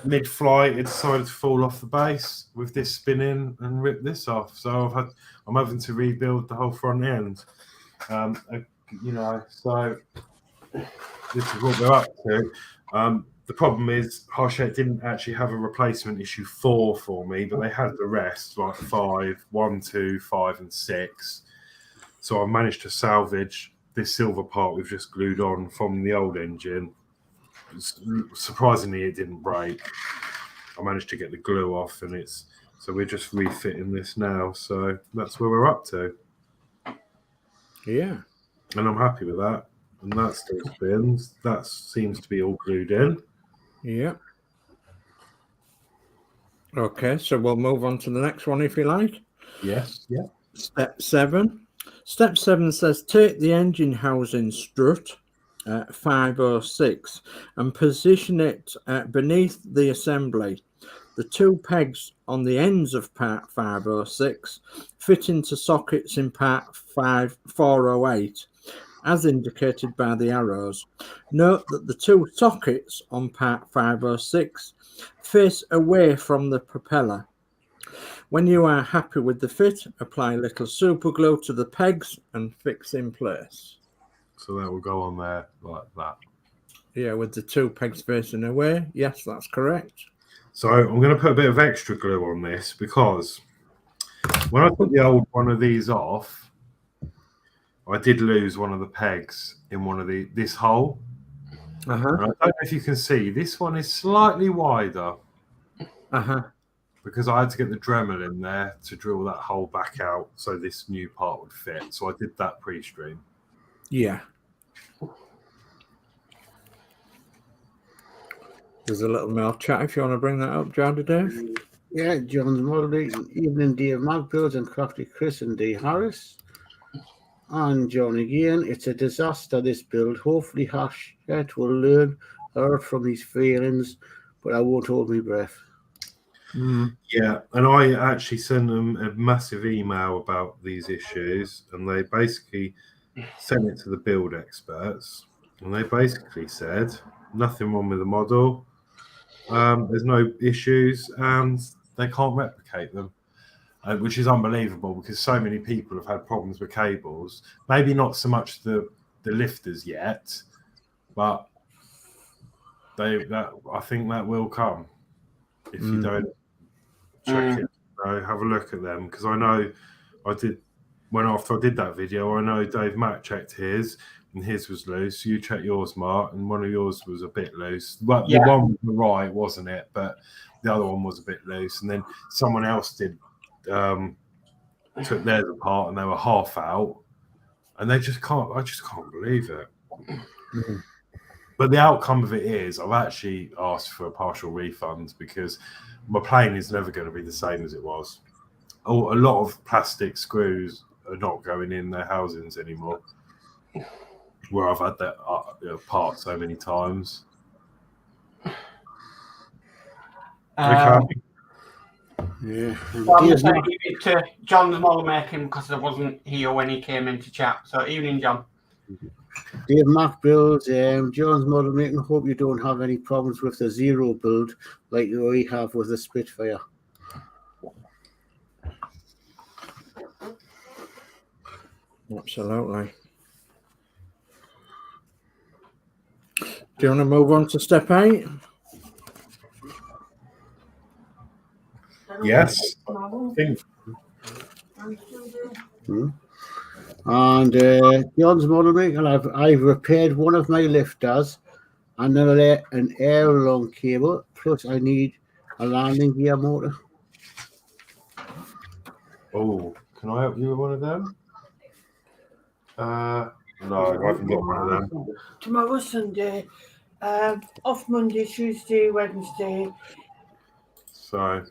mid-flight it decided to fall off the base with this spinning and rip this off. So I'm having to rebuild the whole front end. You know, so this is what we're up to. The problem is Hachette didn't actually have a replacement issue 4 for me, but they had the rest, like 5, 1, 2, 5, and 6. So I managed to salvage this silver part we've just glued on from the old engine. Surprisingly, it didn't break. I managed to get the glue off, and so we're just refitting this now. So that's where we're up to. Yeah. And I'm happy with that. And that still spins. That seems to be all glued in. Yeah. Okay, so we'll move on to the next one if you like. Yes. Yeah. Step 7. Step 7 says take the engine housing strut 506 and position it beneath the assembly. The 2 pegs on the ends of part 506 fit into sockets in part 408 as indicated by the arrows. Note that the 2 sockets on part 506 face away from the propeller. When you are happy with the fit, apply a little super glue to the pegs and fix in place. So that will go on there like that. Yeah, with the 2 pegs facing away. Yes, that's correct. So I'm going to put a bit of extra glue on this because when I put the old one of these off, I did lose one of the pegs in one of this hole. And I don't know if you can see, this one is slightly wider. Because I had to get the Dremel in there to drill that hole back out so this new part would fit. So I did that pre-stream. Yeah. There's a little more chat if you want to bring that up, Geordie, Dave. Yeah, John's model evening Dave Mac builds and Crafty Chris and D Harris. And John again, it's a disaster this build. Hopefully Hachette will learn from these failings, but I won't hold my breath. Yeah, and I actually sent them a massive email about these issues, and they basically sent it to the build experts, and they basically said nothing wrong with the model, there's no issues, and they can't replicate them, which is unbelievable because so many people have had problems with cables. Maybe not so much the lifters yet, but I think that will come if you don't check it. Have a look at them, because I know I did after I did that video. I know Dave Mack checked his, and his was loose. You checked yours, Mark, and one of yours was a bit loose. Well, the one was right, wasn't it? But the other one was a bit loose, and then someone else did took theirs apart, and they were half out, and they just can't. I just can't believe it. But the outcome of it is I've actually asked for a partial refund, because my plane is never going to be the same as it was. A lot of plastic screws are not going in their housings anymore, where I've had that part so many times. Yeah. So I'm going to give it to John's model making, because I wasn't here when he came into chat. So evening, John. Dave Mack builds, John's model making. Hope you don't have any problems with the zero build like we have with the Spitfire. Absolutely. Do you want to move on to step 8? Yes, I think. And John's model making, I've repaired one of my lifters and an air-along cable, plus I need a landing gear motor. Oh, can I help you with one of them? No, I haven't got one of them. Tomorrow, Sunday. Off Monday, Tuesday, Wednesday. So.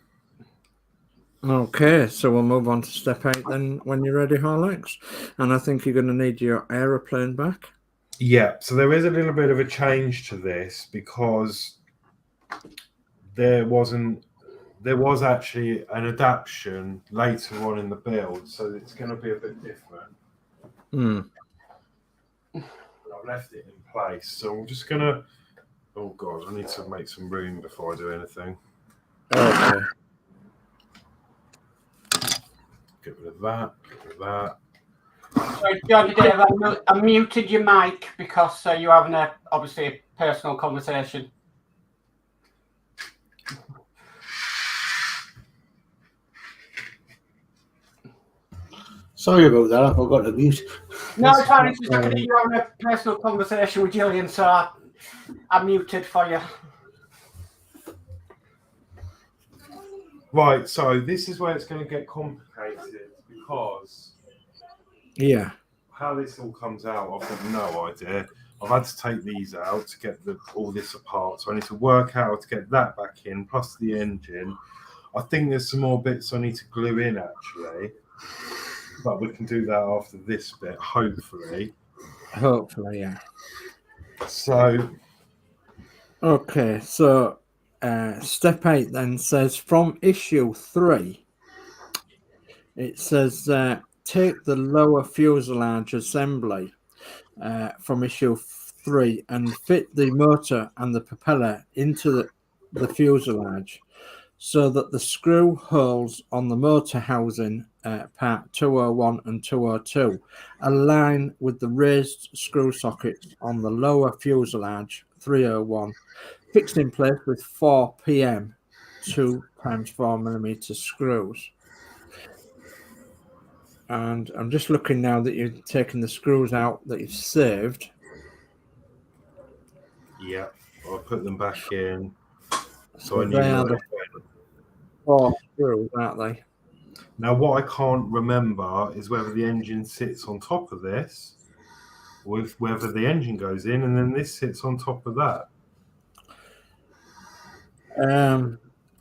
Okay, so we'll move on to step 8 then when you're ready, Horlicks. And I think you're going to need your aeroplane back. Yeah, so there is a little bit of a change to this, because there was actually an adaptation later on in the build, so it's going to be a bit different. I've left it in place, so I'm just going to... Oh, God, I need to make some room before I do anything. Okay. Get rid of that, get rid of that. Sorry, Geordie, Dave, I muted your mic because you're having obviously a personal conversation. Sorry about that, I forgot to mute. No, it's fine. It's just like you're having a personal conversation with Gillian, so I muted for you. Right, so this is where it's going to get complicated, because how this all comes out, I've got no idea. I've had to take these out to get all this apart, so I need to work out how to get that back in, plus the engine. I think there's some more bits I need to glue in, actually, but we can do that after this bit, hopefully. Hopefully, yeah. So... Okay, so... step 8 then says from issue 3, it says take the lower fuselage assembly from issue 3 and fit the motor and the propeller into the fuselage so that the screw holes on the motor housing part 201 and 202 align with the raised screw sockets on the lower fuselage 301, fixed in place with 4 PM 2x4mm screws. And I'm just looking now that you've taken the screws out that you've saved. Yeah, I'll put them back in. So they are the 4 screws, aren't they? Now, what I can't remember is whether the engine sits on top of this, or whether the engine goes in and then this sits on top of that.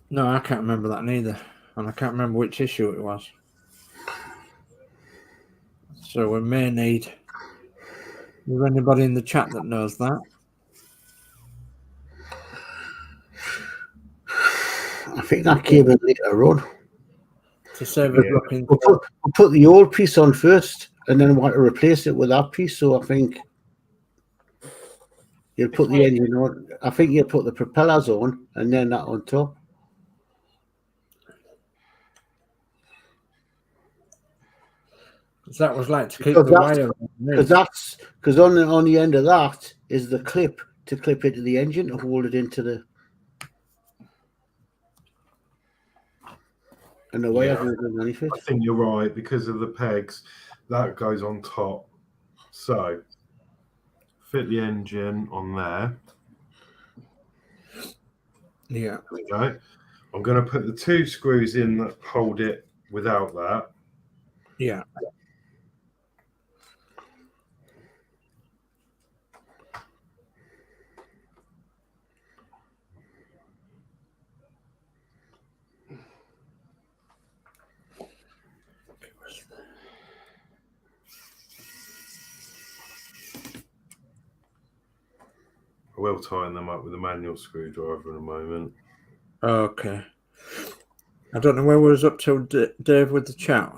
No, I can't remember that neither, and I can't remember which issue it was. So we may need. Is there anybody in the chat that knows that? I think that came in later on. To save us looking. We'll put the old piece on first, and then want to replace it with that piece. So I think you'll put the engine on. I think you'll put the propellers on, and then that on top. That was like to keep the wire. Because on the end of that is the clip to clip into the engine to hold it into the. And the wire goes underneath it. I think you're right because of the pegs. That goes on top. So fit the engine on there. Yeah. There we go. I'm going to put the 2 screws in that hold it without that. Yeah. I will tighten them up with a manual screwdriver in a moment. Okay. I don't know where we was up to, Dave, with the chat.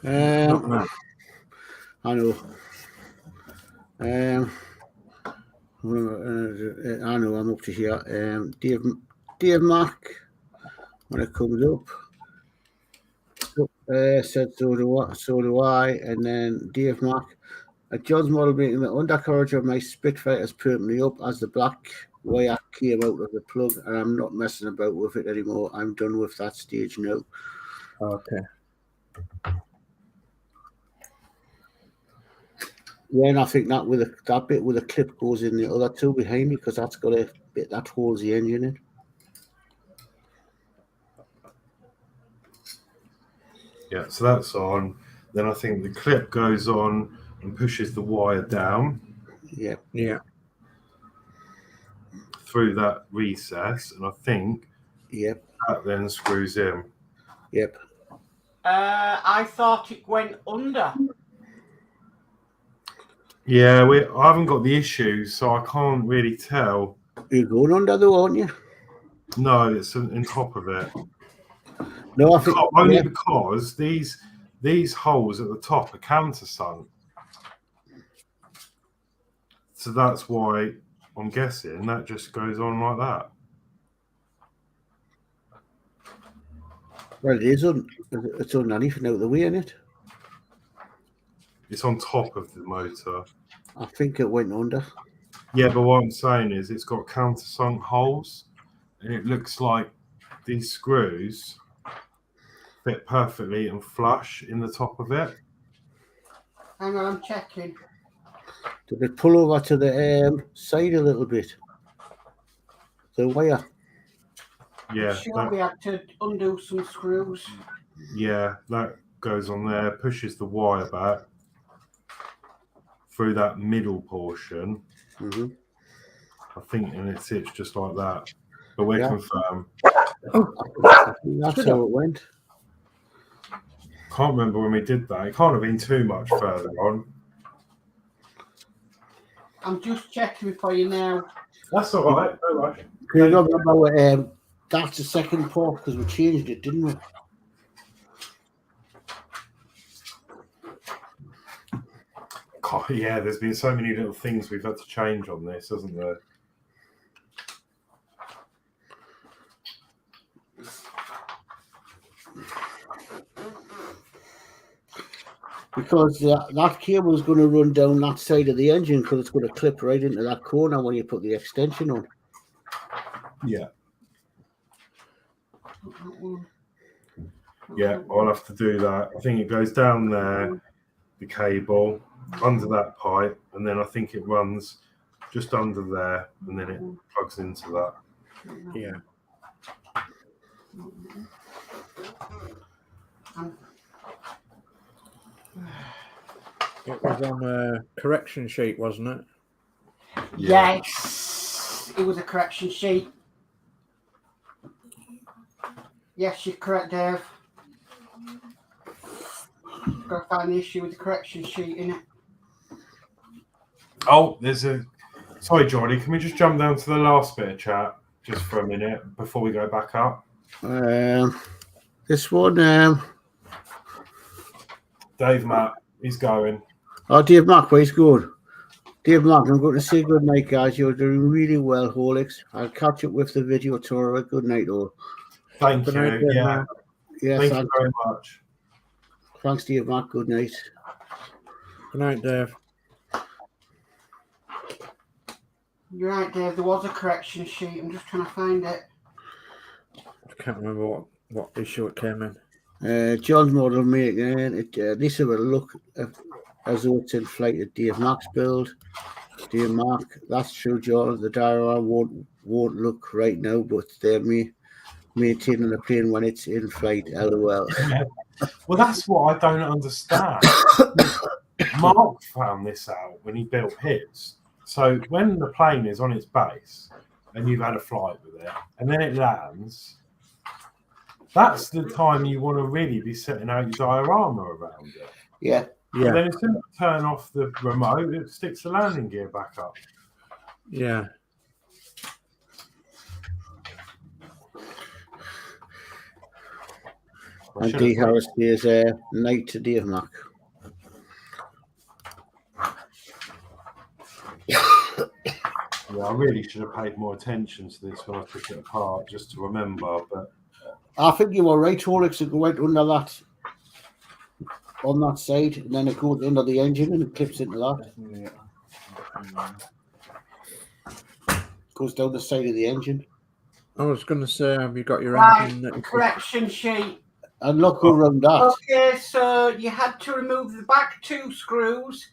Not bad. I know. I know I'm up to here. Dave Mack, when it comes up, said so do I. And then Dave Mack, at John's model making the undercarriage of my Spitfire is permanently up as the black wire came out of the plug, and I'm not messing about with it anymore. I'm done with that stage now. Okay. Yeah, and I think that that bit with the clip goes in the other 2 behind me because that's got a bit that holds the engine in. Yeah, so that's on. Then I think the clip goes on and pushes the wire down. Yeah. Yeah. Through that recess, and I think Yep. that then screws in. Yep. I thought it went under. Yeah, I haven't got the issues, so I can't really tell. You're going under though, aren't you? No, it's on top of it. No, I think Only because these holes at the top are countersunk. So that's why I'm guessing that just goes on like that. Well, it is it's underneath and out of the way, isn't it? It's on top of the motor. I think it went under. Yeah, but what I'm saying is it's got countersunk holes, and it looks like these screws fit perfectly and flush in the top of it. Hang on, I'm checking. Did it pull over to the side a little bit? The wire. Yeah, Sure, we had to undo some screws. yeah, that goes on there, pushes the wire back through that middle portion. Mm-hmm. I think, and it sits just like that. But we're confirmed. I think that's how it went. Can't remember when we did that. It can't have been too much further on. I'm just checking for you now. That's all right. No rush. You remember that's the second part because we changed it, didn't we? God, yeah, there's been so many little things we've had to change on this, hasn't there? Because that cable is going to run down that side of the engine because it's going to clip right into that corner when you put the extension on. Yeah. Yeah, I'll have to do that. I think it goes down there, the cable, under that pipe, and then I think it runs just under there, and then it plugs into that. Yeah. It was on a correction sheet, wasn't it? Yeah. Yes, it was a correction sheet. Yes, you're correct, Dave. Got to find the issue with the correction sheet, innit? Oh, there's a... Sorry, Geordie, can we just jump down to the last bit of chat just for a minute before we go back up? This one... Dave Matt, he's going. Oh, Dave Mack, where's good? Dave Mack, I'm going to say good night, guys. You're doing really well, Horlicks. I'll catch up with the video tomorrow. Good night, all. Thank you. Night, yeah. Yes, Thank you very much. Thanks, Dave Mack. Good night. Good night, Dave. You're right, Dave. There was a correction sheet. I'm just trying to find it. I can't remember what issue it came in. John's model making this will look as though it's inflated. Dave Mark's build. Dave Mark, that's true, John. The diorama won't look right now, but they're maintaining the plane when it's in flight. LOL. Well, that's what I don't understand. Mark found this out when he built his. So when the plane is on its base and you've had a flight with it, and then it lands, that's the time you want to really be setting out your diorama around it. Yeah. And then as soon as you turn off the remote, it sticks the landing gear back up. Yeah. And D. Harris says, night to Dave Mark. Yeah, I really should have paid more attention to this when I took it apart, just to remember. But I think you were right, Horlicks, to go out under that, on that side, and then it goes under the engine and it clips into that. Goes down the side of the engine. I was going to say, have you got your engine? Right, correction sheet. And look around that. Okay, so you had to remove the back 2 screws,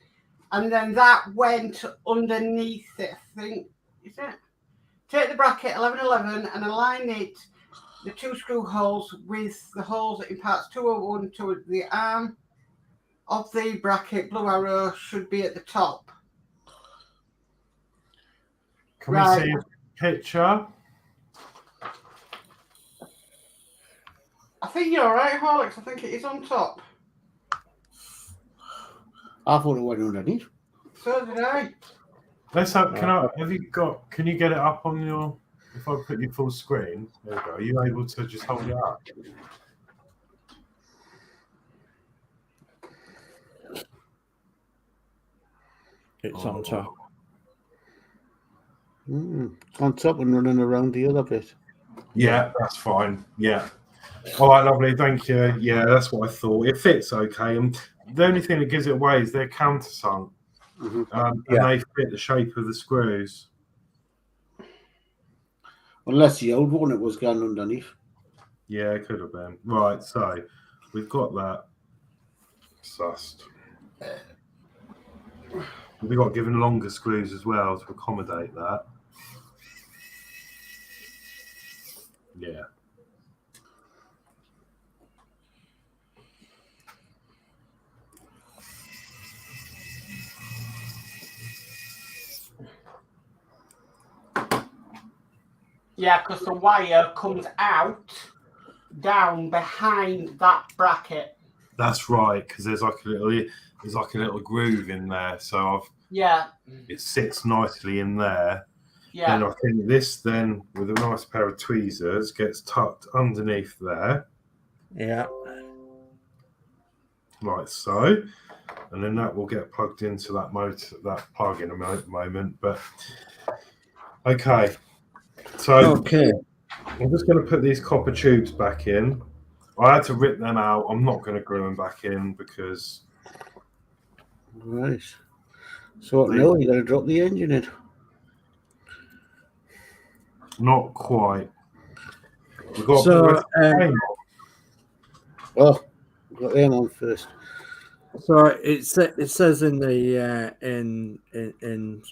and then that went underneath it, I think. Is it? Take the bracket 1111 and align it, the 2 screw holes, with the holes in parts 201 to the arm of the bracket. Blue arrow should be at the top. can we see a picture? I think you're right, Horlicks. I think it is on top. I thought it went underneath. So did I. Let's have. Can you get it up on your? If I put your full screen, there you go. Are you able to just hold it up? It's on top. On top and running around the other bit. Yeah, that's fine. Yeah. All right, lovely. Thank you. Yeah, that's what I thought. It fits okay. And the only thing that gives it away is they're countersunk. And they fit the shape of the screws. Unless the old one, it was going underneath. Yeah, it could have been. Right, so we've got that sussed. We got given longer screws as well to accommodate that. Yeah. Yeah, because the wire comes out down behind that bracket. That's right, because there's like a little groove in there, so it sits nicely in there. Yeah. And I think this then, with a nice pair of tweezers, gets tucked underneath there. Yeah. Like so. And then that will get plugged into that motor, that plug in a moment. But okay. So I'm just going to put these copper tubes back in. I had to rip them out. I'm not going to glue them back in because... Right. So now you're going to drop the engine in. Not quite. We've got to got them on first. So it says in the in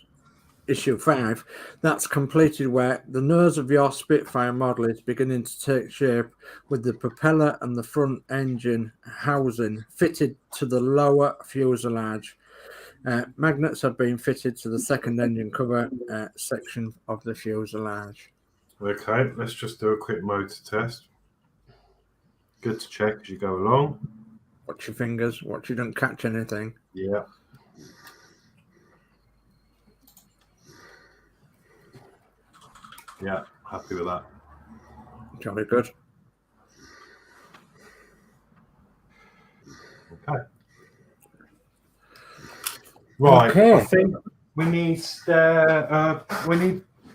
issue 5 that's completed where the nose of your Spitfire model is beginning to take shape with the propeller and the front engine housing fitted to the lower fuselage. Magnets have been fitted to the second engine cover section of the fuselage. Okay, let's just do a quick motor test. Good to check as you go along. Watch your fingers, watch you don't catch anything. Yeah. Yeah, happy with that. Jolly good. Okay. Right. Okay. I think we need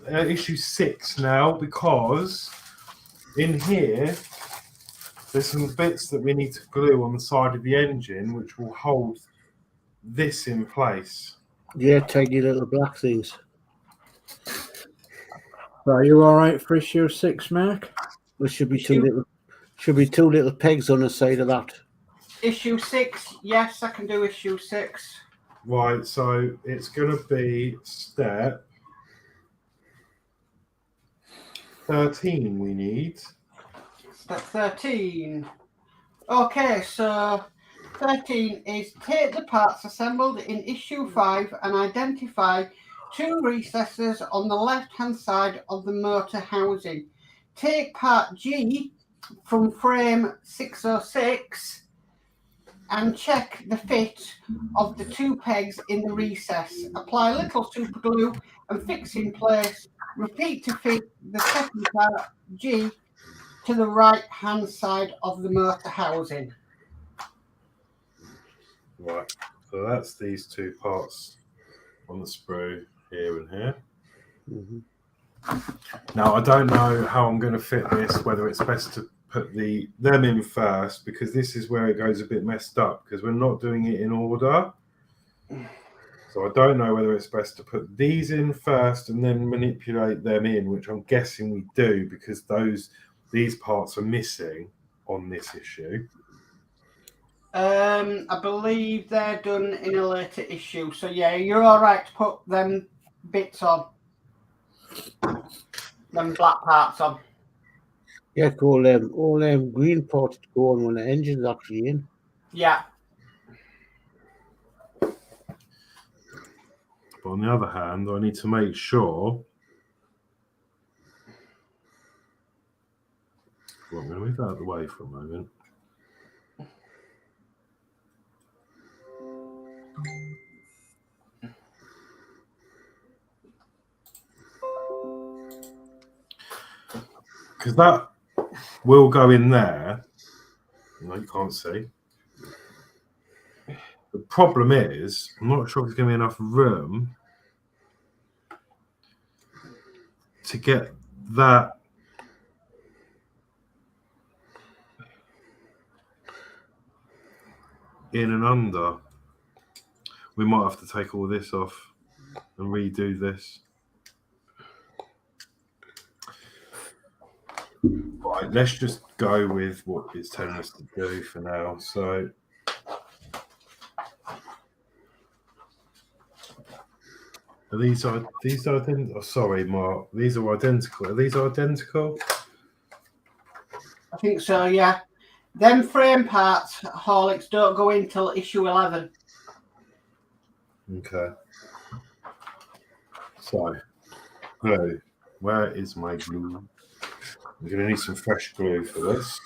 issue 6 now, because in here there's some bits that we need to glue on the side of the engine which will hold this in place. Yeah, tiny little black things. So are you all right for issue 6, Mark? There should be two little pegs on the side of that. Issue 6, yes, I can do issue 6. Right, so it's going to be step 13 we need. Step 13. Okay, so 13 is take the parts assembled in issue 5 and identify 2 recesses on the left-hand side of the motor housing. Take part G from frame 606 and check the fit of the 2 pegs in the recess. Apply a little super glue and fix in place. Repeat to fit the second part G to the right-hand side of the motor housing. Right, so that's these 2 parts on the sprue here and here. Now, I don't know how I'm going to fit this, whether it's best to put them in first, because this is where it goes a bit messed up, because we're not doing it in order. So I don't know whether it's best to put these in first and then manipulate them in, which I'm guessing we do, because these parts are missing on this issue. I believe they're done in a later issue. So yeah, you're all right to put them bits on. Them black parts on. Yeah, all them green parts to go on when the engine's actually in. Yeah. But on the other hand, I need to make sure. Well, I'm going to move that out of the way for a moment. Because that will go in there. No, you can't see. The problem is, I'm not sure if there's going to be enough room to get that in and under. We might have to take all this off and redo this. Right, let's just go with what it's telling us to do for now. So these are identical. Oh, sorry, Mark. These are identical. Are these identical? I think so, yeah. Them frame parts, Horlicks, don't go in till issue 11. Okay. So, glue. Where is my glue? I'm going to need some fresh glue for this.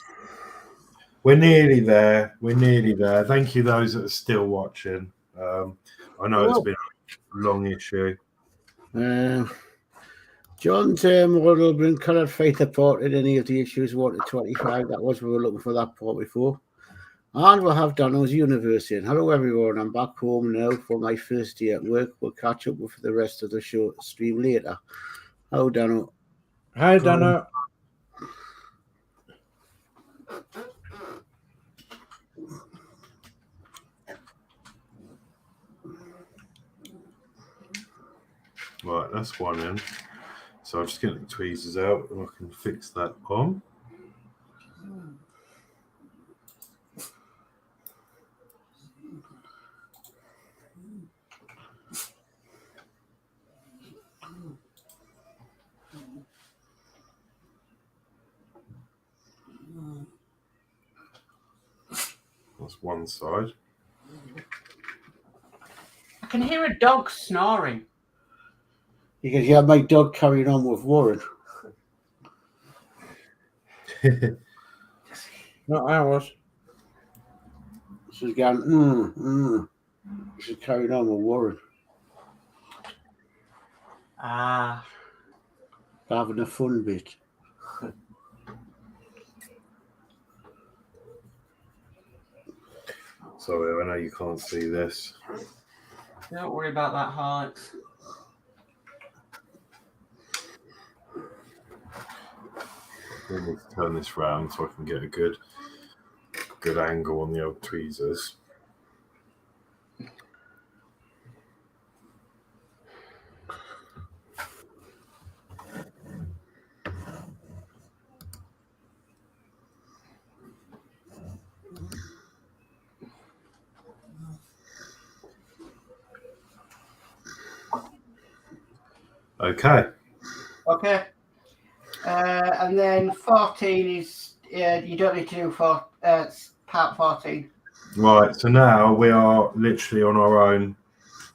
We're nearly there. We're nearly there. Thank you, those that are still watching. I know it's been a long issue. John's model been coloured fighter part in any of the issues 1 to 25. That was we were looking for that part before. And we'll have Dano's University. And hello everyone. I'm back home now for my first day at work. We'll catch up with the rest of the show stream later. Hello, Dano. Hi, Dano. Right, that's one in. So I'll just get the tweezers out and I can fix that on. That's one side. I can hear a dog snoring. Because you have my dog carrying on with Warren. Not ours. She's going, She's carrying on with Warren. Ah. Having a fun bit. Sorry, I know you can't see this. Don't worry about that, Horlicks. I need to turn this round so I can get a good angle on the old tweezers. Okay. Okay. And then 14 is you don't need to do part 14. Right. So now we are literally on our own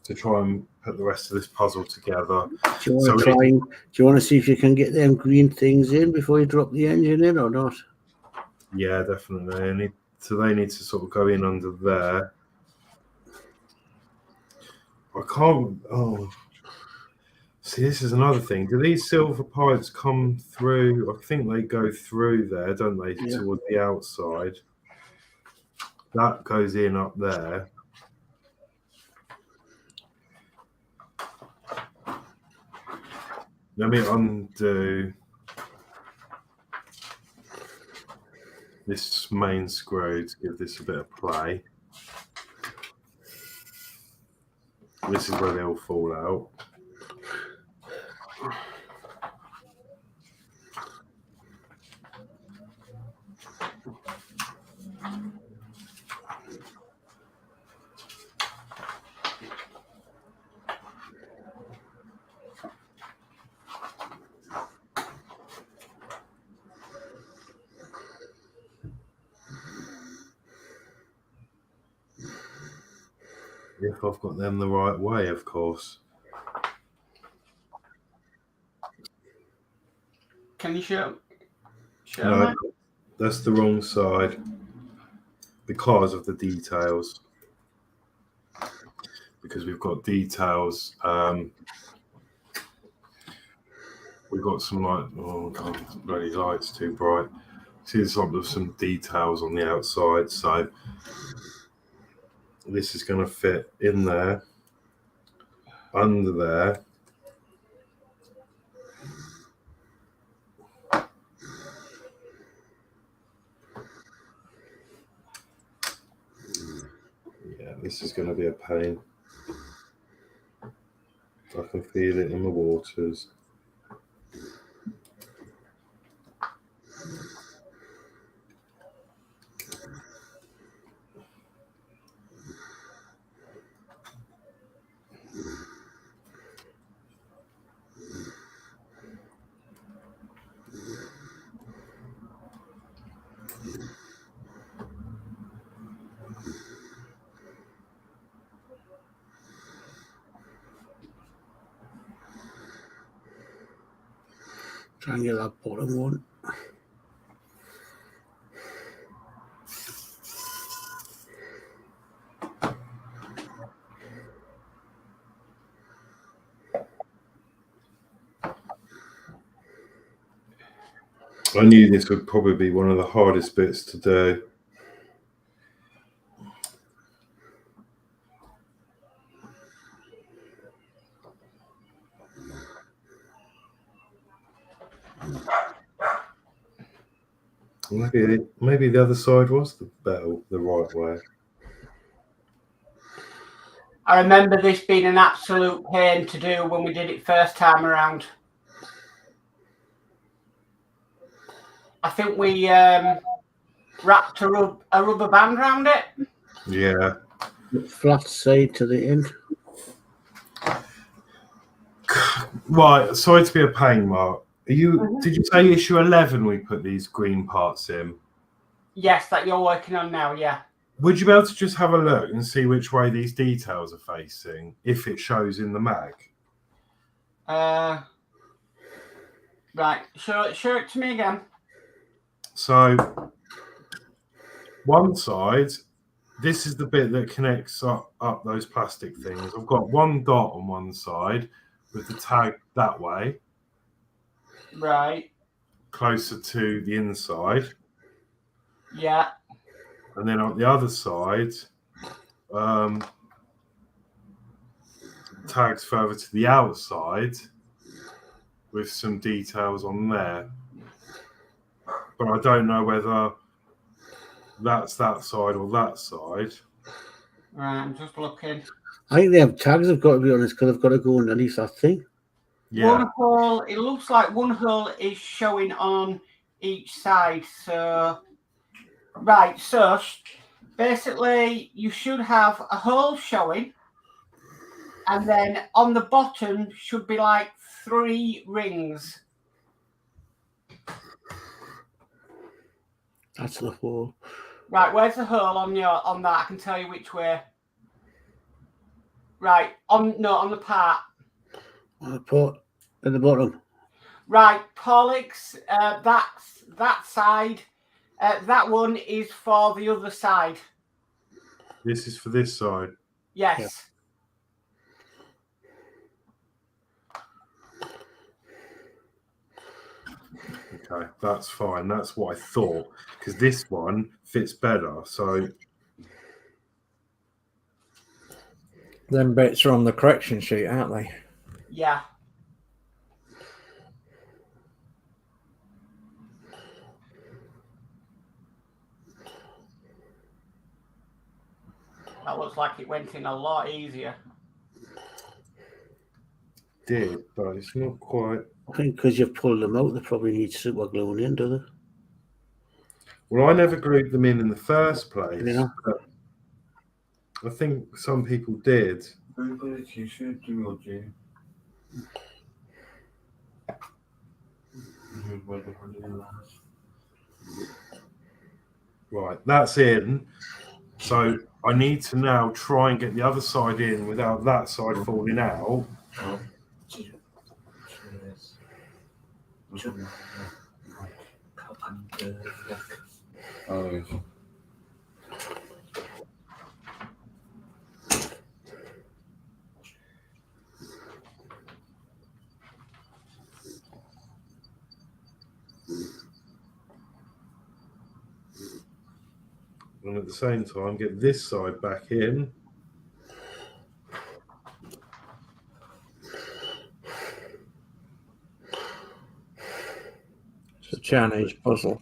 to try and put the rest of this puzzle together. Do you want to try? Do you want to see if you can get them green things in before you drop the engine in, or not? Yeah, definitely. So they need to sort of go in under there. I can't. Oh, see, this is another thing. Do these silver pipes come through? I think they go through there, don't they, towards the outside? That goes in up there. Let me undo this main screw to give this a bit of play. This is where they all fall out. If I've got them the right way, of course. Can you show No, me? that's the wrong side because of the details. Because we've got details. We've got some light. Oh god, bloody light's too bright. See, there's some details on the outside, so this is going to fit in there, under there. Yeah, this is going to be a pain. I can feel it in the waters. Try and get that bottom one. I knew this would probably be one of the hardest bits to do. Maybe the other side was the right way. I remember this being an absolute pain to do when we did it first time around. I think we wrapped a rubber band around it. Yeah. Flat side to the end. Right, sorry to be a pain, Mark. Did you say issue 11 we put these green parts in? Yes, that you're working on now, yeah. Would you be able to just have a look and see which way these details are facing, if it shows in the mag? Right, show it to me again. So, one side, this is the bit that connects up those plastic things. I've got one dot on one side with the tag that way. Right. Closer to the inside. Yeah. And then on the other side, tags further to the outside with some details on there. But I don't know whether that's that side or that side. Right, I'm just looking. I think they have tags, I've got to be honest, because I've got to go underneath that thing. Yeah. One hole, it looks like one hole is showing on each side. So, right, so basically you should have a hole showing, and then on the bottom should be like 3 rings. That's the hole. Right, where's the hole on that? I can tell you which way. Right, on the part. On the pot at the bottom. Right, Horlicks, that's that side. That one is for the other side. This is for this side. Yes. Okay, that's fine. That's what I thought, because this one fits better. So Them bits are on the correction sheet, aren't they? Yeah. That looks like it went in a lot easier. did, but it's not quite. I think because you've pulled them out, they probably need super gluing in, do they? Well, I never glued them in the first place. Yeah. But I think some people did. Right, that's in. So I need to now try and get the other side in without that side falling out. And at the same time, get this side back in. It's a Chinese puzzle.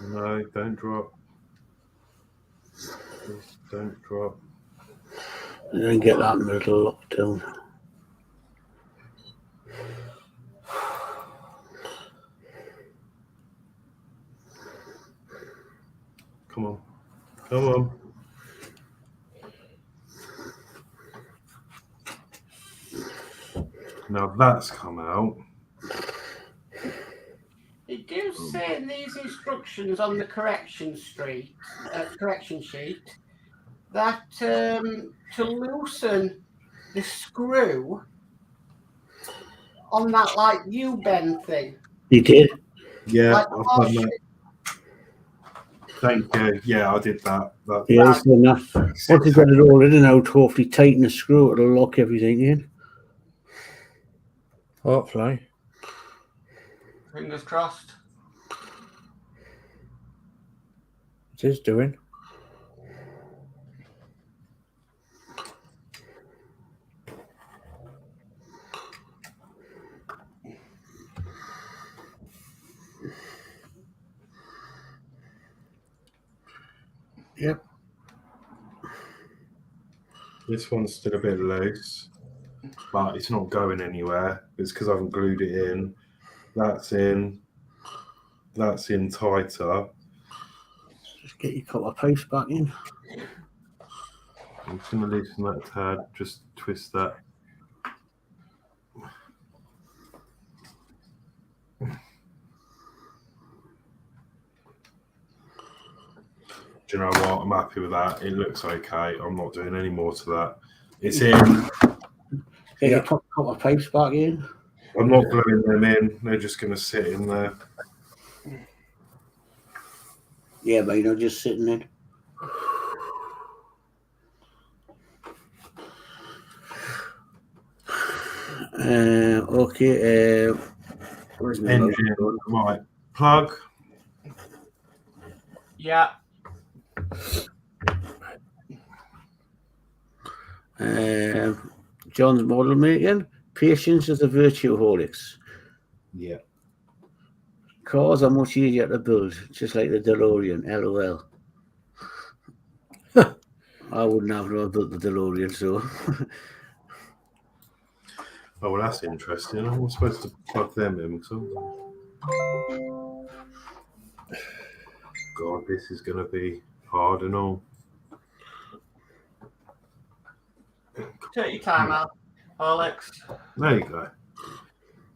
No, don't drop. Just don't drop. And then get that middle lockdown. Come on. Come on. Now that's come out. They do say in these instructions on the correction sheet that to loosen the screw on that like U-bend thing. You did? Yeah, Like I've done that. Thank you. Yeah, I did that. Yeah, it's enough. Once you get it all in and out, hopefully tighten the screw, it'll lock everything in. Hopefully. Fingers crossed. It is doing. Yep. This one's still a bit loose, but it's not going anywhere. It's because I haven't glued it in. That's in. That's in tighter. Just get your copper paste back in. I'm just going to loosen that a tad. Just twist that. Do you know what? I'm happy with that. It looks okay. I'm not doing any more to that. It's in. Get your copper paste back in. I'm not gluing them in. They're just going to sit in there. Yeah, but you're not just sitting in. Okay. Where's my Engine. Right. Plug. Yeah. John's model making. Patience is a virtue, Horlicks. Yeah. Cars are much easier to build, just like the DeLorean. LOL. I wouldn't have never built the DeLorean, so. Oh, well, that's interesting. I'm supposed to plug them in. So. God, this is going to be hard and all. Take your time out, Horlicks. There you go.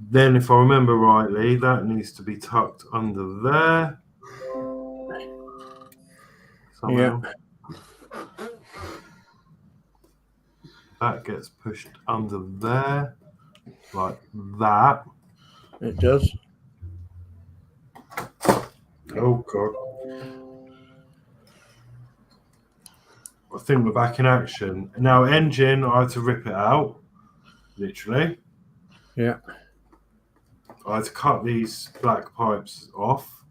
Then, if I remember rightly, that needs to be tucked under there. Somehow. Yeah. That gets pushed under there, like that. It does. Oh, God. I think we're back in action. Now, engine, I had to rip it out, literally. Yeah. I had to cut these black pipes off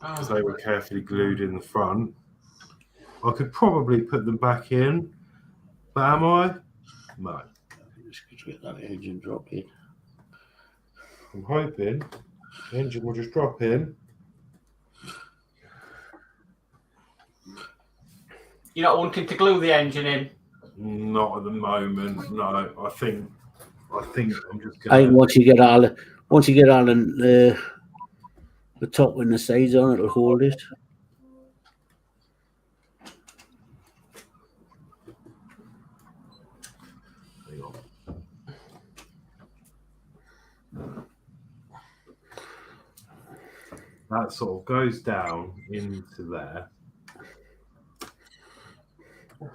because they were carefully glued in the front. I could probably put them back in, but am I? No. Just get that engine drop in. I'm hoping the engine will just drop in. You're not wanting to glue the engine in? Not at the moment. No, I think I'm just I think gonna. once you get all the top and the sides on, it'll hold it. Hang on. That sort of goes down into there,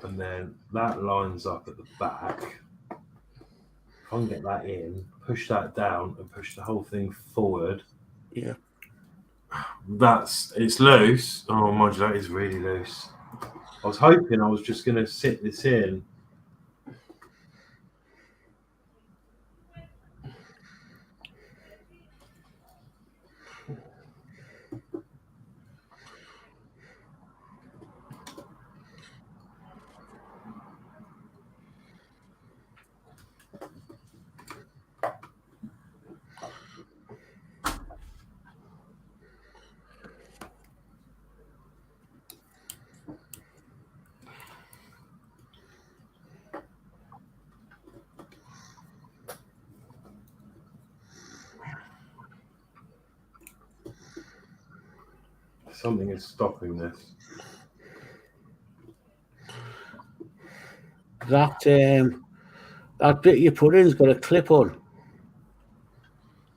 and then that lines up at the back. If I can get that in, push that down, and push the whole thing forward. Yeah. It's loose. Oh, mind you, that is really loose. I was hoping I was just going to sit this in. Something is stopping this. That bit you put in's got a clip on.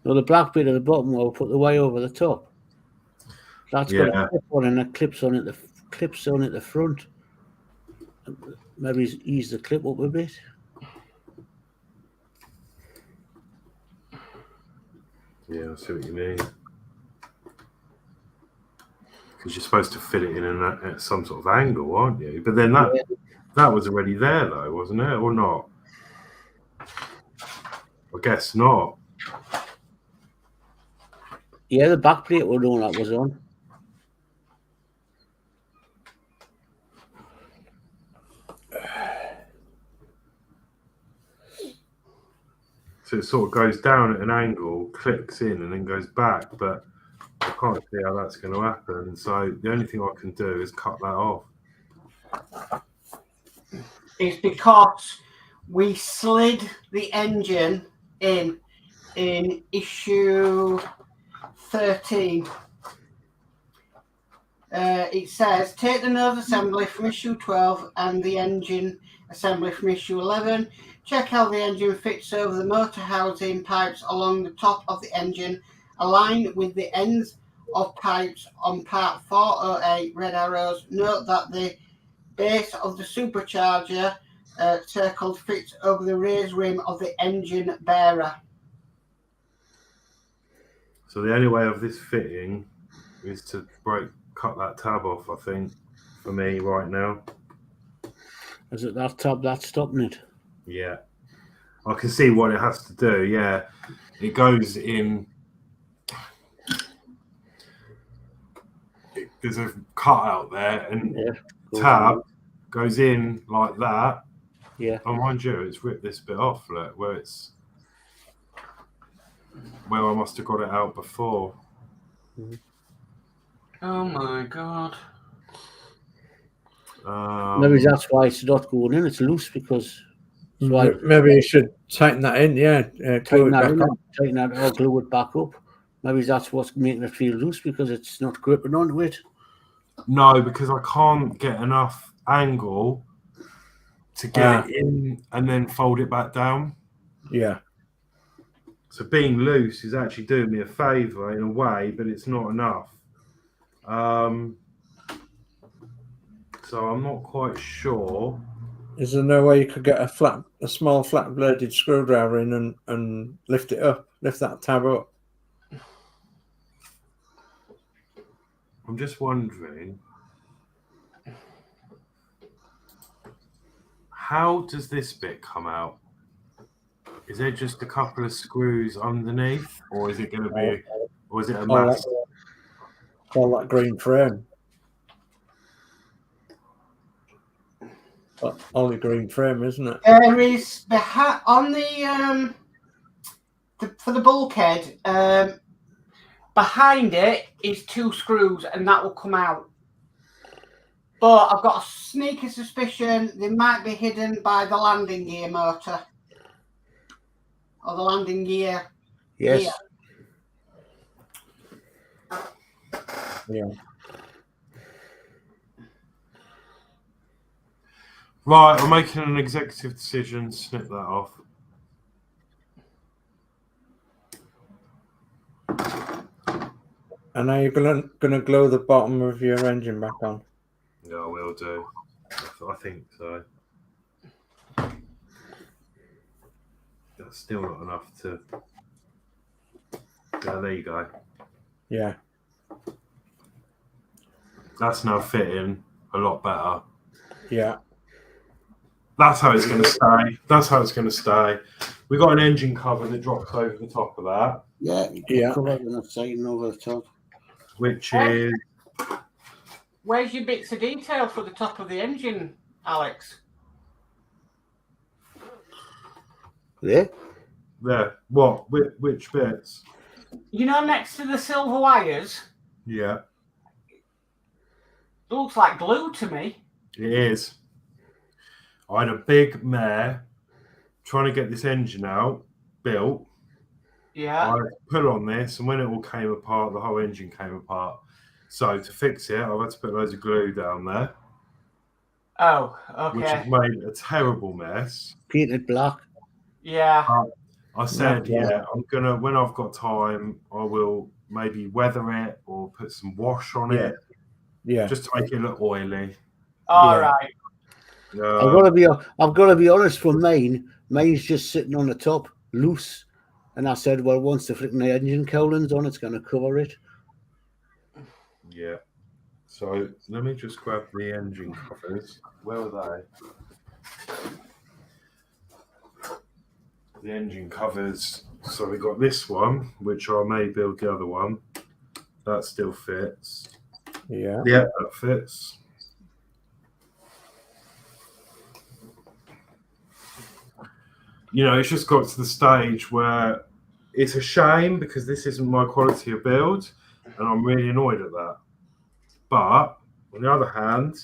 No, the black bit at the bottom where we put the wire over the top. That's got a clip on and it clips on at the front. Maybe ease the clip up a bit. Yeah, I see what you mean. Because you're supposed to fit it in at some sort of angle, aren't you? But then that was already there, though, wasn't it? Or not? I guess not. Yeah, the back plate was on. That was on. So it sort of goes down at an angle, clicks in, and then goes back. But I can't see how that's going to happen. So the only thing I can do is cut that off. It's because we slid the engine in issue 13. It says, take the nose assembly from issue 12 and the engine assembly from issue 11. Check how the engine fits over the motor housing pipes along the top of the engine. Align with the ends of pipes on part 408 red arrows. Note that the base of the supercharger circled fits over the raised rim of the engine bearer. So the only way of this fitting is to cut that tab off, I think, for me right now. Is it that tab that's stopping it? Yeah. I can see what it has to do, yeah. It goes in... There's a cut out there, and tab goes in like that. Yeah. Oh, mind you, it's ripped this bit off, look, where I must have got it out before. Oh my god. Maybe that's why it's not going in. It's loose because. Maybe you should tighten that in. Yeah, Tighten that in, tighten that or glue it back up. Maybe that's what's making it feel loose because it's not gripping onto it. No, because I can't get enough angle to get it in and then fold it back down. Yeah. So being loose is actually doing me a favour in a way, but it's not enough. So I'm not quite sure. Is there no way you could get a small flat bladed screwdriver in and lift it up, lift that tab up? I'm just wondering, how does this bit come out? Is there just a couple of screws underneath, or is it going to be, or is it a mass? All that green frame. Only green frame, isn't it? There is the on the for the bulkhead. Behind it is 2 screws, and that will come out. But I've got a sneaky suspicion they might be hidden by the landing gear motor. Or the landing gear. Yes. Yeah. Right, I'm making an executive decision to snip that off. And are you gonna glue the bottom of your engine back on? Yeah, I will do. I think so. That's still not enough to. Yeah, there you go. Yeah. That's now fitting a lot better. Yeah. That's how it's going to stay. That's how it's going to stay. We got an engine cover that drops over the top of that. Yeah. Yeah. Cover on that side and over the top. Which is. Where's your bits of detail for the top of the engine, Alex? There. There. What? Which bits? You know, next to the silver wires, Yeah. it looks like glue to me. It is. I had a big mare trying to get this engine out, built. Yeah. I put on this, and when it all came apart, the whole engine came apart. So to fix it, I've had to put loads of glue down there, Oh, which has okay. made a terrible mess. Painted black. Yeah. I said, Yeah. yeah, I'm gonna, when I've got time, I will maybe weather it or put some wash on Yeah. it, Yeah. just to make it look oily. All Yeah. right. I've got to be honest. For mine's just sitting on the top, loose. And I said, well, once the flipping engine cowling's on, it's going to cover it. Yeah. So let me just grab the engine covers. Where are they? The engine covers. So we got this one, which I may build the other one. That still fits. Yeah. Yeah, that fits. You know, it's just got to the stage where it's a shame because this isn't my quality of build, and I'm really annoyed at that. But on the other hand,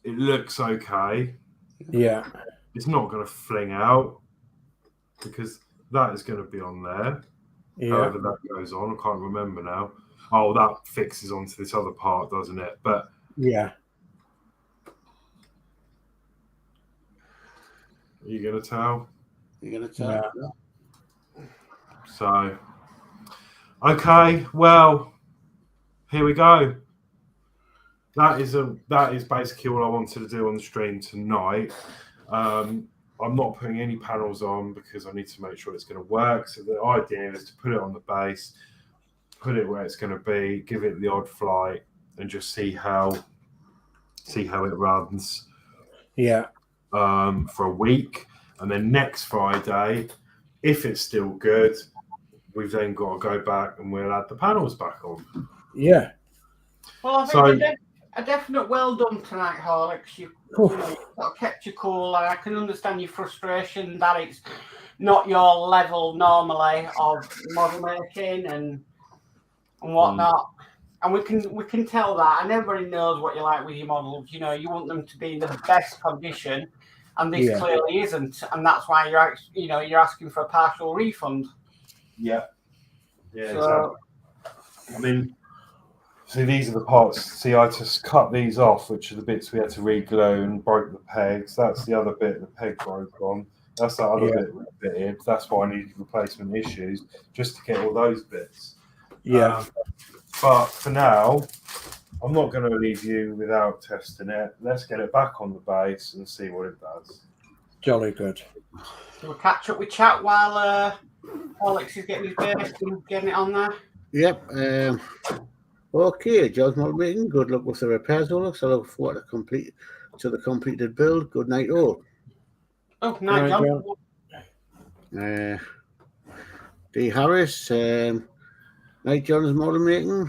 it looks okay. Yeah. It's not going to fling out because that is going to be on there. Yeah. However that goes on, I can't remember now. Oh, that fixes onto this other part, doesn't it? But Yeah. are you going to tell? You're going to tell. Yeah. So, okay, well, here we go. That is basically all I wanted to do on the stream tonight. I'm not putting any panels on because I need to make sure it's going to work. So the idea is to put it on the base, put it where it's going to be, give it the odd flight, and just see how it runs. Yeah. For a week, and then next Friday, if it's still good, we've then got to go back and we'll add the panels back on. Yeah. Well, I think a definite well done tonight, Horlicks. You kept you cool, and I can understand your frustration that it's not your level normally of model making and whatnot. And we can tell that, and everybody knows what you like with your models. You know, you want them to be in the best condition, and this clearly isn't, and that's why you're asking for a partial refund. Yeah. Yeah, So- exactly. I mean, see, these are the parts. See, I just cut these off, which are the bits we had to re-glue and broke the pegs. That's the other bit the peg broke on. That's that other bit fitted. That's why I needed replacement issues, just to get all those bits. Yeah. But for now, I'm not going to leave you without testing it. Let's get it back on the base and see what it does. Jolly good. We'll catch up with chat while Horlicks is getting his base and getting it on there. Yep. Okay, George Maltmaking, good luck with the repairs, Horlicks. I look forward to the completed build. Good night, all. Oh, night, John. D. Harris, night, John's model making.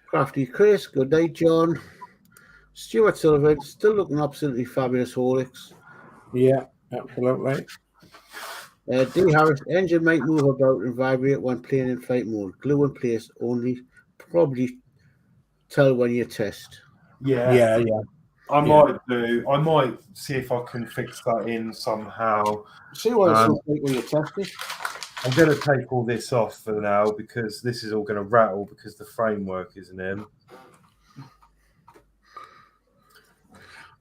Crafty Chris, good night, John. Stuart Sullivan, still looking absolutely fabulous, Horlicks. Yeah, absolutely. D. Harris, engine might move about and vibrate when playing in flight mode. Glue in place only, probably tell when you test. Yeah. I might see if I can fix that in somehow. See what it's like when you test it. I'm going to take all this off for now because this is all going to rattle because the framework isn't in.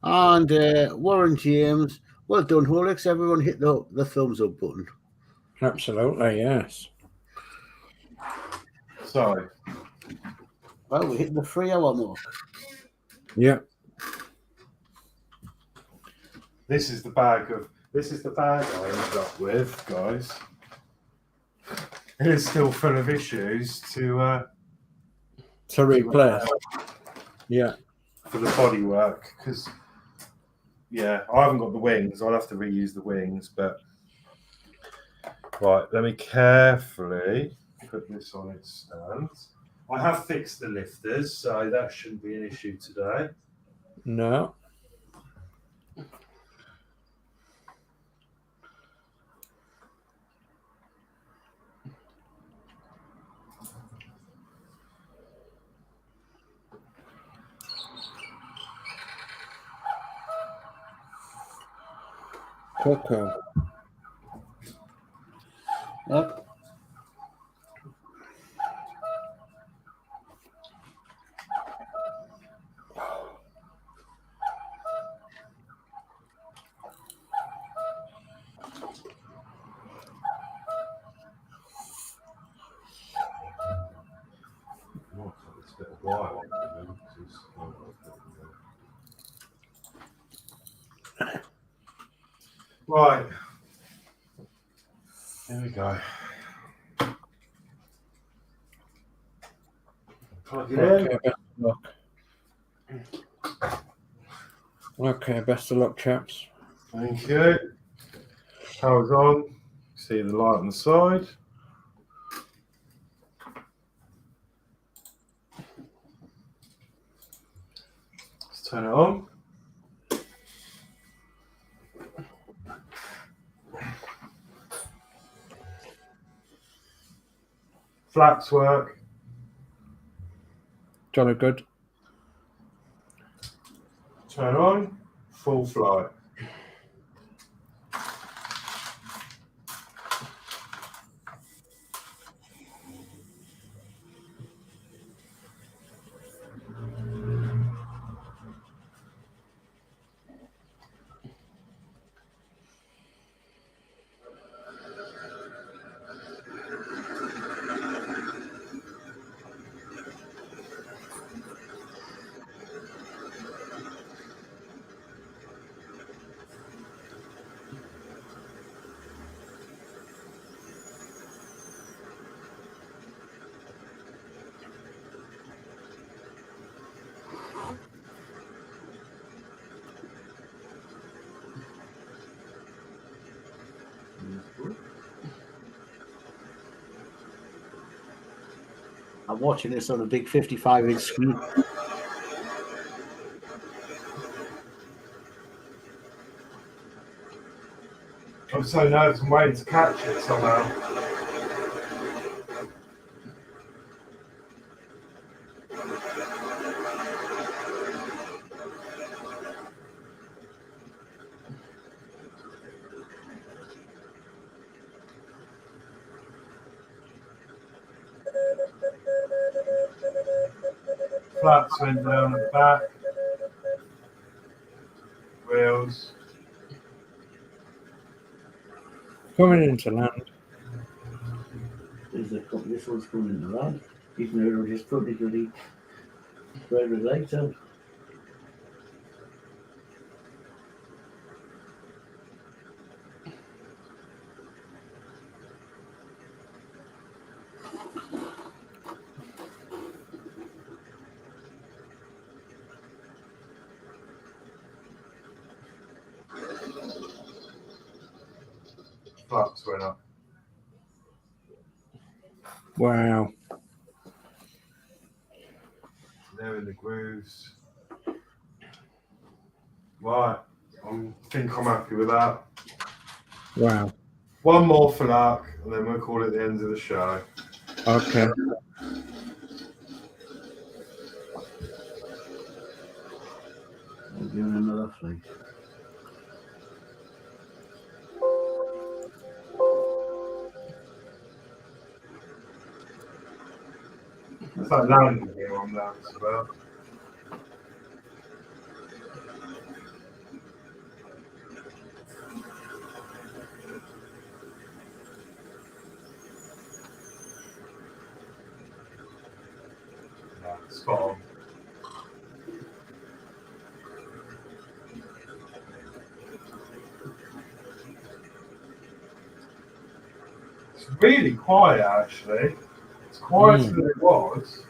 And Warren James, well done, Horlicks. Everyone hit the thumbs up button. Absolutely, yes. So, Well, we're hitting the 3 hour mark. Yeah. this is the bag I ended up with, guys. It is still full of issues to replace. Yeah. for the bodywork because I haven't got the wings. I'll have to reuse the wings, but right, let me carefully put this on its stand. I have fixed the lifters, so that shouldn't be an issue today. No. Coco. Yep. It's a bit of wire. Right. Here we go. Plug it in. Okay, best of luck. Okay, best of luck, chaps. Thank you. Power's on. See the light on the side. Let's turn it on. Flaps work. Jolly good. Turn on. Full flight. I'm watching this on a big 55-inch screen. I'm so nervous. I'm waiting to catch it somehow. Flaps went down at the back. Wheels. Coming into land. This one's coming in the land. Even though we just put it really very late out. Flaps went up. Wow. They're in the grooves. Right. I think I'm happy with that. Wow. One more for luck, and then we'll call it the end of the show. Okay. We're doing another flight. It's like landing here on that as well. Yeah, spot on. It's really quiet, actually. It's quieter than it was.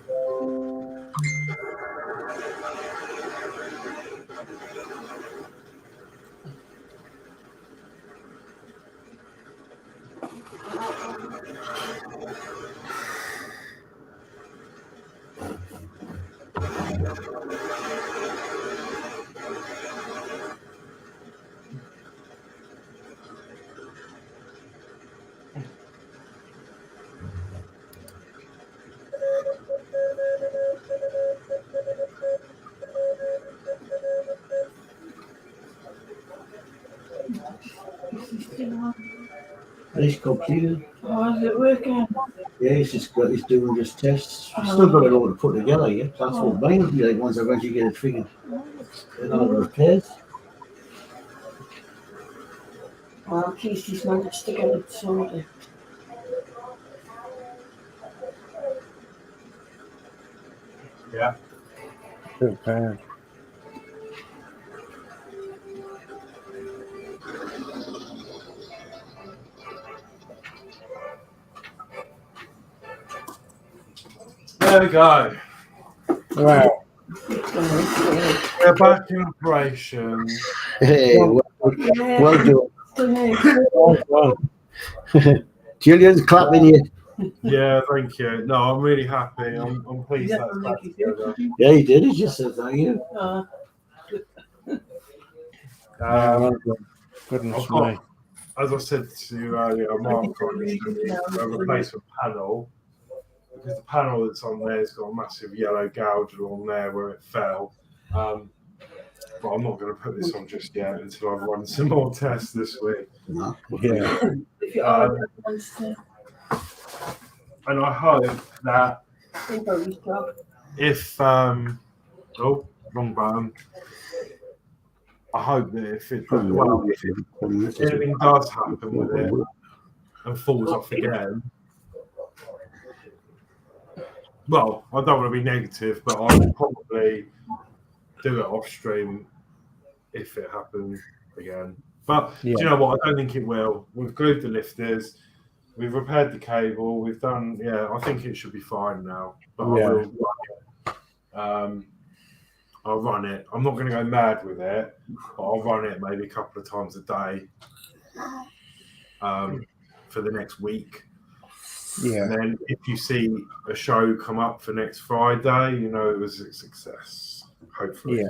It's completed. Oh, is it working? Yeah, he's doing just tests. He's still got it all to put together yet. That's what mine will be like once I eventually get it figured. And all the repairs. Well, at least he's managed to get it sorted. Yeah. Super. There we go. Wow. We're back in operation. Hey, well done. Well done. Julian's clapping you. Yeah, thank you. No, I'm really happy. I'm pleased that's back together. Yeah, he did. He just said thank you. Well done. Goodness I've got, me. as I said to you earlier, Mark got a replacement panel because the panel that's on there has got a massive yellow gouge along there where it fell. But I'm not going to put this on just yet until I've run some more tests this week. No. Yeah. And I hope that if oh, wrong button. I hope that if anything does happen with it and falls off again, well, I don't want to be negative, but I will probably do it off stream if it happens again. But do you know what? I don't think it will. We've glued the lifters, we've repaired the cable, we've done. Yeah, I think it should be fine now. But I will run it. I'll run it. I'm not going to go mad with it, but I'll run it maybe a couple of times a day for the next week. Yeah. And then if you see a show come up for next Friday, you know it was a success. Hopefully.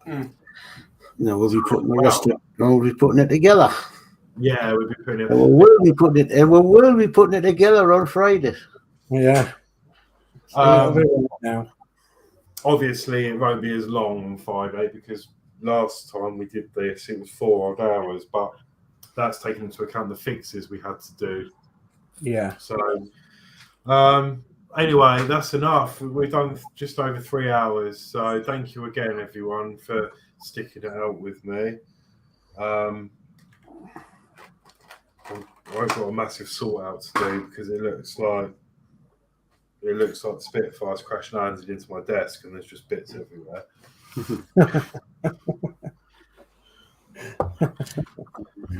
Yeah. No, we'll be putting the rest of it. We'll be putting it together. Yeah, we'll be putting it. And we'll be putting it. And we'll be putting it together on Friday. Yeah. Now. Obviously, it won't be as long on Friday because last time we did this, it was 4 odd hours, but that's taken into account the fixes we had to do. Yeah. So, Anyway, that's enough. We've done just over 3 hours. So thank you again, everyone, for sticking it out with me. I've got a massive sort out to do because it looks like the Spitfire's crash landed into my desk and there's just bits everywhere.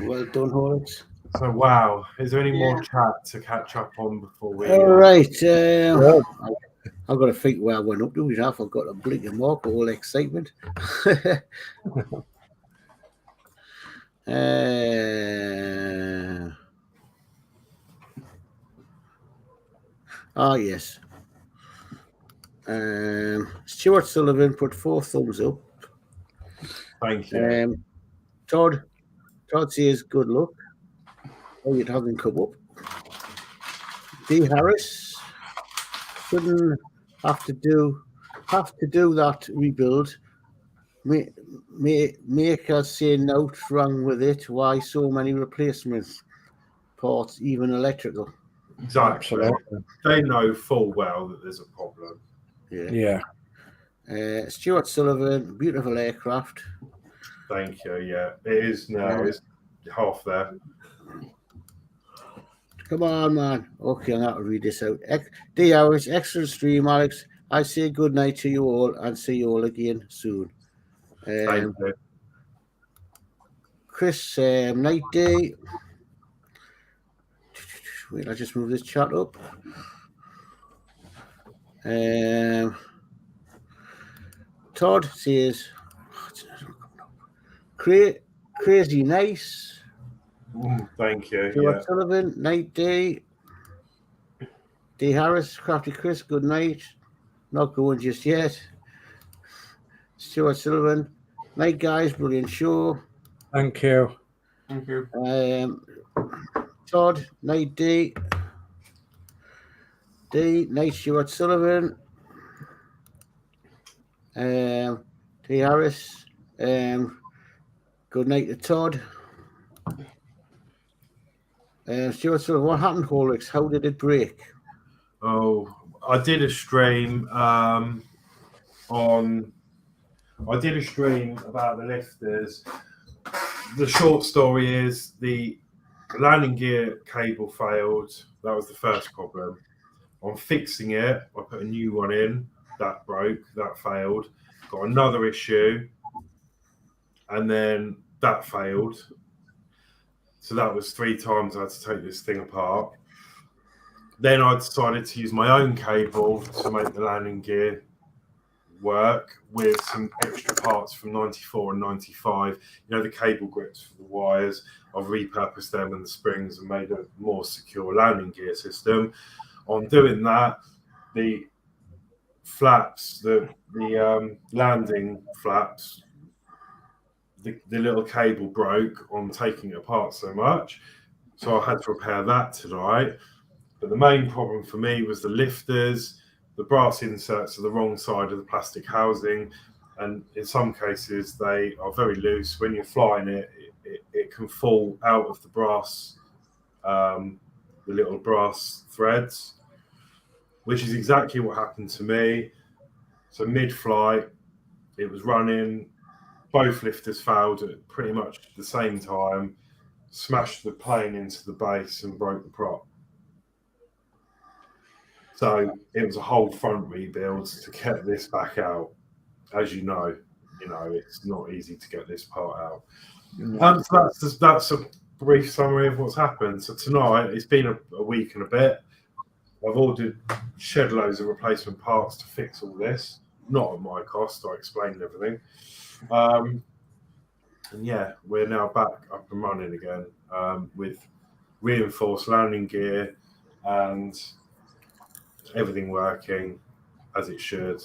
Well done, Horlicks. So wow, is there any more chat to catch up on before we? All right. I've got to think where I went up to. I've got a blinking mark, all excitement. Yes. Stuart Sullivan put 4 thumbs up. Thank you. Todd says good luck. Oh, it hasn't come up. D. Harris shouldn't have to do that rebuild. Make us say nothing wrong with it. Why so many replacements parts, even electrical? Exactly. They know full well that there's a problem. Yeah. Stuart Sullivan, beautiful aircraft. Thank you. Yeah, it is now. It's half there. Come on, man. Okay, I'm going to read this out. D hours, extra stream, Alex. I say good night to you all and see you all again soon. Thank you. Chris, night day. Wait, I just move this chat up. Todd says, crazy nice. Thank you. Stuart Sullivan, night day. D. Harris, Crafty Chris, good night. Not going just yet. Stuart Sullivan, night guys, brilliant show. Thank you. Thank you. Todd, night D. Night Stuart Sullivan. D. Harris, good night to Todd. Stuart Sullivan, what happened, Horlicks? How did it break? Oh, I did a stream about the lifters. The short story is the landing gear cable failed. That was the first problem. On fixing it, I put a new one in. That broke. That failed. Got another issue, and then that failed. So that was 3 times I had to take this thing apart. Then I decided to use my own cable to make the landing gear work with some extra parts from 94 and 95. You know, the cable grips for the wires. I've repurposed them and the springs and made a more secure landing gear system. On doing that, the flaps, the landing flaps, the little cable broke on taking it apart so much. So I had to repair that tonight. But the main problem for me was the lifters. The brass inserts are the wrong side of the plastic housing, and in some cases they are very loose. When you're flying it can fall out of the brass, the little brass threads, which is exactly what happened to me. So mid-flight, it was running. Both lifters failed at pretty much the same time, smashed the plane into the base and broke the prop. So it was a whole front rebuild to get this back out. As you know, it's not easy to get this part out. So that's a brief summary of what's happened. So tonight, it's been a week and a bit. I've ordered shed loads of replacement parts to fix all this. Not at my cost. I explained everything. And yeah, we're now back up and running again with reinforced landing gear and everything working as it should,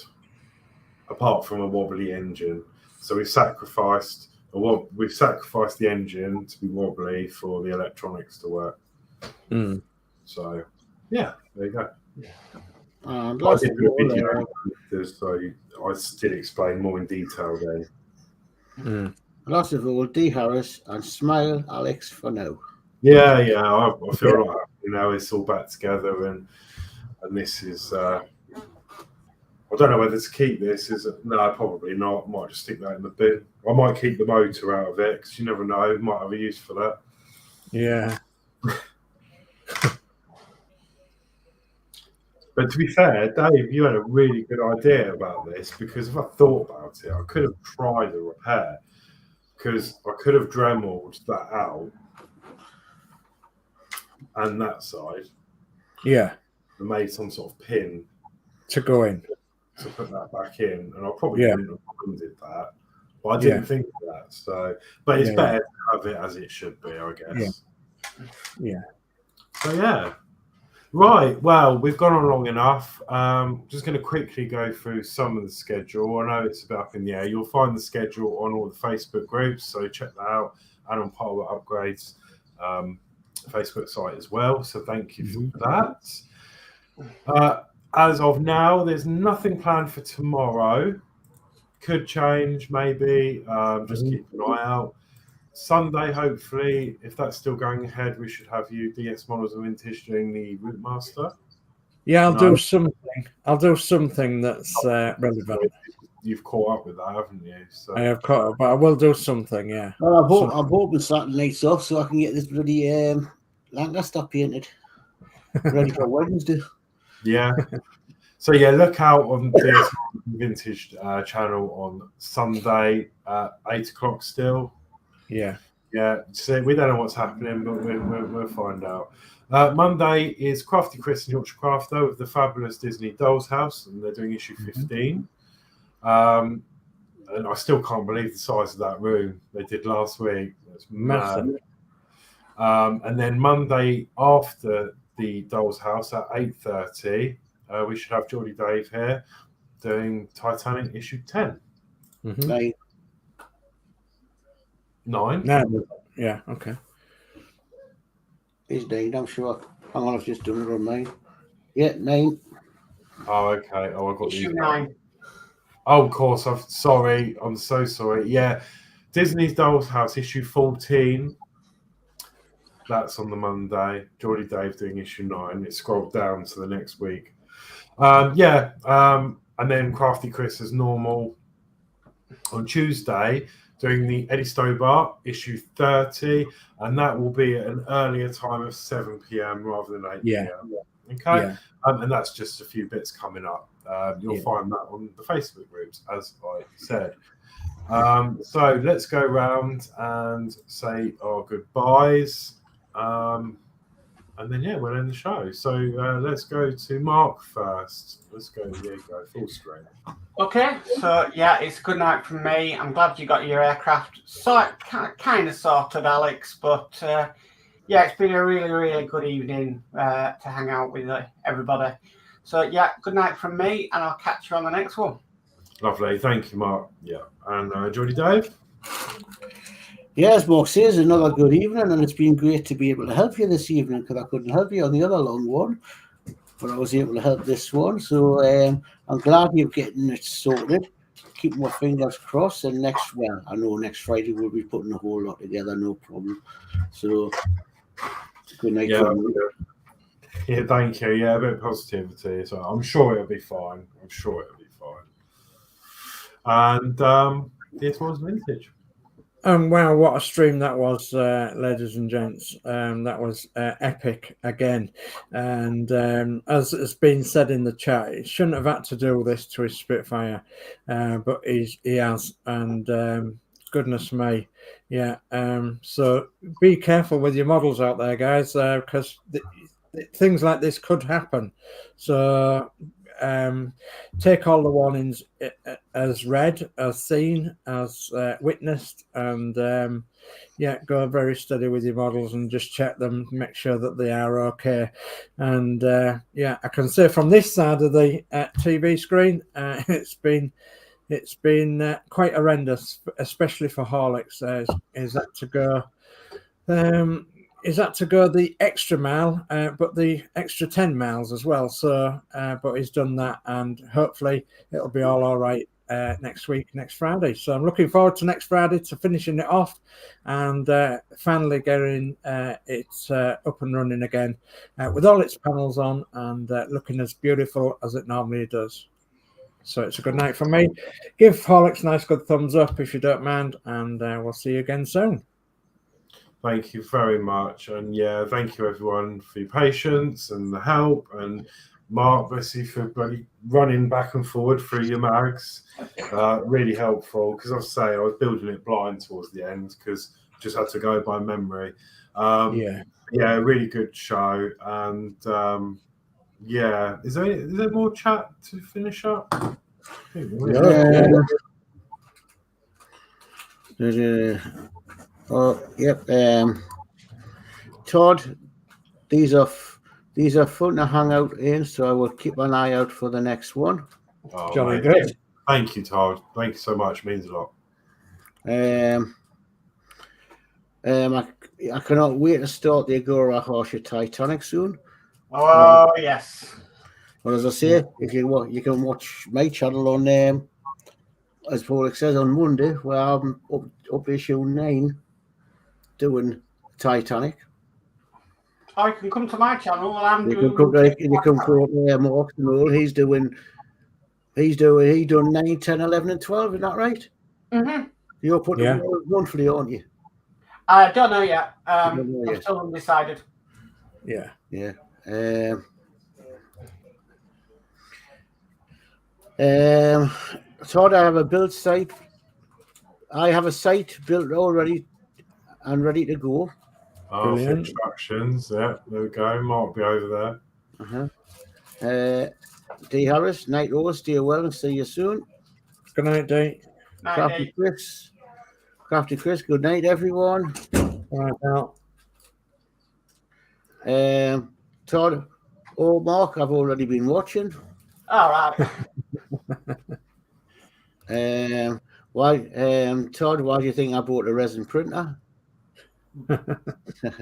apart from a wobbly engine. So we've sacrificed the engine to be wobbly for the electronics to work. So yeah, there you go. I did a video, so I did explain more in detail then. Last of all, D. Harris and smile, Alex, for now. Yeah, I feel like it's all back together, and and this is. I don't know whether to keep this. No, probably not. I might just stick that in the bin. I might keep the motor out of it because you never know. Might have a use for that. Yeah. But to be fair, Dave, you had a really good idea about this because if I thought about it, I could have tried a repair because I could have Dremeled that out and that side. Yeah. And made some sort of pin to go in. To put that back in, and I probably wouldn't have did that, but I didn't think of that. So, but it's better to have it as it should be, I guess. Yeah. So yeah, right. Well, we've gone on long enough. Just going to quickly go through some of the schedule. I know it's a bit up in the air. You'll find the schedule on all the Facebook groups, so check that out, and on Power Upgrades Facebook site as well. So thank you for that. As of now, there's nothing planned for tomorrow. Could change, maybe. Just keep an eye out. Sunday, hopefully, if that's still going ahead, we should have you, DS Models and Vintage, doing the Routemaster. Yeah, I'll do something. I'll do something that's relevant. You've caught up with that, haven't you? So I have caught up, but I will do something, yeah. Well, I'm hoping Saturday night's off so I can get this bloody Lancaster painted. Ready for Wednesday. Yeah. So yeah, look out on the Vintage channel on Sunday at 8 o'clock still. Yeah. Yeah. So we don't know what's happening, but we'll find out. Monday is Crafty Chris and Yorkshire Crafter with the fabulous Disney Dolls House, and they're doing issue 15. And I still can't believe the size of that room they did last week. It's massive. And then Monday after the Dolls House at 8:30, we should have Geordie Dave here doing Titanic issue 10. Mm-hmm. 9? No, yeah, okay. It's 9, I'm sure. Hang on, I've just done it on mine. Yeah, 9. Oh, okay. Oh, I got issue these. 9. Oh, of course. I'm sorry. I'm so sorry. Yeah, Disney's Dolls House issue 14. That's on the Monday. Geordie Dave doing issue 9. It scrolled down to the next week. And then Crafty Chris as normal on Tuesday doing the Eddie Stobart issue 30, and that will be at an earlier time of 7 p.m. rather than 8 p.m. Okay, Yeah. And that's just a few bits coming up. You'll find that on the Facebook groups, as I said. So let's go around and say our goodbyes. And then, we'll end the show. So let's go to Mark first. Let's go. There you go. Full screen. Okay, so it's good night from me. I'm glad you got your aircraft kind of sorted, Alex. But it's been a really, really good evening to hang out with everybody. So good night from me, and I'll catch you on the next one. Lovely. Thank you, Mark. Yeah. And Geordie Dave? Yeah, as Mark says, another good evening, and it's been great to be able to help you this evening because I couldn't help you on the other long one, but I was able to help this one. So I'm glad you're getting it sorted. Keep my fingers crossed, and I know next Friday we'll be putting a whole lot together, no problem. So good night. Yeah, thank you. Yeah, a bit of positivity. So I'm sure it'll be fine. And this was Vintage. Wow, what a stream that was, ladies and gents. That was epic again. And as has been said in the chat, he shouldn't have had to do this to his Spitfire, but he has. And goodness me, so be careful with your models out there, guys, because things like this could happen. So take all the warnings as read, as seen, as witnessed, and go very steady with your models and just check them, make sure that they are okay. And I can say from this side of the TV screen, it's been quite horrendous, especially for Horlicks. Is that to go the extra mile, but the extra 10 miles as well. So, but he's done that, and hopefully it'll be all right next week, next Friday. So I'm looking forward to next Friday to finishing it off and finally getting it up and running again with all its panels on and looking as beautiful as it normally does. So it's a good night from me. Give Horlicks a nice good thumbs up if you don't mind, and we'll see you again soon. Thank you very much. And yeah, thank you everyone for your patience and the help. And Mark, bless you for bloody running back and forward through your mags. Really helpful, because I say I was building it blind towards the end because I just had to go by memory. Yeah, really good show. And yeah, is there more chat to finish up? Oh, yep. Todd, these are fun to hang out in, so I will keep an eye out for the next one. Oh, Jolly good. Thank you, Todd. Thank you so much. It means a lot. I cannot wait to start the Agora Hachette Titanic soon. Oh, yes. But as I say, if you can watch my channel on as Horlicks says on Monday, where I'm up issue 9 doing Titanic. Oh, you can come to my channel and I'm You can come Mark and all. He's done 9, 10, 11, and 12. Is that right? Mm-hmm. You're putting them monthly, aren't you? I don't know yet. I'm still undecided. Yeah. Todd, I have a build site. I have a site built already and ready to go. Oh, for instructions. Yeah, there we go. Mark will be over there. D. Harris, night Rose, stay well and see you soon. Good night, D. Night, Crafty Chris, good night, everyone. All right, now. Todd, Mark, I've already been watching. All right. Todd, why do you think I bought a resin printer?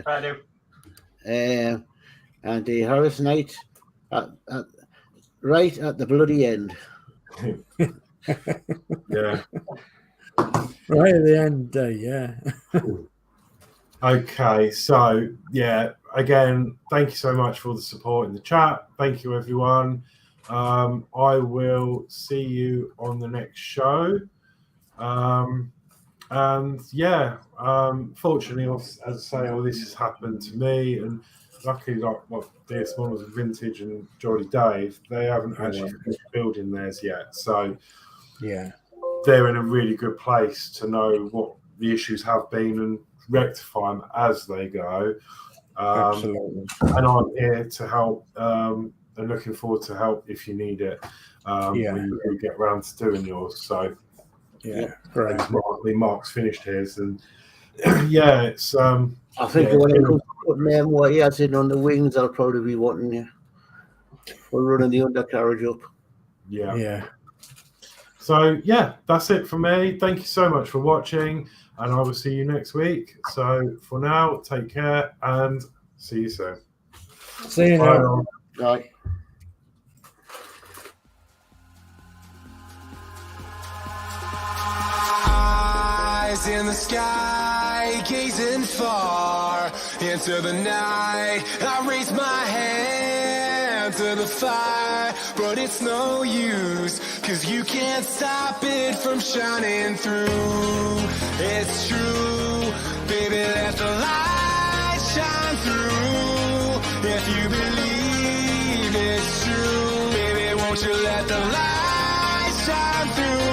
I do. And the Harris night right at the bloody end. Yeah. Right at the end, yeah. Okay, so yeah, again, thank you so much for the support in the chat. Thank you, everyone. I will see you on the next show. And yeah, fortunately, as I say, all this has happened to me, and luckily, this one was Vintage and Geordie Dave, they haven't actually finished building theirs yet. So yeah, they're in a really good place to know what the issues have been and rectify them as they go. Absolutely. And I'm here to help, and looking forward to help if you need it when you get around to doing yours. So yeah, great. Mark's finished his, and yeah, it's I think when it comes to putting them what he has in on the wings, I'll probably be wanting you for running the undercarriage up. Yeah. So yeah, that's it from me. Thank you so much for watching, and I will see you next week. So for now, take care and see you soon. See you now. Bye. Eyes in the sky, gazing far into the night. I raise my hand to the fire, but it's no use, 'cause you can't stop it from shining through. It's true, baby, let the light shine through. If you believe it's true, baby, won't you let the light shine through?